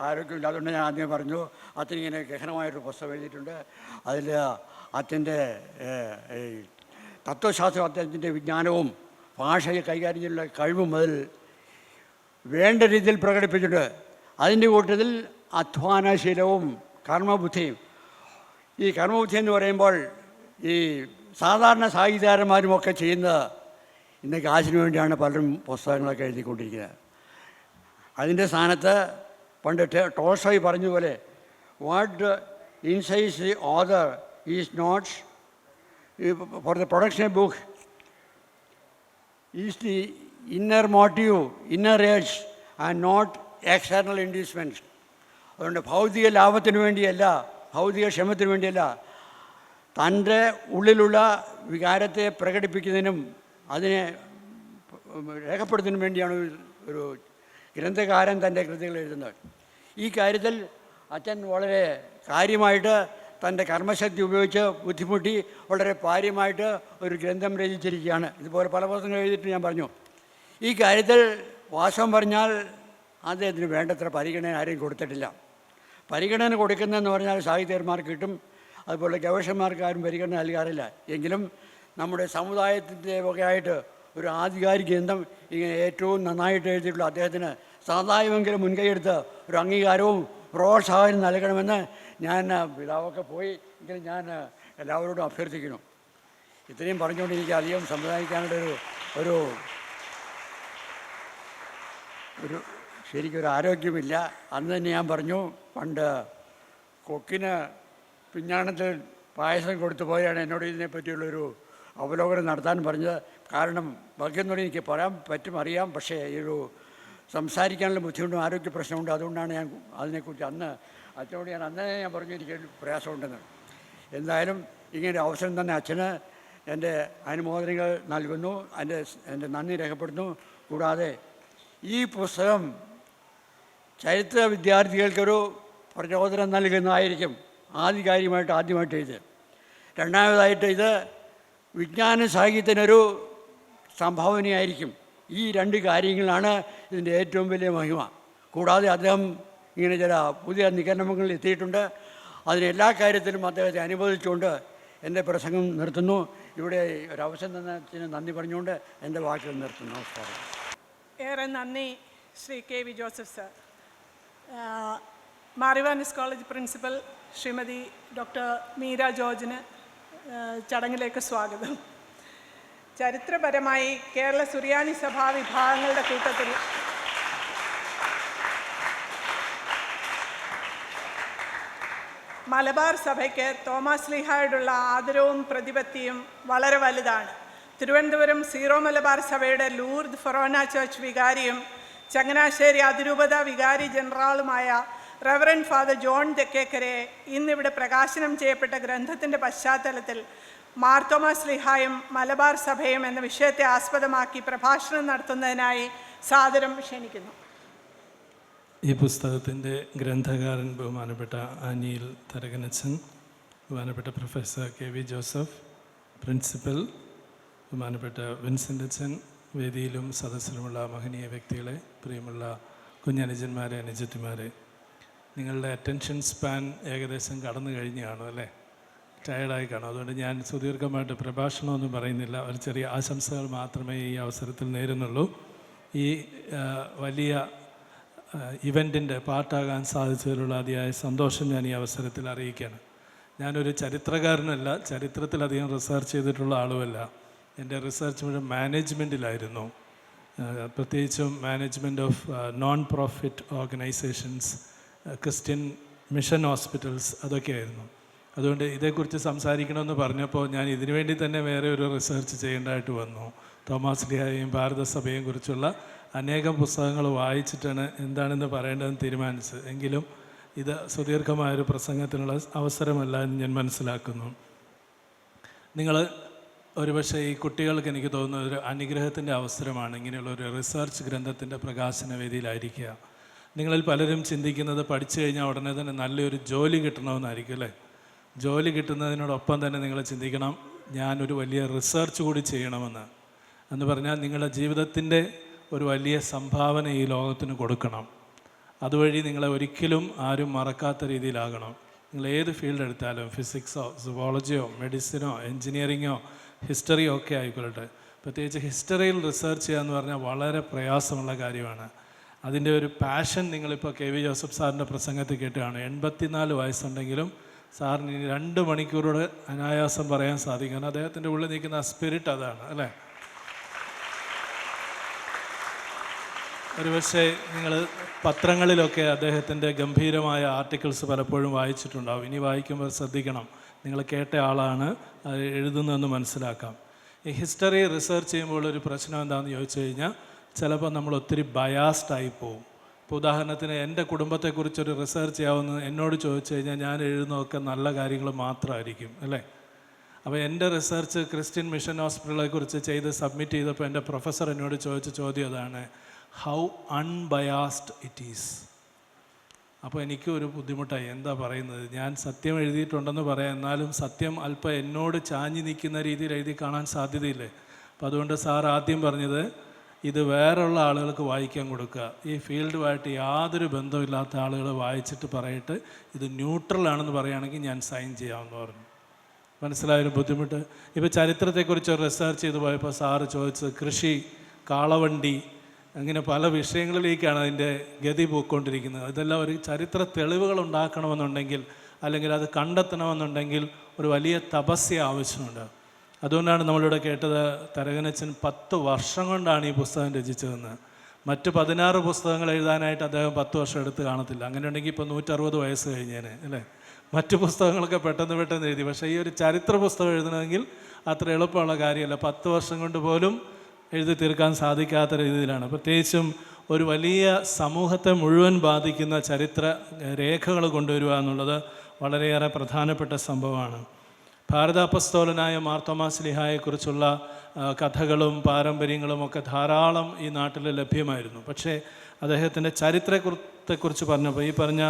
ആരോഗ്യമില്ല. അതുകൊണ്ട് ഞാൻ ആദ്യം പറഞ്ഞു, അച്ഛൻ ഇങ്ങനെ ഗഹനമായൊരു പുസ്തകം എഴുതിയിട്ടുണ്ട്. അതിൽ അച്ഛൻ്റെ തത്വശാസ്ത്രം, അദ്ദേഹത്തിൻ്റെ വിജ്ഞാനവും ഭാഷയെ കൈകാര്യം ചെയ്യാനുള്ള കഴിവും അതിൽ വേണ്ട രീതിയിൽ പ്രകടിപ്പിച്ചിട്ടുണ്ട്. അതിൻ്റെ കൂട്ടത്തിൽ അധ്വാനശീലവും കർമ്മബുദ്ധിയും. ഈ കർമ്മബുദ്ധി എന്ന് പറയുമ്പോൾ ഈ സാധാരണ സാഹിത്യകാരന്മാരുമൊക്കെ ചെയ്യുന്നത് ഇന്ന് കാശിന് വേണ്ടിയാണ് പലരും പുസ്തകങ്ങളൊക്കെ എഴുതിക്കൊണ്ടിരിക്കുന്നത്. അതിൻ്റെ സ്ഥാനത്ത് പണ്ട് ടോൾസ്റ്റോയ് പറഞ്ഞതുപോലെ what incites the author is not for the production of book is the inner motive, inner urge and not external inducement. അതുകൊണ്ട് ഭൗതിക ലാഭത്തിന് വേണ്ടിയല്ല, ഭൗതിക ക്ഷേമത്തിന് വേണ്ടിയല്ല, തൻ്റെ ഉള്ളിലുള്ള വികാരത്തെ പ്രകടിപ്പിക്കുന്നതിനും അതിനെ രേഖപ്പെടുത്തുന്നതിനും വേണ്ടിയാണ് ഒരു ഗ്രന്ഥകാരൻ തൻ്റെ കൃതികൾ എഴുതുന്നത്. ഈ കാര്യത്തിൽ അച്ഛൻ വളരെ കാര്യമായിട്ട് തൻ്റെ കർമ്മശക്തി ഉപയോഗിച്ച് ബുദ്ധിമുട്ടി വളരെ പാര്യമായിട്ട് ഒരു ഗ്രന്ഥം രചിച്ചിരിക്കുകയാണ്. ഇതുപോലെ പല പുസ്തകങ്ങൾ എഴുതിയിട്ട് ഞാൻ പറഞ്ഞു. ഈ കാര്യത്തിൽ വാസ്തവം പറഞ്ഞാൽ അദ്ദേഹത്തിന് വേണ്ടത്ര പരിഗണന ആരെയും കൊടുത്തിട്ടില്ല. പരിഗണന കൊടുക്കുന്നതെന്ന് പറഞ്ഞാൽ സാഹിത്യകാരന്മാർക്ക് കിട്ടും, അതുപോലെ ഗവേഷകന്മാർക്ക് ആരും പരിഗണന നൽകാറില്ല. എങ്കിലും നമ്മുടെ സമുദായത്തിൻ്റെ വകയായിട്ട് ഒരു ആധികാരിക ഗ്രന്ഥം ഇങ്ങനെ ഏറ്റവും നന്നായിട്ട് എഴുതിയിട്ടുള്ള അദ്ദേഹത്തിന് സമുദായമെങ്കിലും മുൻകൈയെടുത്ത് ഒരു അംഗീകാരവും പ്രോത്സാഹനം നൽകണമെന്ന് ഞാൻ പിതാവൊക്കെ പോയി എങ്കിലും ഞാൻ എല്ലാവരോടും അഭ്യർത്ഥിക്കുന്നു. ഇത്രയും പറഞ്ഞുകൊണ്ട് എനിക്ക് അധികം സംസാരിക്കാനുള്ള ഒരു ശരിക്കൊരു ആരോഗ്യമില്ല. അന്ന് തന്നെ ഞാൻ പറഞ്ഞു, പണ്ട് കൊക്കിന് പിഞ്ഞാണത്തിൽ പായസം കൊടുത്തു പോയാണ് എന്നോട് ഇതിനെപ്പറ്റിയുള്ളൊരു അവലോകനം നടത്താൻ പറഞ്ഞത്. കാരണം ബാക്കിയൊന്നും എനിക്ക് പറയാൻ പറ്റും, അറിയാം. പക്ഷേ ഈ ഒരു സംസാരിക്കാനുള്ള ബുദ്ധിമുട്ടും ആരോഗ്യ പ്രശ്നമുണ്ട്. അതുകൊണ്ടാണ് ഞാൻ അതിനെക്കുറിച്ച് അച്ഛനോട് അന്നേ ഞാൻ പറഞ്ഞു എനിക്ക് പ്രയാസമുണ്ടെന്ന്. എന്തായാലും ഇങ്ങനെ അവസരം തന്നെ അച്ഛന് എൻ്റെ അനുമോദനങ്ങൾ നൽകുന്നു, എൻ്റെ നന്ദി രേഖപ്പെടുത്തുന്നു. കൂടാതെ ഈ പുസ്തകം ചരിത്ര വിദ്യാർത്ഥികൾക്കൊരു പ്രചോദനം നൽകുന്നതായിരിക്കും. ആദ്യമായിട്ട് ഇത്. രണ്ടാമതായിട്ട് ഇത് വിജ്ഞാന സാഹിത്യത്തിനൊരു സംഭാവനയായിരിക്കും. ഈ രണ്ട് കാര്യങ്ങളാണ് ഇതിൻ്റെ ഏറ്റവും വലിയ മഹിമ. കൂടാതെ അദ്ദേഹം ഇങ്ങനെ ചില പുതിയ നിഗമനങ്ങളിൽ എത്തിയിട്ടുണ്ട്. അതിനെല്ലാ കാര്യത്തിലും അദ്ദേഹത്തെ അനുമോദിച്ചുകൊണ്ട് എൻ്റെ പ്രസംഗം നിർത്തുന്നു. ഇവിടെ ഒരവസരം തന്നതിന് നന്ദി പറഞ്ഞുകൊണ്ട് എൻ്റെ വാക്കുകൾ നിർത്തുന്നു. നമസ്കാരം. ഏറെ നന്ദി Shri KV Joseph sir. Mar Ivanios college principal Shrimati doctor Meera ജോർജിന് ചടങ്ങിലേക്ക് സ്വാഗതം. ചരിത്രപരമായി കേരള സുറിയാനി സഭാ വിഭാഗങ്ങളുടെ കൂട്ടത്തിൽ മലബാർ സഭയ്ക്ക് തോമാസ് ലീഹായോടുള്ള ആദരവും പ്രതിപത്തിയും വളരെ വലുതാണ്. തിരുവനന്തപുരം സീറോ മലബാർ സഭയുടെ ലൂർദ് ഫൊറോന ചർച്ച് വികാരിയും ചങ്ങനാശ്ശേരി അതിരൂപത വികാരി ജനറാളുമായ റവറൻഡ് ഫാദർ ജോൺ തെക്കേക്കരെ ഇന്നിവിടെ പ്രകാശനം ചെയ്യപ്പെട്ട ഗ്രന്ഥത്തിൻ്റെ പശ്ചാത്തലത്തിൽ മാർ തോമാസ് ലീഹായും മലബാർ സഭയും എന്ന വിഷയത്തെ ആസ്പദമാക്കി പ്രഭാഷണം നടത്തുന്നതിനായി സാദരം ക്ഷണിക്കുന്നു. ഈ പുസ്തകത്തിൻ്റെ ഗ്രന്ഥകാരൻ ബഹുമാനപ്പെട്ട അനിൽ തരകനച്ചൻ, ബഹുമാനപ്പെട്ട പ്രൊഫസർ KV ജോസഫ്, പ്രിൻസിപ്പൽ ബഹുമാനപ്പെട്ട വിൻസെൻ്റ് അച്ഛൻ, വേദിയിലും സദസ്സിലുമുള്ള മഹനീയ വ്യക്തികളെ, പ്രിയമുള്ള കുഞ്ഞനുജന്മാരെ, അനുജത്തിമാരെ, നിങ്ങളുടെ അറ്റൻഷൻ സ്പാൻ ഏകദേശം കടന്നു കഴിഞ്ഞ് കാണും അല്ലേ? ടയർഡായി കാണും. അതുകൊണ്ട് ഞാൻ സുദീർഘമായിട്ട് പ്രഭാഷണമൊന്നും പറയുന്നില്ല. ഒരു ചെറിയ ആശംസകൾ മാത്രമേ ഈ അവസരത്തിൽ നേരുന്നുള്ളൂ. ഈ വലിയ ഇവൻറ്റിൻ്റെ പാർട്ടാകാൻ സാധിച്ചതിലുള്ള അതിയായ സന്തോഷം ഞാൻ ഈ അവസരത്തിൽ അറിയിക്കുകയാണ്. ഞാനൊരു ചരിത്രകാരനല്ല, ചരിത്രത്തിലധികം റിസർച്ച് ചെയ്തിട്ടുള്ള ആളുമല്ല. എൻ്റെ റിസർച്ച് മുഴുവൻ മാനേജ്മെൻറ്റിലായിരുന്നു, പ്രത്യേകിച്ചും management of non profit organisations, Christian mission hospitals, അതൊക്കെയായിരുന്നു. അതുകൊണ്ട് ഇതേക്കുറിച്ച് സംസാരിക്കണമെന്ന് പറഞ്ഞപ്പോൾ ഞാൻ ഇതിനു വേണ്ടി തന്നെ വേറെ ഒരു റിസർച്ച് ചെയ്യേണ്ടതായിട്ട് വന്നു. തോമാസ് ലീഹായെയും ഭാരതസഭയെയും കുറിച്ചുള്ള അനേകം പുസ്തകങ്ങൾ വായിച്ചിട്ടാണ് എന്താണെന്ന് പറയേണ്ടതെന്ന് തീരുമാനിച്ചത്. എങ്കിലും ഇത് സുദീർഘമായൊരു പ്രസംഗത്തിനുള്ള അവസരമല്ല എന്ന് ഞാൻ മനസ്സിലാക്കുന്നു. നിങ്ങൾ ഒരുപക്ഷെ ഈ കുട്ടികൾക്ക് എനിക്ക് തോന്നുന്ന ഒരു അനുഗ്രഹത്തിൻ്റെ അവസരമാണ് ഇങ്ങനെയുള്ള ഒരു റിസർച്ച് ഗ്രന്ഥത്തിൻ്റെ പ്രകാശന വേദിയിലായിരിക്കുക. നിങ്ങളിൽ പലരും ചിന്തിക്കുന്നത് പഠിച്ചു കഴിഞ്ഞാൽ ഉടനെ തന്നെ നല്ലൊരു ജോലി കിട്ടണമെന്നായിരിക്കും അല്ലേ? ജോലി കിട്ടുന്നതിനോടൊപ്പം തന്നെ നിങ്ങൾ ചിന്തിക്കണം, ഞാനൊരു വലിയ റിസർച്ച് കൂടി ചെയ്യണമെന്ന്. എന്ന് പറഞ്ഞാൽ നിങ്ങളുടെ ജീവിതത്തിൻ്റെ ഒരു വലിയ സംഭാവന ഈ ലോകത്തിന് കൊടുക്കണം. അതുവഴി നിങ്ങളെ ഒരിക്കലും ആരും മറക്കാത്ത രീതിയിലാകണം. നിങ്ങൾ ഏത് ഫീൽഡ് എടുത്താലും, ഫിസിക്സോ സുവോളജിയോ മെഡിസിനോ എൻജിനീയറിങ്ങോ ഹിസ്റ്ററിയോ ഒക്കെ ആയിക്കൊള്ളട്ടെ, പ്രത്യേകിച്ച് ഹിസ്റ്ററിയിൽ റിസർച്ച് ചെയ്യുക എന്ന് പറഞ്ഞാൽ വളരെ പ്രയാസമുള്ള കാര്യമാണ്. അതിൻ്റെ ഒരു പാഷൻ നിങ്ങളിപ്പോൾ KV ജോസഫ് സാറിൻ്റെ പ്രസംഗത്തിൽ കേട്ടാണ്. 84 വയസ്സുണ്ടെങ്കിലും സാറിന് ഇനി 2 മണിക്കൂറോടെ അനായാസം പറയാൻ സാധിക്കും. കാരണം അദ്ദേഹത്തിൻ്റെ ഉള്ളിൽ നിൽക്കുന്ന ആ സ്പിരിറ്റ് അതാണ് അല്ലേ? ഒരുപക്ഷെ നിങ്ങൾ പത്രങ്ങളിലൊക്കെ അദ്ദേഹത്തിൻ്റെ ഗംഭീരമായ ആർട്ടിക്കിൾസ് പലപ്പോഴും വായിച്ചിട്ടുണ്ടാവും. ഇനി വായിക്കുമ്പോൾ ശ്രദ്ധിക്കണം, നിങ്ങൾ കേട്ട ആളാണ് അത് എഴുതുന്നതെന്ന് മനസ്സിലാക്കാം. ഈ ഹിസ്റ്ററി റിസർച്ച് ചെയ്യുമ്പോൾ ഒരു പ്രശ്നം എന്താണെന്ന് ചോദിച്ചു കഴിഞ്ഞാൽ ചിലപ്പോൾ നമ്മൾ ഒത്തിരി ബയാസ്ഡായി പോവും. ഇപ്പോൾ ഉദാഹരണത്തിന് എൻ്റെ കുടുംബത്തെക്കുറിച്ചൊരു റിസർച്ച് ചെയ്യാവുന്ന എന്നോട് ചോദിച്ചു കഴിഞ്ഞാൽ ഞാൻ എഴുതുന്നതൊക്കെ നല്ല കാര്യങ്ങൾ മാത്രമായിരിക്കും അല്ലേ? അപ്പോൾ എൻ്റെ റിസർച്ച് ക്രിസ്ത്യൻ മിഷൻ ഹോസ്പിറ്റലുകളെ കുറിച്ച് ചെയ്ത് സബ്മിറ്റ് ചെയ്തപ്പോൾ എൻ്റെ പ്രൊഫസർ എന്നോട് ചോദിച്ച ചോദ്യം അതാണ്, ഹൗ അൺബയാസ്ഡ് ഇറ്റ് ഈസ്. അപ്പോൾ എനിക്ക് ഒരു ബുദ്ധിമുട്ടായി. എന്താ പറയുന്നത്, ഞാൻ സത്യം എഴുതിയിട്ടുണ്ടെന്ന് പറയാം, എന്നാലും സത്യം അല്പം എന്നോട് ചാഞ്ഞ് നിൽക്കുന്ന രീതിയിൽ എഴുതി കാണാൻ സാധ്യതയില്ലേ? അപ്പോൾ അതുകൊണ്ട് സാർ ആദ്യം പറഞ്ഞത് ഇത് വേറെയുള്ള ആളുകൾക്ക് വായിക്കാൻ കൊടുക്കുക, ഈ ഫീൽഡുമായിട്ട് യാതൊരു ബന്ധമില്ലാത്ത ആളുകൾ വായിച്ചിട്ട് പറയിട്ട് ഇത് ന്യൂട്രലാണെന്ന് പറയുകയാണെങ്കിൽ ഞാൻ സൈൻ ചെയ്യാമെന്ന് പറഞ്ഞു. മനസ്സിലായൊരു ബുദ്ധിമുട്ട്. ഇപ്പോൾ ചരിത്രത്തെക്കുറിച്ച് റിസർച്ച് ചെയ്ത് പോയപ്പോൾ സാറ് ചോദിച്ചത് കൃഷി, കാളവണ്ടി, അങ്ങനെ പല വിഷയങ്ങളിലേക്കാണ് അതിൻ്റെ ഗതി പോയിക്കൊണ്ടിരിക്കുന്നത്. ഇതെല്ലാം ഒരു ചരിത്ര തെളിവുകൾ ഉണ്ടാക്കണമെന്നുണ്ടെങ്കിൽ അല്ലെങ്കിൽ അത് കണ്ടെത്തണമെന്നുണ്ടെങ്കിൽ ഒരു വലിയ തപസ്യ ആവശ്യമുണ്ട്. അതുകൊണ്ടാണ് നമ്മളിവിടെ കേട്ടത് തരകനച്ചൻ 10 വർഷം കൊണ്ടാണ് ഈ പുസ്തകം രചിച്ചതെന്ന്. മറ്റ് 16 പുസ്തകങ്ങൾ എഴുതാനായിട്ട് അദ്ദേഹം 10 വർഷം എടുത്ത് കാണത്തില്ല. അങ്ങനെ ഉണ്ടെങ്കിൽ ഇപ്പോൾ 160 വയസ്സ് കഴിഞ്ഞേനെ അല്ലേ? മറ്റ് പുസ്തകങ്ങളൊക്കെ പെട്ടെന്ന് എഴുതി. പക്ഷേ ഈ ഒരു ചരിത്ര പുസ്തകം എഴുതണമെങ്കിൽ അത്ര എളുപ്പമുള്ള കാര്യമല്ല. 10 വർഷം കൊണ്ട് പോലും എഴുതി തീർക്കാൻ സാധിക്കാത്ത രീതിയിലാണ്. പ്രത്യേകിച്ചും ഒരു വലിയ സമൂഹത്തെ മുഴുവൻ ബാധിക്കുന്ന ചരിത്ര രേഖകൾ കൊണ്ടുവരിക എന്നുള്ളത് വളരെയേറെ പ്രധാനപ്പെട്ട സംഭവമാണ്. ഭാരതാപസ്തോലനായ മാർത്തോമാ ശ്ലീഹായെക്കുറിച്ചുള്ള കഥകളും പാരമ്പര്യങ്ങളും ഒക്കെ ധാരാളം ഈ നാട്ടിൽ ലഭ്യമായിരുന്നു. പക്ഷേ അദ്ദേഹത്തിൻ്റെ ചരിത്രത്തെക്കുറിച്ച് പറഞ്ഞപ്പോൾ ഈ പറഞ്ഞ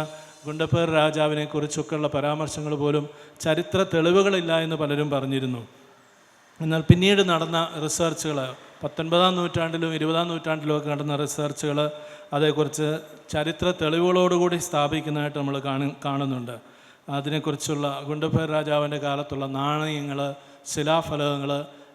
ഗുണ്ടപ്പേർ രാജാവിനെക്കുറിച്ചൊക്കെയുള്ള പരാമർശങ്ങൾ പോലും ചരിത്ര തെളിവുകളില്ല എന്ന് പലരും പറഞ്ഞിരുന്നു. എന്നാൽ പിന്നീട് നടന്ന റിസർച്ചുകൾ 19-ാം നൂറ്റാണ്ടിലും 20-ാം നൂറ്റാണ്ടിലും ഒക്കെ നടന്ന റിസർച്ചുകൾ അതേക്കുറിച്ച് ചരിത്ര തെളിവുകളോടുകൂടി സ്ഥാപിക്കുന്നതായിട്ട് നമ്മൾ കാണുന്നുണ്ട്. അതിനെക്കുറിച്ചുള്ള ഗുണ്ടപ്പേർ രാജാവിൻ്റെ കാലത്തുള്ള നാണയങ്ങൾ, ശിലാഫലകങ്ങൾ,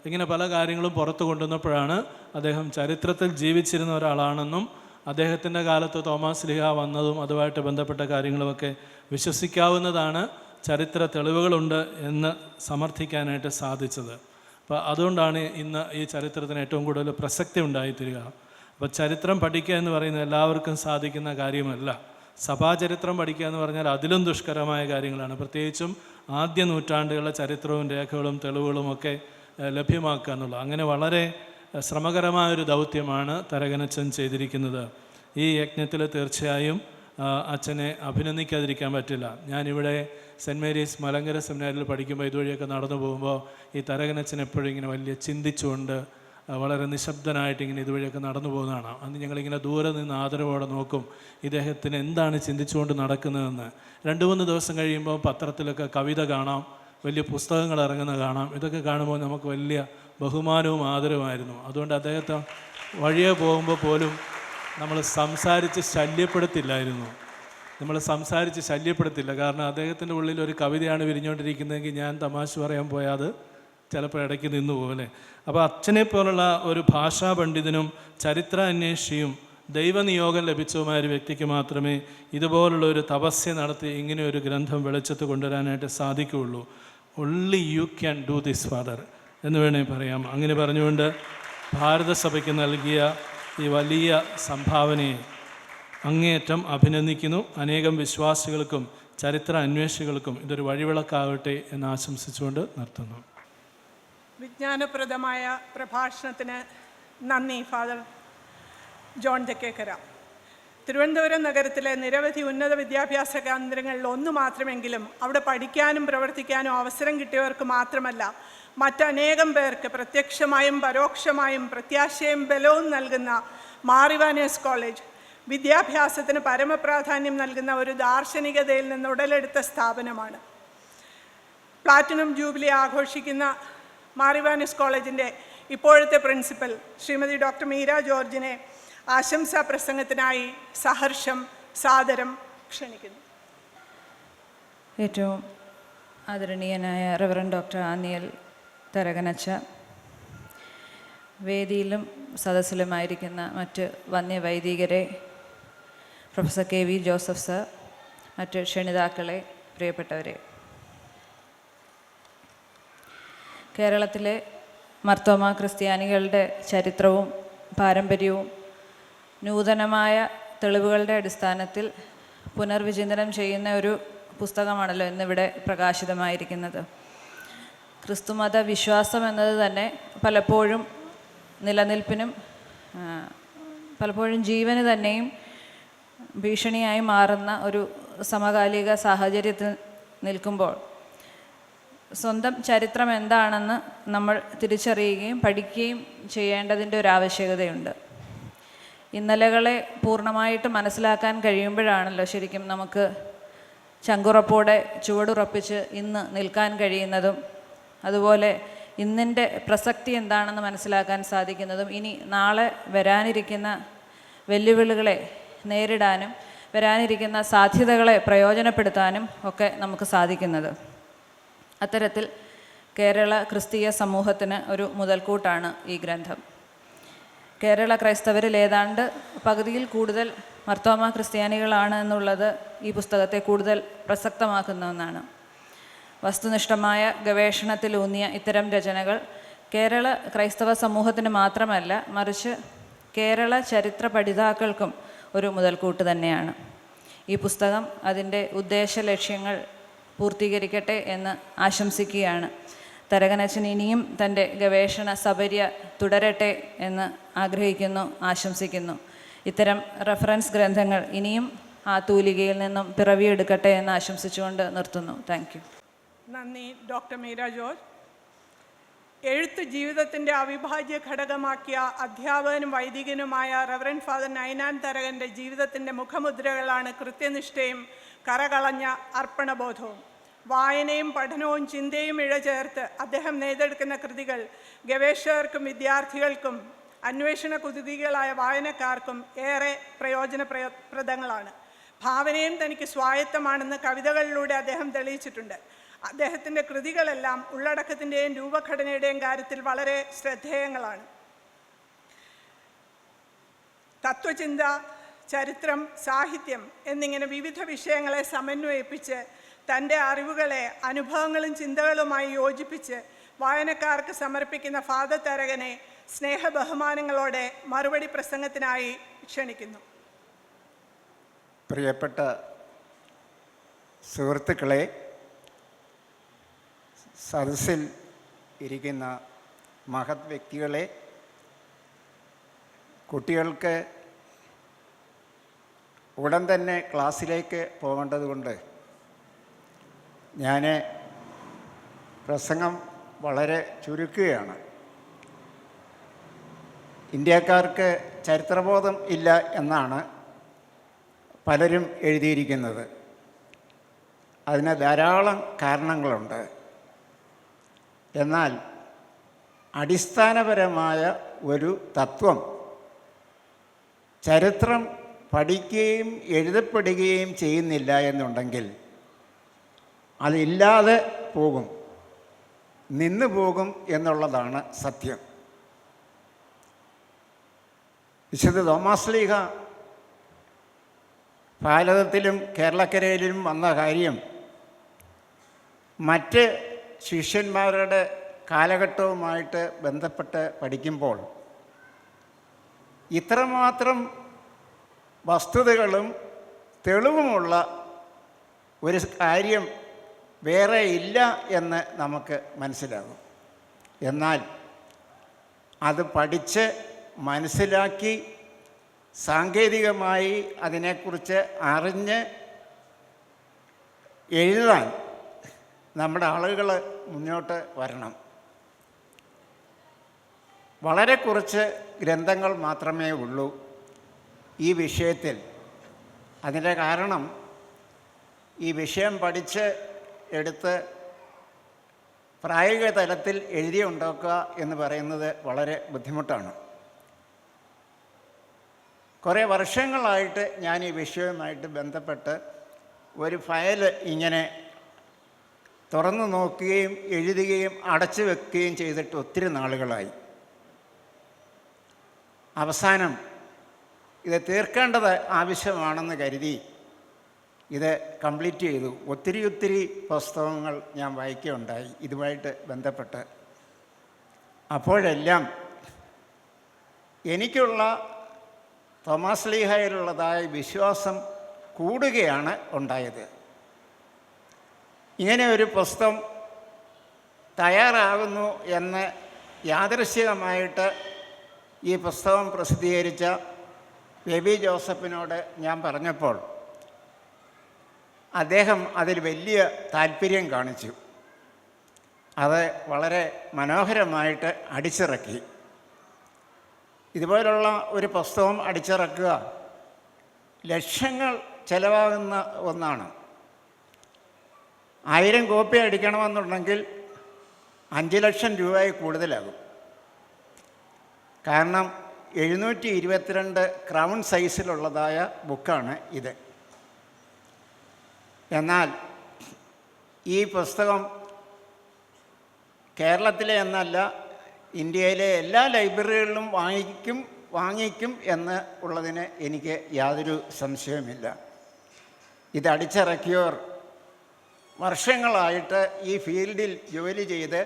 ഇങ്ങനെ പല കാര്യങ്ങളും പുറത്തു കൊണ്ടുവന്നപ്പോഴാണ് അദ്ദേഹം ചരിത്രത്തിൽ ജീവിച്ചിരുന്ന ഒരാളാണെന്നും അദ്ദേഹത്തിൻ്റെ കാലത്ത് തോമാസ് ശ്ലീഹ വന്നതും അതുമായിട്ട് ബന്ധപ്പെട്ട കാര്യങ്ങളുമൊക്കെ വിശ്വസിക്കാവുന്നതാണ്, ചരിത്ര തെളിവുകളുണ്ട് എന്ന് സമർത്ഥിക്കാനായിട്ട് സാധിച്ചത്. അപ്പോൾ അതുകൊണ്ടാണ് ഇന്ന് ഈ ചരിത്രത്തിന് ഏറ്റവും കൂടുതൽ പ്രസക്തി ഉണ്ടായിത്തീരുക. അപ്പോൾ ചരിത്രം പഠിക്കുക എന്ന് പറയുന്നത് എല്ലാവർക്കും സാധിക്കുന്ന കാര്യമല്ല. സഭാചരിത്രം പഠിക്കുക എന്ന് പറഞ്ഞാൽ അതിലും ദുഷ്കരമായ കാര്യങ്ങളാണ്. പ്രത്യേകിച്ചും ആദ്യ നൂറ്റാണ്ടുകളിലെ ചരിത്രവും രേഖകളും തെളിവുകളും ഒക്കെ ലഭ്യമാക്കുക എന്നുള്ളത്. അങ്ങനെ വളരെ ശ്രമകരമായൊരു ദൗത്യമാണ് തരകനച്ചൻ ചെയ്തിരിക്കുന്നത്. ഈ യജ്ഞത്തിൽ തീർച്ചയായും അച്ഛനെ അഭിനന്ദിക്കാതിരിക്കാൻ പറ്റില്ല. ഞാനിവിടെ സെൻറ്റ് മേരീസ് മലങ്കര സെമിനാരിൽ പഠിക്കുമ്പോൾ ഇതുവഴിയൊക്കെ നടന്നു പോകുമ്പോൾ ഈ തരകനച്ചൻ എപ്പോഴും ഇങ്ങനെ വലിയ ചിന്തിച്ചുകൊണ്ട് വളരെ നിശബ്ദനായിട്ട് ഇങ്ങനെ ഇതുവഴിയൊക്കെ നടന്നു പോകുന്നതാണ്. അന്ന് ഞങ്ങളിങ്ങനെ ദൂരെ നിന്ന് ആദരവോടെ നോക്കും ഇദ്ദേഹത്തിന് എന്താണ് ചിന്തിച്ചുകൊണ്ട് നടക്കുന്നതെന്ന്. 2-3 ദിവസം കഴിയുമ്പോൾ പത്രത്തിലൊക്കെ കവിത കാണാം, വലിയ പുസ്തകങ്ങൾ ഇറങ്ങുന്നത് കാണാം. ഇതൊക്കെ കാണുമ്പോൾ നമുക്ക് വലിയ ബഹുമാനവും ആദരവുമായിരുന്നു. അതുകൊണ്ട് അദ്ദേഹത്തെ വഴിയെ പോകുമ്പോൾ പോലും നമ്മൾ സംസാരിച്ച് ശല്യപ്പെടുത്തില്ല. കാരണം അദ്ദേഹത്തിൻ്റെ ഉള്ളിൽ ഒരു കവിതയാണ് വിരിഞ്ഞുകൊണ്ടിരിക്കുന്നതെങ്കിൽ ഞാൻ തമാശ പറയാൻ പോയാൽ അത് ചിലപ്പോൾ ഇടയ്ക്ക് നിന്നു പോലെ. അപ്പോൾ അച്ഛനെ പോലുള്ള ഒരു ഭാഷാ പണ്ഡിതനും ചരിത്ര അന്വേഷിയും ദൈവനിയോഗം ലഭിച്ചതുമായ ഒരു വ്യക്തിക്ക് മാത്രമേ ഇതുപോലുള്ള ഒരു തപസ്യ നടത്തി ഇങ്ങനെ ഒരു ഗ്രന്ഥം വെളിച്ചത്ത് കൊണ്ടുവരാനായിട്ട് സാധിക്കുകയുള്ളൂ. Only you can do this father എന്ന് വേണമെങ്കിൽ പറയാം. അങ്ങനെ പറഞ്ഞുകൊണ്ട് ഭാരതസഭയ്ക്ക് നൽകിയ ഈ വലിയ സംഭാവനയെ അങ്ങേയറ്റം അഭിനന്ദിക്കുന്നു. അനേകം വിശ്വാസികൾക്കും ചരിത്ര അന്വേഷികൾക്കും ഇതൊരു വഴിവിളക്കാകട്ടെ എന്ന് ആശംസിച്ചുകൊണ്ട് നിർത്തുന്നു. വിജ്ഞാനപ്രദമായ പ്രഭാഷണത്തിന് നന്ദി ഫാദർ ജോൺ തെക്കേക്കര. തിരുവനന്തപുരം നഗരത്തിലെ നിരവധി ഉന്നത വിദ്യാഭ്യാസ കേന്ദ്രങ്ങളിൽ ഒന്ന് മാത്രമെങ്കിലും അവിടെ പഠിക്കാനും പ്രവർത്തിക്കാനും അവസരം കിട്ടിയവർക്ക് മാത്രമല്ല മറ്റനേകം പേർക്ക് പ്രത്യക്ഷമായും പരോക്ഷമായും പ്രത്യാശയും ബലവും നൽകുന്ന മാർ ഇവാനിയോസ് കോളേജ് വിദ്യാഭ്യാസത്തിന് പരമപ്രാധാന്യം നൽകുന്ന ഒരു ദാർശനികതയിൽ നിന്ന് ഉടലെടുത്ത സ്ഥാപനമാണ്. പ്ലാറ്റിനം ജൂബിലി ആഘോഷിക്കുന്ന മാർ ഇവാനിയോസ് കോളേജിൻ്റെ ഇപ്പോഴത്തെ പ്രിൻസിപ്പൽ ശ്രീമതി ഡോക്ടർ മീര ജോർജിനെ ആശംസാ പ്രസംഗത്തിനായി സഹർഷം സാദരം ക്ഷണിക്കുന്നു. ഏറ്റവും ആദരണീയനായ റവറൻഡ് ഡോക്ടർ ആനിയൽ തരകനച്ച, വേദിയിലും സദസ്സിലുമായിരിക്കുന്ന മറ്റ് വന്യവൈദികരെ, പ്രൊഫസർ KV ജോസഫ് സർ, മറ്റ് ക്ഷണിതാക്കളെ, പ്രിയപ്പെട്ടവരെ, കേരളത്തിലെ മർത്തോമാ ക്രിസ്ത്യാനികളുടെ ചരിത്രവും പാരമ്പര്യവും നൂതനമായ തെളിവുകളുടെ അടിസ്ഥാനത്തിൽ പുനർവിചിന്തനം ചെയ്യുന്ന ഒരു പുസ്തകമാണല്ലോ ഇന്നിവിടെ പ്രകാശിതമായിരിക്കുന്നത്. ക്രിസ്തുമത വിശ്വാസം എന്നത് തന്നെ പലപ്പോഴും നിലനിൽപ്പിനും പലപ്പോഴും ജീവന് തന്നെയും ഭീഷണിയായി മാറുന്ന ഒരു സമകാലിക സാഹചര്യത്തിൽ നിൽക്കുമ്പോൾ സ്വന്തം ചരിത്രം എന്താണെന്ന് നമ്മൾ തിരിച്ചറിയുകയും പഠിക്കുകയും ചെയ്യേണ്ടതിൻ്റെ ഒരു ആവശ്യകതയുണ്ട്. ഇന്നലകളെ പൂർണ്ണമായിട്ട് മനസ്സിലാക്കാൻ കഴിയുമ്പോഴാണല്ലോ ശരിക്കും നമുക്ക് ചങ്കുറപ്പോടെ ചുവടുറപ്പിച്ച് ഇന്ന് നിൽക്കാൻ കഴിയുന്നതും അതുപോലെ ഇന്നിൻ്റെ പ്രസക്തി എന്താണെന്ന് മനസ്സിലാക്കാൻ സാധിക്കുന്നതും ഇനി നാളെ വരാനിരിക്കുന്ന വെല്ലുവിളികളെ നേരിടാനും വരാനിരിക്കുന്ന സാധ്യതകളെ പ്രയോജനപ്പെടുത്താനും ഒക്കെ നമുക്ക് സാധിക്കുന്നത്. അത്തരത്തിൽ കേരള ക്രിസ്തീയ സമൂഹത്തിന് ഒരു മുതൽക്കൂട്ടാണ് ഈ ഗ്രന്ഥം. കേരള ക്രൈസ്തവരിൽ ഏതാണ്ട് പകുതിയിൽ കൂടുതൽ മർത്തോമാ ക്രിസ്ത്യാനികളാണ് എന്നുള്ളത് ഈ പുസ്തകത്തെ കൂടുതൽ പ്രസക്തമാക്കുന്ന ഒന്നാണ്. വസ്തുനിഷ്ഠമായ ഗവേഷണത്തിലൂന്നിയ ഇത്തരം രചനകൾ കേരള ക്രൈസ്തവ സമൂഹത്തിന് മാത്രമല്ല മറിച്ച് കേരള ചരിത്ര പഠിതാക്കൾക്കും ഒരു മുതൽക്കൂട്ട് തന്നെയാണ്. ഈ പുസ്തകം അതിൻ്റെ ഉദ്ദേശ ലക്ഷ്യങ്ങൾ പൂർത്തീകരിക്കട്ടെ എന്ന് ആശംസിക്കുകയാണ്. തരകനച്ചൻ ഇനിയും തൻ്റെ ഗവേഷണ സപര്യ തുടരട്ടെ എന്ന് ആഗ്രഹിക്കുന്നു, ആശംസിക്കുന്നു. ഇത്തരം റെഫറൻസ് ഗ്രന്ഥങ്ങൾ ഇനിയും ആ തൂലികയിൽ നിന്നും പിറവിയെടുക്കട്ടെ എന്ന് ആശംസിച്ചുകൊണ്ട് നിർത്തുന്നു. Thank you. നന്ദി ഡോക്ടർ മീര ജോർജ്. എഴുത്ത് ജീവിതത്തിൻ്റെ അവിഭാജ്യ ഘടകമാക്കിയ അധ്യാപകനും വൈദികനുമായ റവറൻഡ് ഫാദർ നൈനാൻ തരകൻ്റെ ജീവിതത്തിൻ്റെ മുഖമുദ്രകളാണ് കൃത്യനിഷ്ഠയും കറകളഞ്ഞ അർപ്പണബോധവും. വായനയും പഠനവും ചിന്തയും ഇഴചേർത്ത് അദ്ദേഹം നെയ്തെടുക്കുന്ന കൃതികൾ ഗവേഷകർക്കും വിദ്യാർത്ഥികൾക്കും അന്വേഷണ കുതുകികളായ വായനക്കാർക്കും ഏറെ പ്രയോജനപ്രദങ്ങളാണ്. ഭാവനയും തനിക്ക് സ്വായത്തമാണെന്ന് കവിതകളിലൂടെ അദ്ദേഹം തെളിയിച്ചിട്ടുണ്ട്. അദ്ദേഹത്തിൻ്റെ കൃതികളെല്ലാം ഉള്ളടക്കത്തിൻ്റെയും രൂപഘടനയുടെയും കാര്യത്തിൽ വളരെ ശ്രദ്ധേയങ്ങളാണ്. തത്വചിന്ത, ചരിത്രം, സാഹിത്യം എന്നിങ്ങനെ വിവിധ വിഷയങ്ങളെ സമന്വയിപ്പിച്ച് തൻ്റെ അറിവുകളെ അനുഭവങ്ങളും ചിന്തകളുമായി യോജിപ്പിച്ച് വായനക്കാർക്ക് സമർപ്പിക്കുന്ന ഫാദർ തരകനെ സ്നേഹബഹുമാനങ്ങളോടെ മറുപടി പ്രസംഗത്തിനായി ക്ഷണിക്കുന്നു. പ്രിയപ്പെട്ട സുഹൃത്തുക്കളെ, സദസ്സിൽ ഇരിക്കുന്ന മഹത് വ്യക്തികളെ, കുട്ടികൾക്ക് ഉടൻ തന്നെ ക്ലാസ്സിലേക്ക് പോകേണ്ടതുകൊണ്ട് ഞാൻ പ്രസംഗം വളരെ ചുരുക്കുകയാണ്. ഇന്ത്യക്കാർക്ക് ചരിത്രബോധം ഇല്ല എന്നാണ് പലരും എഴുതിയിരിക്കുന്നത്. അതിന് ധാരാളം കാരണങ്ങളുണ്ട്. എന്നാൽ അടിസ്ഥാനപരമായ ഒരു തത്വം ചരിത്രം പഠിക്കുകയും എഴുതപ്പെടുകയും ചെയ്യുന്നില്ല എന്നുണ്ടെങ്കിൽ അതില്ലാതെ പോകും, നിന്നു പോകും എന്നുള്ളതാണ് സത്യം. വിശുദ്ധ തോമാസ് ലീഹ ഭാരതത്തിലും കേരളക്കരയിലും വന്ന കാര്യം മറ്റ് ശിഷ്യന്മാരുടെ കാലഘട്ടവുമായിട്ട് ബന്ധപ്പെട്ട് പഠിക്കുമ്പോൾ ഇത്രമാത്രം വസ്തുതകളും തെളിവുമുള്ള ഒരു കാര്യം വേറെ ഇല്ല എന്ന് നമുക്ക് മനസ്സിലാകും. എന്നാൽ അത് പഠിച്ച് മനസ്സിലാക്കി സാങ്കേതികമായി അതിനെക്കുറിച്ച് അറിഞ്ഞ് എഴുതാൻ നമ്മുടെ ആളുകൾ മുന്നോട്ട് വരണം. വളരെ കുറച്ച് ഗ്രന്ഥങ്ങൾ മാത്രമേ ഉള്ളൂ ഈ വിഷയത്തിൽ. അതിൻ്റെ കാരണം ഈ വിഷയം പഠിച്ച് എടുത്ത് പ്രായോഗിക തലത്തിൽ എഴുതിയുണ്ടാക്കുക എന്ന് പറയുന്നത് വളരെ ബുദ്ധിമുട്ടാണ്. കുറേ വർഷങ്ങളായിട്ട് ഞാൻ ഈ വിഷയവുമായിട്ട് ബന്ധപ്പെട്ട് ഒരു ഫയൽ ഇങ്ങനെ തുറന്നു നോക്കുകയും എഴുതുകയും അടച്ചു വെക്കുകയും ചെയ്തിട്ട് ഒത്തിരി നാളുകളായി. അവസാനം ഇത് തീർക്കേണ്ടത് ആവശ്യമാണെന്ന് കരുതി ഇത് കംപ്ലീറ്റ് ചെയ്തു. ഒത്തിരി പുസ്തകങ്ങൾ ഞാൻ വായിക്കുകയുണ്ടായി ഇതുമായിട്ട് ബന്ധപ്പെട്ട്. അപ്പോഴെല്ലാം എനിക്കുള്ള തോമാസ് ലീഹയിലുള്ളതായ വിശ്വാസം കൂടുകയാണ് ഉണ്ടായത്. ഇങ്ങനെ ഒരു പുസ്തകം തയ്യാറാകുന്നു എന്ന് യാദൃശ്ചികമായിട്ട് ഈ പുസ്തകം പ്രസിദ്ധീകരിച്ച കെ.വി. ജോസഫിനോട് ഞാൻ പറഞ്ഞപ്പോൾ അദ്ദേഹം അതിൽ വലിയ താല്പര്യം കാണിച്ചു. അത് വളരെ മനോഹരമായിട്ട് അടിച്ചിറക്കി. ഇതുപോലുള്ള ഒരു പുസ്തകം അടിച്ചിറക്കുക ലക്ഷങ്ങൾ ചിലവാകുന്ന ഒന്നാണ്. 1000 കോപ്പി അടിക്കണമെന്നുണ്ടെങ്കിൽ 5 ലക്ഷം രൂപയിൽ കൂടുതലാകും. കാരണം 722 ക്രൗൺ സൈസിലുള്ളതായ ബുക്കാണ് ഇത്. എന്നാൽ ഈ പുസ്തകം കേരളത്തിലെ എന്നല്ല ഇന്ത്യയിലെ എല്ലാ ലൈബ്രറികളിലും വാങ്ങിക്കും എന്ന് ഉള്ളതിന് എനിക്ക് യാതൊരു സംശയവുമില്ല. ഇത് അടിച്ചിറക്കിയവർ വർഷങ്ങളായിട്ട് ഈ ഫീൽഡിൽ ജോലി ചെയ്ത്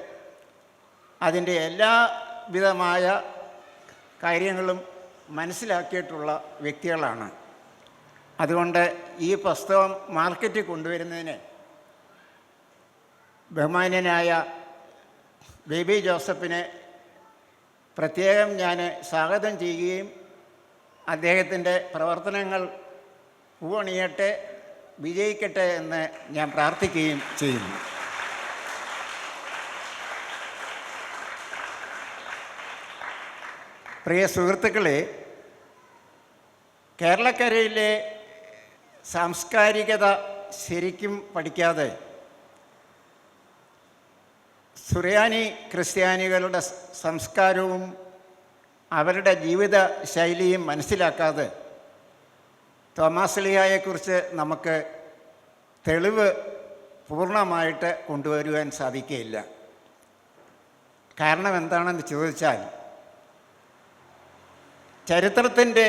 അതിൻ്റെ എല്ലാവിധമായ കാര്യങ്ങളും മനസ്സിലാക്കിയിട്ടുള്ള വ്യക്തികളാണ്. അതുകൊണ്ട് ഈ പുസ്തകം മാർക്കറ്റിൽ കൊണ്ടുവരുന്നതിന് ബഹുമാന്യനായ കെ.വി. ജോസഫിനെ പ്രത്യേകം ഞാൻ സ്വാഗതം ചെയ്യുകയും അദ്ദേഹത്തിൻ്റെ പ്രവർത്തനങ്ങൾ പൂവണിയട്ടെ, വിജയിക്കട്ടെ എന്ന് ഞാൻ പ്രാർത്ഥിക്കുകയും ചെയ്യുന്നു. പ്രിയ സുഹൃത്തുക്കളെ, കേരളക്കരയിലെ സാംസ്കാരികത ശരിക്കും പഠിക്കാതെ സുറിയാനി ക്രിസ്ത്യാനികളുടെ സംസ്കാരവും അവരുടെ ജീവിത ശൈലിയും മനസ്സിലാക്കാതെ തോമാശ്ലീഹായെക്കുറിച്ച് നമുക്ക് തെളിവ് പൂർണ്ണമായിട്ട് കൊണ്ടുവരുവാൻ സാധിക്കുകയില്ല. കാരണം എന്താണെന്ന് ചോദിച്ചാൽ, ചരിത്രത്തിൻ്റെ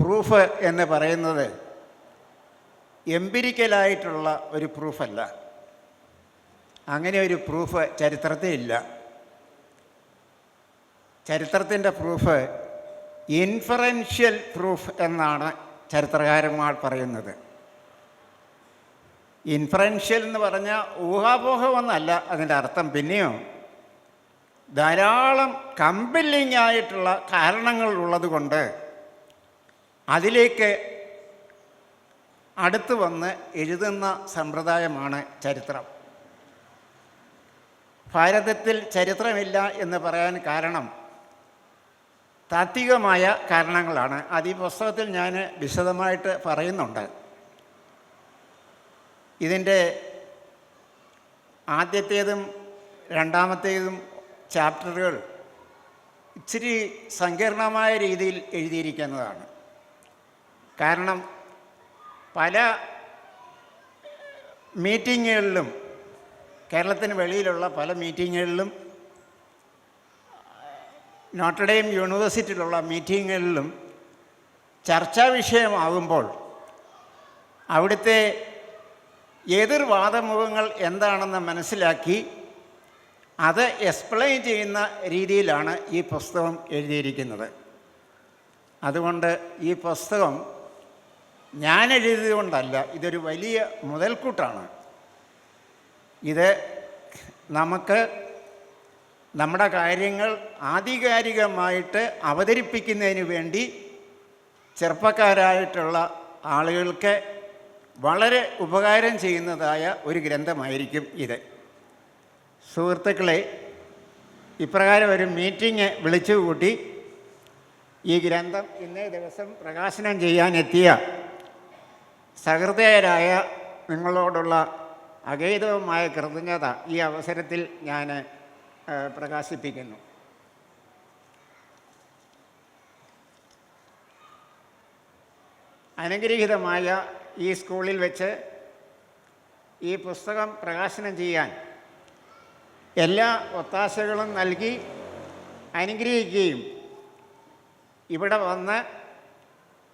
പ്രൂഫ് എന്ന് പറയുന്നത് എംപിരിക്കലായിട്ടുള്ള ഒരു പ്രൂഫല്ല. അങ്ങനെ ഒരു പ്രൂഫ് ചരിത്രത്തിൽ ഇല്ല. ചരിത്രത്തിൻ്റെ പ്രൂഫ് ഇൻഫറൻഷ്യൽ പ്രൂഫ് എന്നാണ് ചരിത്രകാരന്മാർ പറയുന്നത്. ഇൻഫറൻഷ്യൽ എന്ന് പറഞ്ഞാൽ ഊഹാപോഹമെന്നല്ല അതിൻ്റെ അർത്ഥം. പിന്നെയോ ധാരാളം കമ്പല്ലിംഗ് ആയിട്ടുള്ള കാരണങ്ങൾ ഉള്ളത് കൊണ്ട് അതിലേക്ക് അടുത്ത് വന്ന് എഴുതുന്ന സമ്പ്രദായമാണ് ചരിത്രം. ഭാരതത്തിൽ ചരിത്രമില്ല എന്ന് പറയാൻ കാരണം താത്വികമായ കാരണങ്ങളാണ്. അത് ഈ പുസ്തകത്തിൽ ഞാൻ വിശദമായിട്ട് പറയുന്നുണ്ട്. ഇതിൻ്റെ ആദ്യത്തേതും രണ്ടാമത്തേതും ചാപ്റ്ററുകൾ ഇച്ചിരി സങ്കീർണമായ രീതിയിൽ എഴുതിയിരിക്കുന്നതാണ്. കാരണം പല മീറ്റിങ്ങുകളിലും, കേരളത്തിന് വെളിയിലുള്ള പല മീറ്റിങ്ങുകളിലും, നോട്ടർഡെയിം യൂണിവേഴ്സിറ്റിയിലുള്ള മീറ്റിങ്ങുകളിലും ചർച്ചാ വിഷയമാകുമ്പോൾ അവിടുത്തെ എതിർവാദമുഖങ്ങൾ എന്താണെന്ന് മനസ്സിലാക്കി അത് എക്സ്പ്ലെയിൻ ചെയ്യുന്ന രീതിയിലാണ് ഈ പുസ്തകം എഴുതിയിരിക്കുന്നത്. അതുകൊണ്ട് ഈ പുസ്തകം ഞാൻ എഴുതിയതുകൊണ്ടല്ല, ഇതൊരു വലിയ മുതൽക്കൂട്ടാണ്. ഇത് നമുക്ക് നമ്മുടെ കാര്യങ്ങൾ ആധികാരികമായിട്ട് അവതരിപ്പിക്കുന്നതിന് വേണ്ടി ചെറുപ്പക്കാരായിട്ടുള്ള ആളുകൾക്ക് വളരെ ഉപകാരം ചെയ്യുന്നതായ ഒരു ഗ്രന്ഥമായിരിക്കും ഇത്. സുഹൃത്തുക്കളെ, ഇപ്രകാരം ഒരു മീറ്റിംഗ് വിളിച്ചുകൂട്ടി ഈ ഗ്രന്ഥം ഇന്നേ ദിവസം പ്രകാശനം ചെയ്യാനെത്തിയ സഹൃദയരായ നിങ്ങളോടുള്ള അഗൈതവമായ കൃതജ്ഞത ഈ അവസരത്തിൽ ഞാൻ പ്രകാശിപ്പിക്കുന്നു. അനുഗ്രഹീതമായ ഈ സ്കൂളിൽ വെച്ച് ഈ പുസ്തകം പ്രകാശനം ചെയ്യാൻ എല്ലാ ഒത്താശകളും നൽകി അനുഗ്രഹിക്കുകയും ഇവിടെ വന്ന്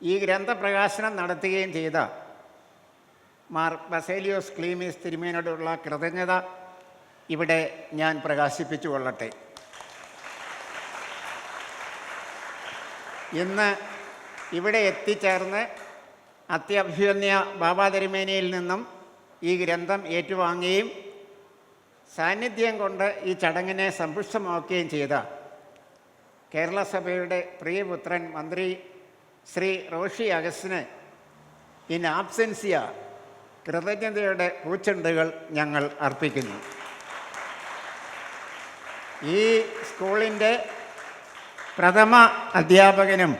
ഈ ഗ്രന്ഥപ്രകാശനം നടത്തുകയും ചെയ്ത മാർ ബസേലിയോസ് ക്ലീമീസ് തിരുമേനോടുള്ള കൃതജ്ഞത ഇവിടെ ഞാൻ പ്രകാശിപ്പിച്ചു കൊള്ളട്ടെ. ഇന്ന് ഇവിടെ എത്തിച്ചേർന്ന് അത്യഭ്യുന്യ ബാബാ തിരുമേനിയിൽ നിന്നും ഈ ഗ്രന്ഥം ഏറ്റുവാങ്ങുകയും സാന്നിധ്യം കൊണ്ട് ഈ ചടങ്ങിനെ സമ്പുഷ്ടമാക്കുകയും ചെയ്ത കേരള സഭയുടെ പ്രിയപുത്രൻ മന്ത്രി ശ്രീ റോഷി അഗസ്റ്റിന് ഇൻ ആബ്സെൻസിയ കൃതജ്ഞതയുടെ പൂച്ചെണ്ടുകൾ ഞങ്ങൾ അർപ്പിക്കുന്നു. ഈ സ്കൂളിൻ്റെ പ്രഥമ അധ്യാപകനും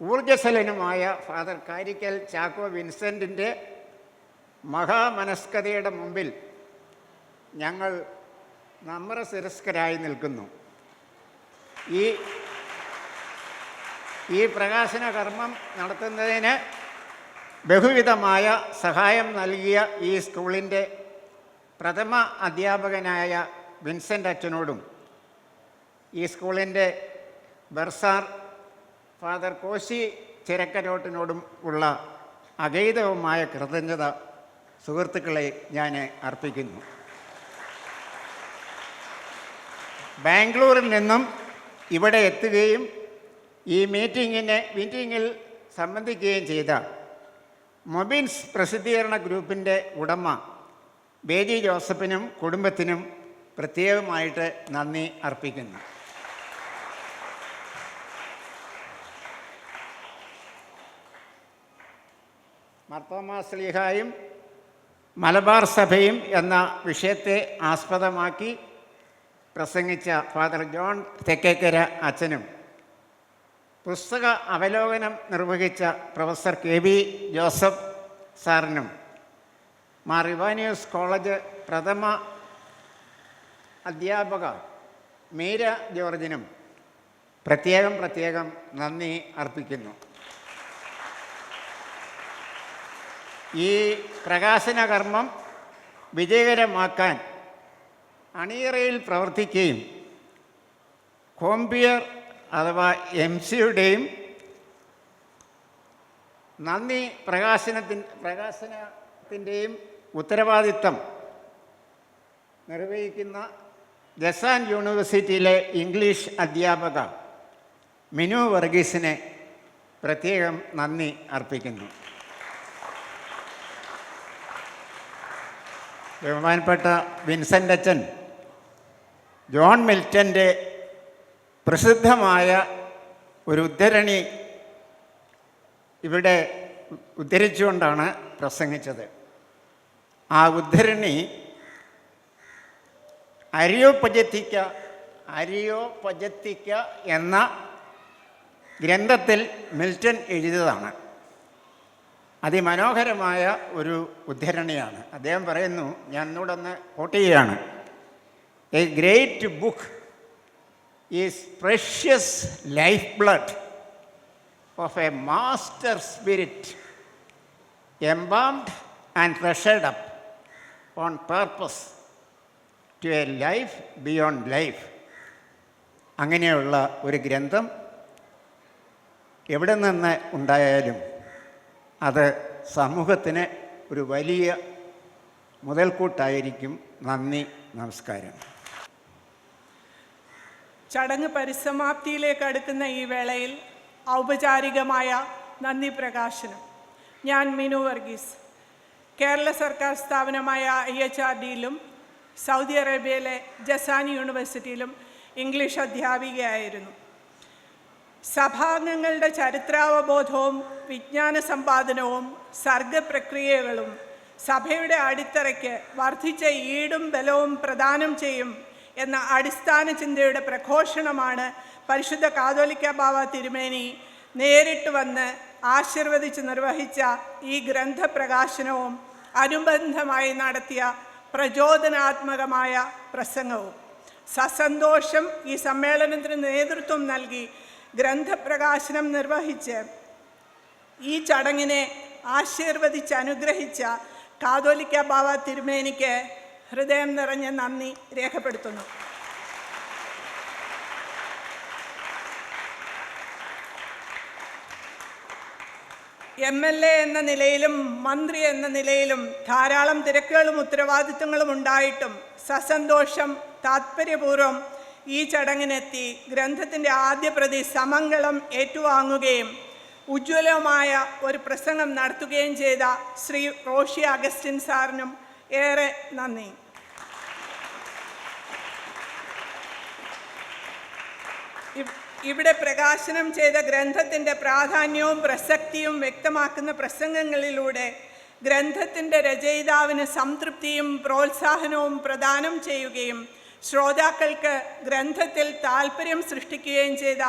ഊർജ്ജസ്വലനുമായ ഫാദർ കാരിക്കൽ ചാക്കോ വിൻസെൻറ്റിൻ്റെ മഹാമനസ്കതയുടെ മുമ്പിൽ ഞങ്ങൾ നമ്രശിരസ്കരായി നിൽക്കുന്നു. ഈ പ്രകാശന കർമ്മം നടത്തുന്നതിന് ബഹുവിധമായ സഹായം നൽകിയ ഈ സ്കൂളിൻ്റെ പ്രഥമ അധ്യാപകനായ വിൻസെൻ്റ് അച്ഛനോടും ഈ സ്കൂളിൻ്റെ ബർസാർ ഫാദർ കോശി ചിരക്കരോട്ടിനോടും ഉള്ള അഗൈതവുമായ കൃതജ്ഞത സുഹൃത്തുക്കളെ ഞാൻ അർപ്പിക്കുന്നു. ബാംഗ്ലൂരിൽ നിന്നും ഇവിടെ എത്തുകയും ഈ മീറ്റിങ്ങിൽ സംബന്ധിക്കുകയും ചെയ്ത മൊബിൻസ് പ്രസിദ്ധീകരണ ഗ്രൂപ്പിൻ്റെ ഉടമ ബേജി ജോസഫിനും കുടുംബത്തിനും പ്രത്യേകമായിട്ട് നന്ദി അർപ്പിക്കുന്നു. മാർത്തോമാ ശ്ലീഹായും മലബാർ സഭയും എന്ന വിഷയത്തെ ആസ്പദമാക്കി പ്രസംഗിച്ച ഫാദർ ജോൺ തെക്കേക്കര അച്ഛനും പുസ്തക അവലോകനം നിർവഹിച്ച പ്രൊഫസർ KV ജോസഫ് സാറിനും മാർ ഇവാനിയോസ് കോളേജ് പ്രഥമ അധ്യാപക മീര ജോർജിനും പ്രത്യേകം നന്ദി അർപ്പിക്കുന്നു. ഈ പ്രകാശന കർമ്മം വിജയകരമാക്കാൻ അണിയറയിൽ പ്രവർത്തിക്കുകയും കോമ്പിയർ അഥവാ MC-യുടെയും നന്ദി പ്രകാശനത്തിൻ്റെയും ഉത്തരവാദിത്തം നിർവഹിക്കുന്ന ജസാൻ യൂണിവേഴ്സിറ്റിയിലെ ഇംഗ്ലീഷ് അധ്യാപക മിനു വർഗീസിനെ പ്രത്യേകം നന്ദി അർപ്പിക്കുന്നു. ബഹുമാനപ്പെട്ട വിൻസെൻ്റ് അച്ഛൻ ജോൺ മിൽട്ടൻ്റെ പ്രസിദ്ധമായ ഒരു ഉദ്ധരണി ഇവിടെ ഉദ്ധരിച്ചുകൊണ്ടാണ് പ്രസംഗിച്ചത്. ആ ഉദ്ധരണി അരിയോപജത്തിക്ക എന്ന ഗ്രന്ഥത്തിൽ മിൽട്ടൺ എഴുതിയതാണ്. അതിമനോഹരമായ ഒരു ഉദ്ധരണിയാണ്. അദ്ദേഹം പറയുന്നു, ഞാൻ ഒന്നുകൂടെ ഒന്ന് കോട്ട് ചെയ്യുകയാണ്: a great book is precious life blood of a master spirit embalmed and treasured up on purpose to a life beyond life. അങ്ങനെയുള്ള ഒരു ഗ്രന്ഥം എവിടെ നിന്ന് ഉണ്ടായാലും അത് സമൂഹത്തിന് ഒരു വലിയ മുതൽക്കൂട്ടായിരിക്കും. നന്ദി, നമസ്കാരം. ചടങ്ങ് പരിസമാപ്തിയിലേക്ക് അടുക്കുന്ന ഈ വേളയിൽ ഔപചാരികമായ നന്ദി പ്രകാശനം. ഞാൻ മിനു വർഗീസ്, കേരള സർക്കാർ സ്ഥാപനമായ IHRDയിലും സൗദി അറേബ്യയിലെ ജസാൻ യൂണിവേഴ്സിറ്റിയിലും ഇംഗ്ലീഷ് അധ്യാപികയായിരുന്നു. സഭാംഗങ്ങളുടെ ചരിത്രാവബോധവും വിജ്ഞാന സമ്പാദനവും സർഗപ്രക്രിയകളും സഭയുടെ അടിത്തറയ്ക്ക് വർദ്ധിച്ച ഈടും ബലവും പ്രദാനം ചെയ്യും എന്ന അടിസ്ഥാന ചിന്തയുടെ പ്രഘോഷണമാണ് പരിശുദ്ധ കാതോലിക്ക ബാവ തിരുമേനി നേരിട്ട് വന്ന് ആശീർവദിച്ച് നിർവഹിച്ച ഈ ഗ്രന്ഥപ്രകാശനവും അനുബന്ധമായി നടത്തിയ പ്രചോദനാത്മകമായ പ്രസംഗവും. സസന്തോഷം ഈ സമ്മേളനത്തിന് നേതൃത്വം നൽകി ഗ്രന്ഥപ്രകാശനം നിർവഹിച്ച് ഈ ചടങ്ങിനെ ആശീർവദിച്ച് അനുഗ്രഹിച്ച കാതോലിക്ക ബാവ തിരുമേനിക്ക് ഹൃദയം നിറഞ്ഞ നന്ദി രേഖപ്പെടുത്തുന്നു. MLA എന്ന നിലയിലും മന്ത്രി എന്ന നിലയിലും ധാരാളം തിരക്കുകളും ഉത്തരവാദിത്തങ്ങളും ഉണ്ടായിട്ടും സസന്തോഷം താത്പര്യപൂർവ്വം ഈ ചടങ്ങിനെത്തി ഗ്രന്ഥത്തിൻ്റെ ആദ്യ പ്രതി സമങ്കളം ഏറ്റുവാങ്ങുകയും ഉജ്ജ്വലമായ ഒരു പ്രസംഗം നടത്തുകയും ചെയ്ത ശ്രീ റോഷി അഗസ്റ്റിൻ സാറിനും ഏറെ നന്ദി. ഇവിടെ പ്രകാശനം ചെയ്ത ഗ്രന്ഥത്തിൻ്റെ പ്രാധാന്യവും പ്രസക്തിയും വ്യക്തമാക്കുന്ന പ്രസംഗങ്ങളിലൂടെ ഗ്രന്ഥത്തിൻ്റെ രചയിതാവിന് സംതൃപ്തിയും പ്രോത്സാഹനവും പ്രദാനം ചെയ്യുകയും ശ്രോതാക്കൾക്ക് ഗ്രന്ഥത്തിൽ താൽപ്പര്യം സൃഷ്ടിക്കുകയും ചെയ്ത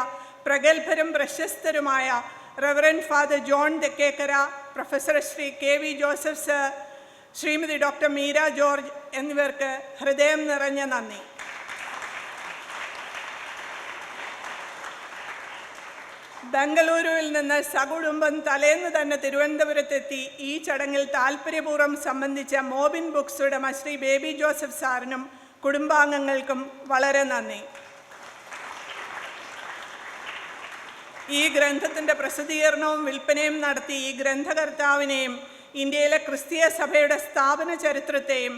പ്രഗത്ഭരും പ്രശസ്തരുമായ reverend father John Thekkekara, professor Shri KV Joseph sir, Shrimati doctor Meera George എന്നിവർക്ക് ഹൃദയം നിറഞ്ഞ നന്ദി. ബംഗളൂരുവിൽ നിന്ന് സകുടുംബം തലേന്ന് തന്നെ തിരുവനന്തപുരത്തെത്തി ഈ ചടങ്ങിൽ താൽപ്പര്യപൂർവ്വം സംബന്ധിച്ച മോബിൻ ബുക്സ് ഉടമ ശ്രീ ബേബി ജോസഫ് സാറിനും കുടുംബാംഗങ്ങൾക്കും വളരെ നന്ദി. ഈ ഗ്രന്ഥത്തിൻ്റെ പ്രസിദ്ധീകരണവും വിൽപ്പനയും നടത്തി ഈ ഗ്രന്ഥകർത്താവിനെയും ഇന്ത്യയിലെ ക്രിസ്തീയ സഭയുടെ സ്ഥാപന ചരിത്രത്തെയും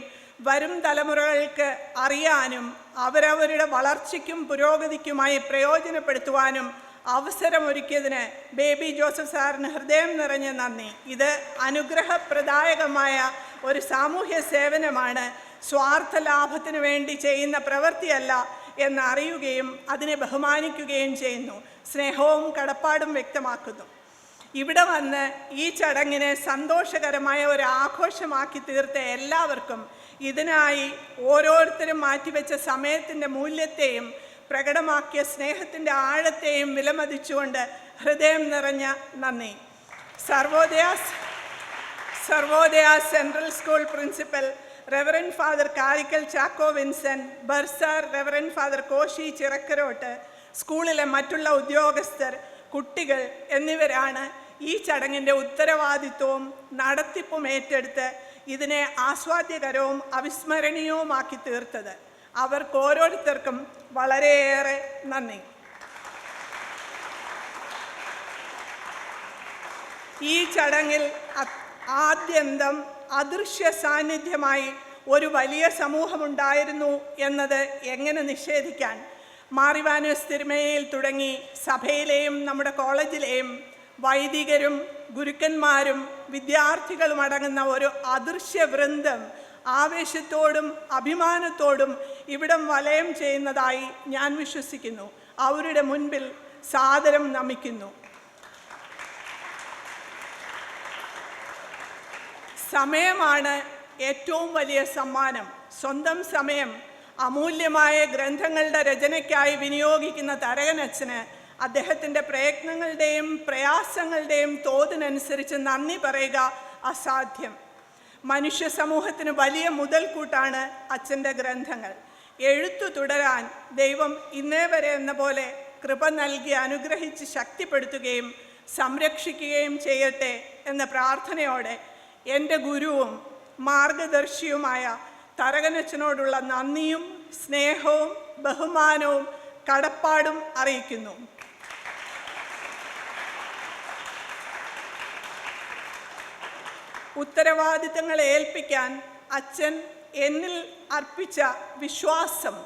വരും തലമുറകൾക്ക് അറിയാനും അവരവരുടെ വളർച്ചയ്ക്കും പുരോഗതിക്കുമായി പ്രയോജനപ്പെടുത്തുവാനും അവസരമൊരുക്കിയതിന് ബേബി ജോസഫ് സാറിന് ഹൃദയം നിറഞ്ഞ നന്ദി. ഇത് അനുഗ്രഹപ്രദായകമായ ഒരു സാമൂഹ്യ സേവനമാണ്, സ്വാർത്ഥ ലാഭത്തിനു വേണ്ടി ചെയ്യുന്ന പ്രവൃത്തിയല്ല എന്ന് അറിയുകയും അതിനെ ബഹുമാനിക്കുകയും ചെയ്യുന്നു. സ്നേഹവും കടപ്പാടും വ്യക്തമാക്കുന്നു. ഇവിടെ വന്ന് ഈ ചടങ്ങിനെ സന്തോഷകരമായ ഒരു ആഘോഷമാക്കി തീർത്ത എല്ലാവർക്കും ഇതിനായി ഓരോരുത്തരും മാറ്റിവെച്ച സമയത്തിൻ്റെ മൂല്യത്തെയും പ്രകടമാക്കിയ സ്നേഹത്തിൻ്റെ ആഴത്തെയും വിലമതിച്ചുകൊണ്ട് ഹൃദയം നിറഞ്ഞ നന്ദി. Sarvodaya central school principal reverend father Karikkal Chacko Vincent, bursar reverend father Koshy Chirakkarottu, സ്കൂളിലെ മറ്റുള്ള ഉദ്യോഗസ്ഥർ, കുട്ടികൾ എന്നിവരാണ് ഈ ചടങ്ങിൻ്റെ ഉത്തരവാദിത്വവും നടത്തിപ്പും ഏറ്റെടുത്ത് ഇതിനെ ആസ്വാദ്യകരവും അവിസ്മരണീയവുമാക്കി തീർത്തത്. അവർക്ക് ഓരോരുത്തർക്കും വളരെയേറെ നന്ദി. ഈ ചടങ്ങിൽ ആദ്യന്തം അദൃശ്യ സാന്നിധ്യമായി ഒരു വലിയ സമൂഹമുണ്ടായിരുന്നു എന്നത് എങ്ങനെ നിഷേധിക്കാൻ? മാറിവാനൂസ് തിരുമേനിയിൽ തുടങ്ങി സഭയിലെയും നമ്മുടെ കോളേജിലെയും വൈദികരും ഗുരുക്കന്മാരും വിദ്യാർത്ഥികളും അടങ്ങുന്ന ഒരു അദൃശ്യ വൃന്ദം ആവേശത്തോടും അഭിമാനത്തോടും ഇവിടം വലയം ചെയ്യുന്നതായി ഞാൻ വിശ്വസിക്കുന്നു. അവരുടെ മുൻപിൽ സാദരം നമിക്കുന്നു. സമയമാണ് ഏറ്റവും വലിയ സമ്മാനം. സ്വന്തം സമയം അമൂല്യമായ ഗ്രന്ഥങ്ങളുടെ രചനയ്ക്കായി വിനിയോഗിക്കുന്ന തരകനച്ഛന് അദ്ദേഹത്തിൻ്റെ പ്രയത്നങ്ങളുടെയും പ്രയാസങ്ങളുടെയും തോതിനനുസരിച്ച് നന്ദി പറയുക അസാധ്യം. മനുഷ്യ സമൂഹത്തിന് വലിയ മുതൽക്കൂട്ടാണ് അച്ഛൻ്റെ ഗ്രന്ഥങ്ങൾ. എഴുത്തു തുടരാൻ ദൈവം ഇന്നേ വരെ എന്ന പോലെ കൃപ നൽകി അനുഗ്രഹിച്ച് ശക്തിപ്പെടുത്തുകയും സംരക്ഷിക്കുകയും ചെയ്യട്ടെ എന്ന പ്രാർത്ഥനയോടെ എൻ്റെ ഗുരുവും മാർഗദർശിയുമായ തരകനച്ഛനോടുള്ള നന്ദിയും സ്നേഹവും ബഹുമാനവും കടപ്പാടും അറിയിക്കുന്നു. ഉത്തരവാദിത്തങ്ങൾ ഏൽപ്പിക്കാൻ അച്ഛൻ എന്നിൽ അർപ്പിച്ച വിശ്വാസം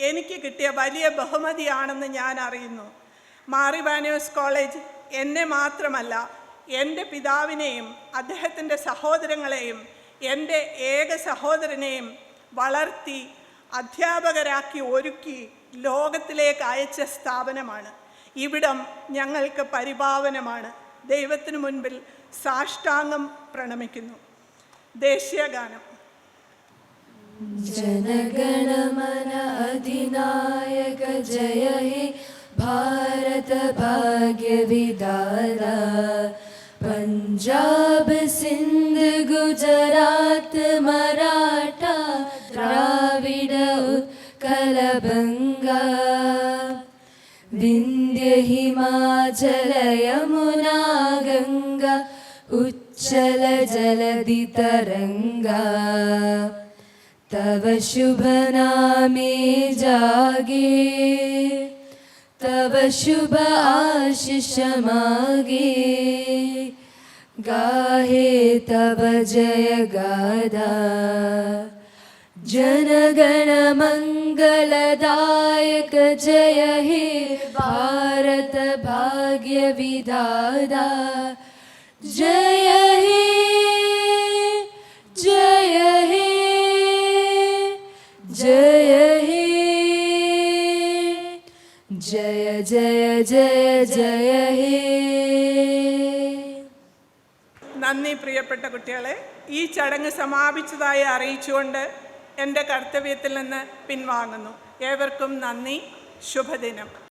എനിക്ക് കിട്ടിയ വലിയ ബഹുമതിയാണെന്ന് ഞാൻ അറിയുന്നു. മാറിവാനൂസ് കോളേജ് എന്നെ മാത്രമല്ല, എൻ്റെ പിതാവിനെയും അദ്ദേഹത്തിൻ്റെ സഹോദരങ്ങളെയും എൻ്റെ ഏക സഹോദരനെയും വളർത്തി അധ്യാപകരാക്കി ഒരുക്കി ലോകത്തിലേക്ക് അയച്ച സ്ഥാപനമാണ്. ഇവിടം ഞങ്ങൾക്ക് പരിപാവനമാണ്. ദൈവത്തിനു മുൻപിൽ സാഷ്ടാംഗം പ്രണമിക്കുന്നു. ദേശീയഗാനം. जनगणमन अधिनायक जय हे भारत भाग्य विधाता पंजाब सिंध गुजरात मराठा द्राविड उत्कल बंगा विंध्य हिमाचल यमुना गंगा उच्चल जलधि तरंगा तव शुभ नामे जागे तव शुभ आशीष मागे गाहे तव जय गादा जनगण मंगलदायक जय हे भारत भाग्य विधाता जय हे जय हे जय हे जय जय जय जय हे. നന്ദി പ്രിയപ്പെട്ട കുട്ടികളെ. ഈ ചടങ്ങ് സമാപിച്ചതായി അറിയിച്ചുകൊണ്ട് എൻ്റെ കർത്തവ്യത്തിൽ നിന്ന് പിൻവാങ്ങുന്നു. ഏവർക്കും നന്ദി. ശുഭദിനം.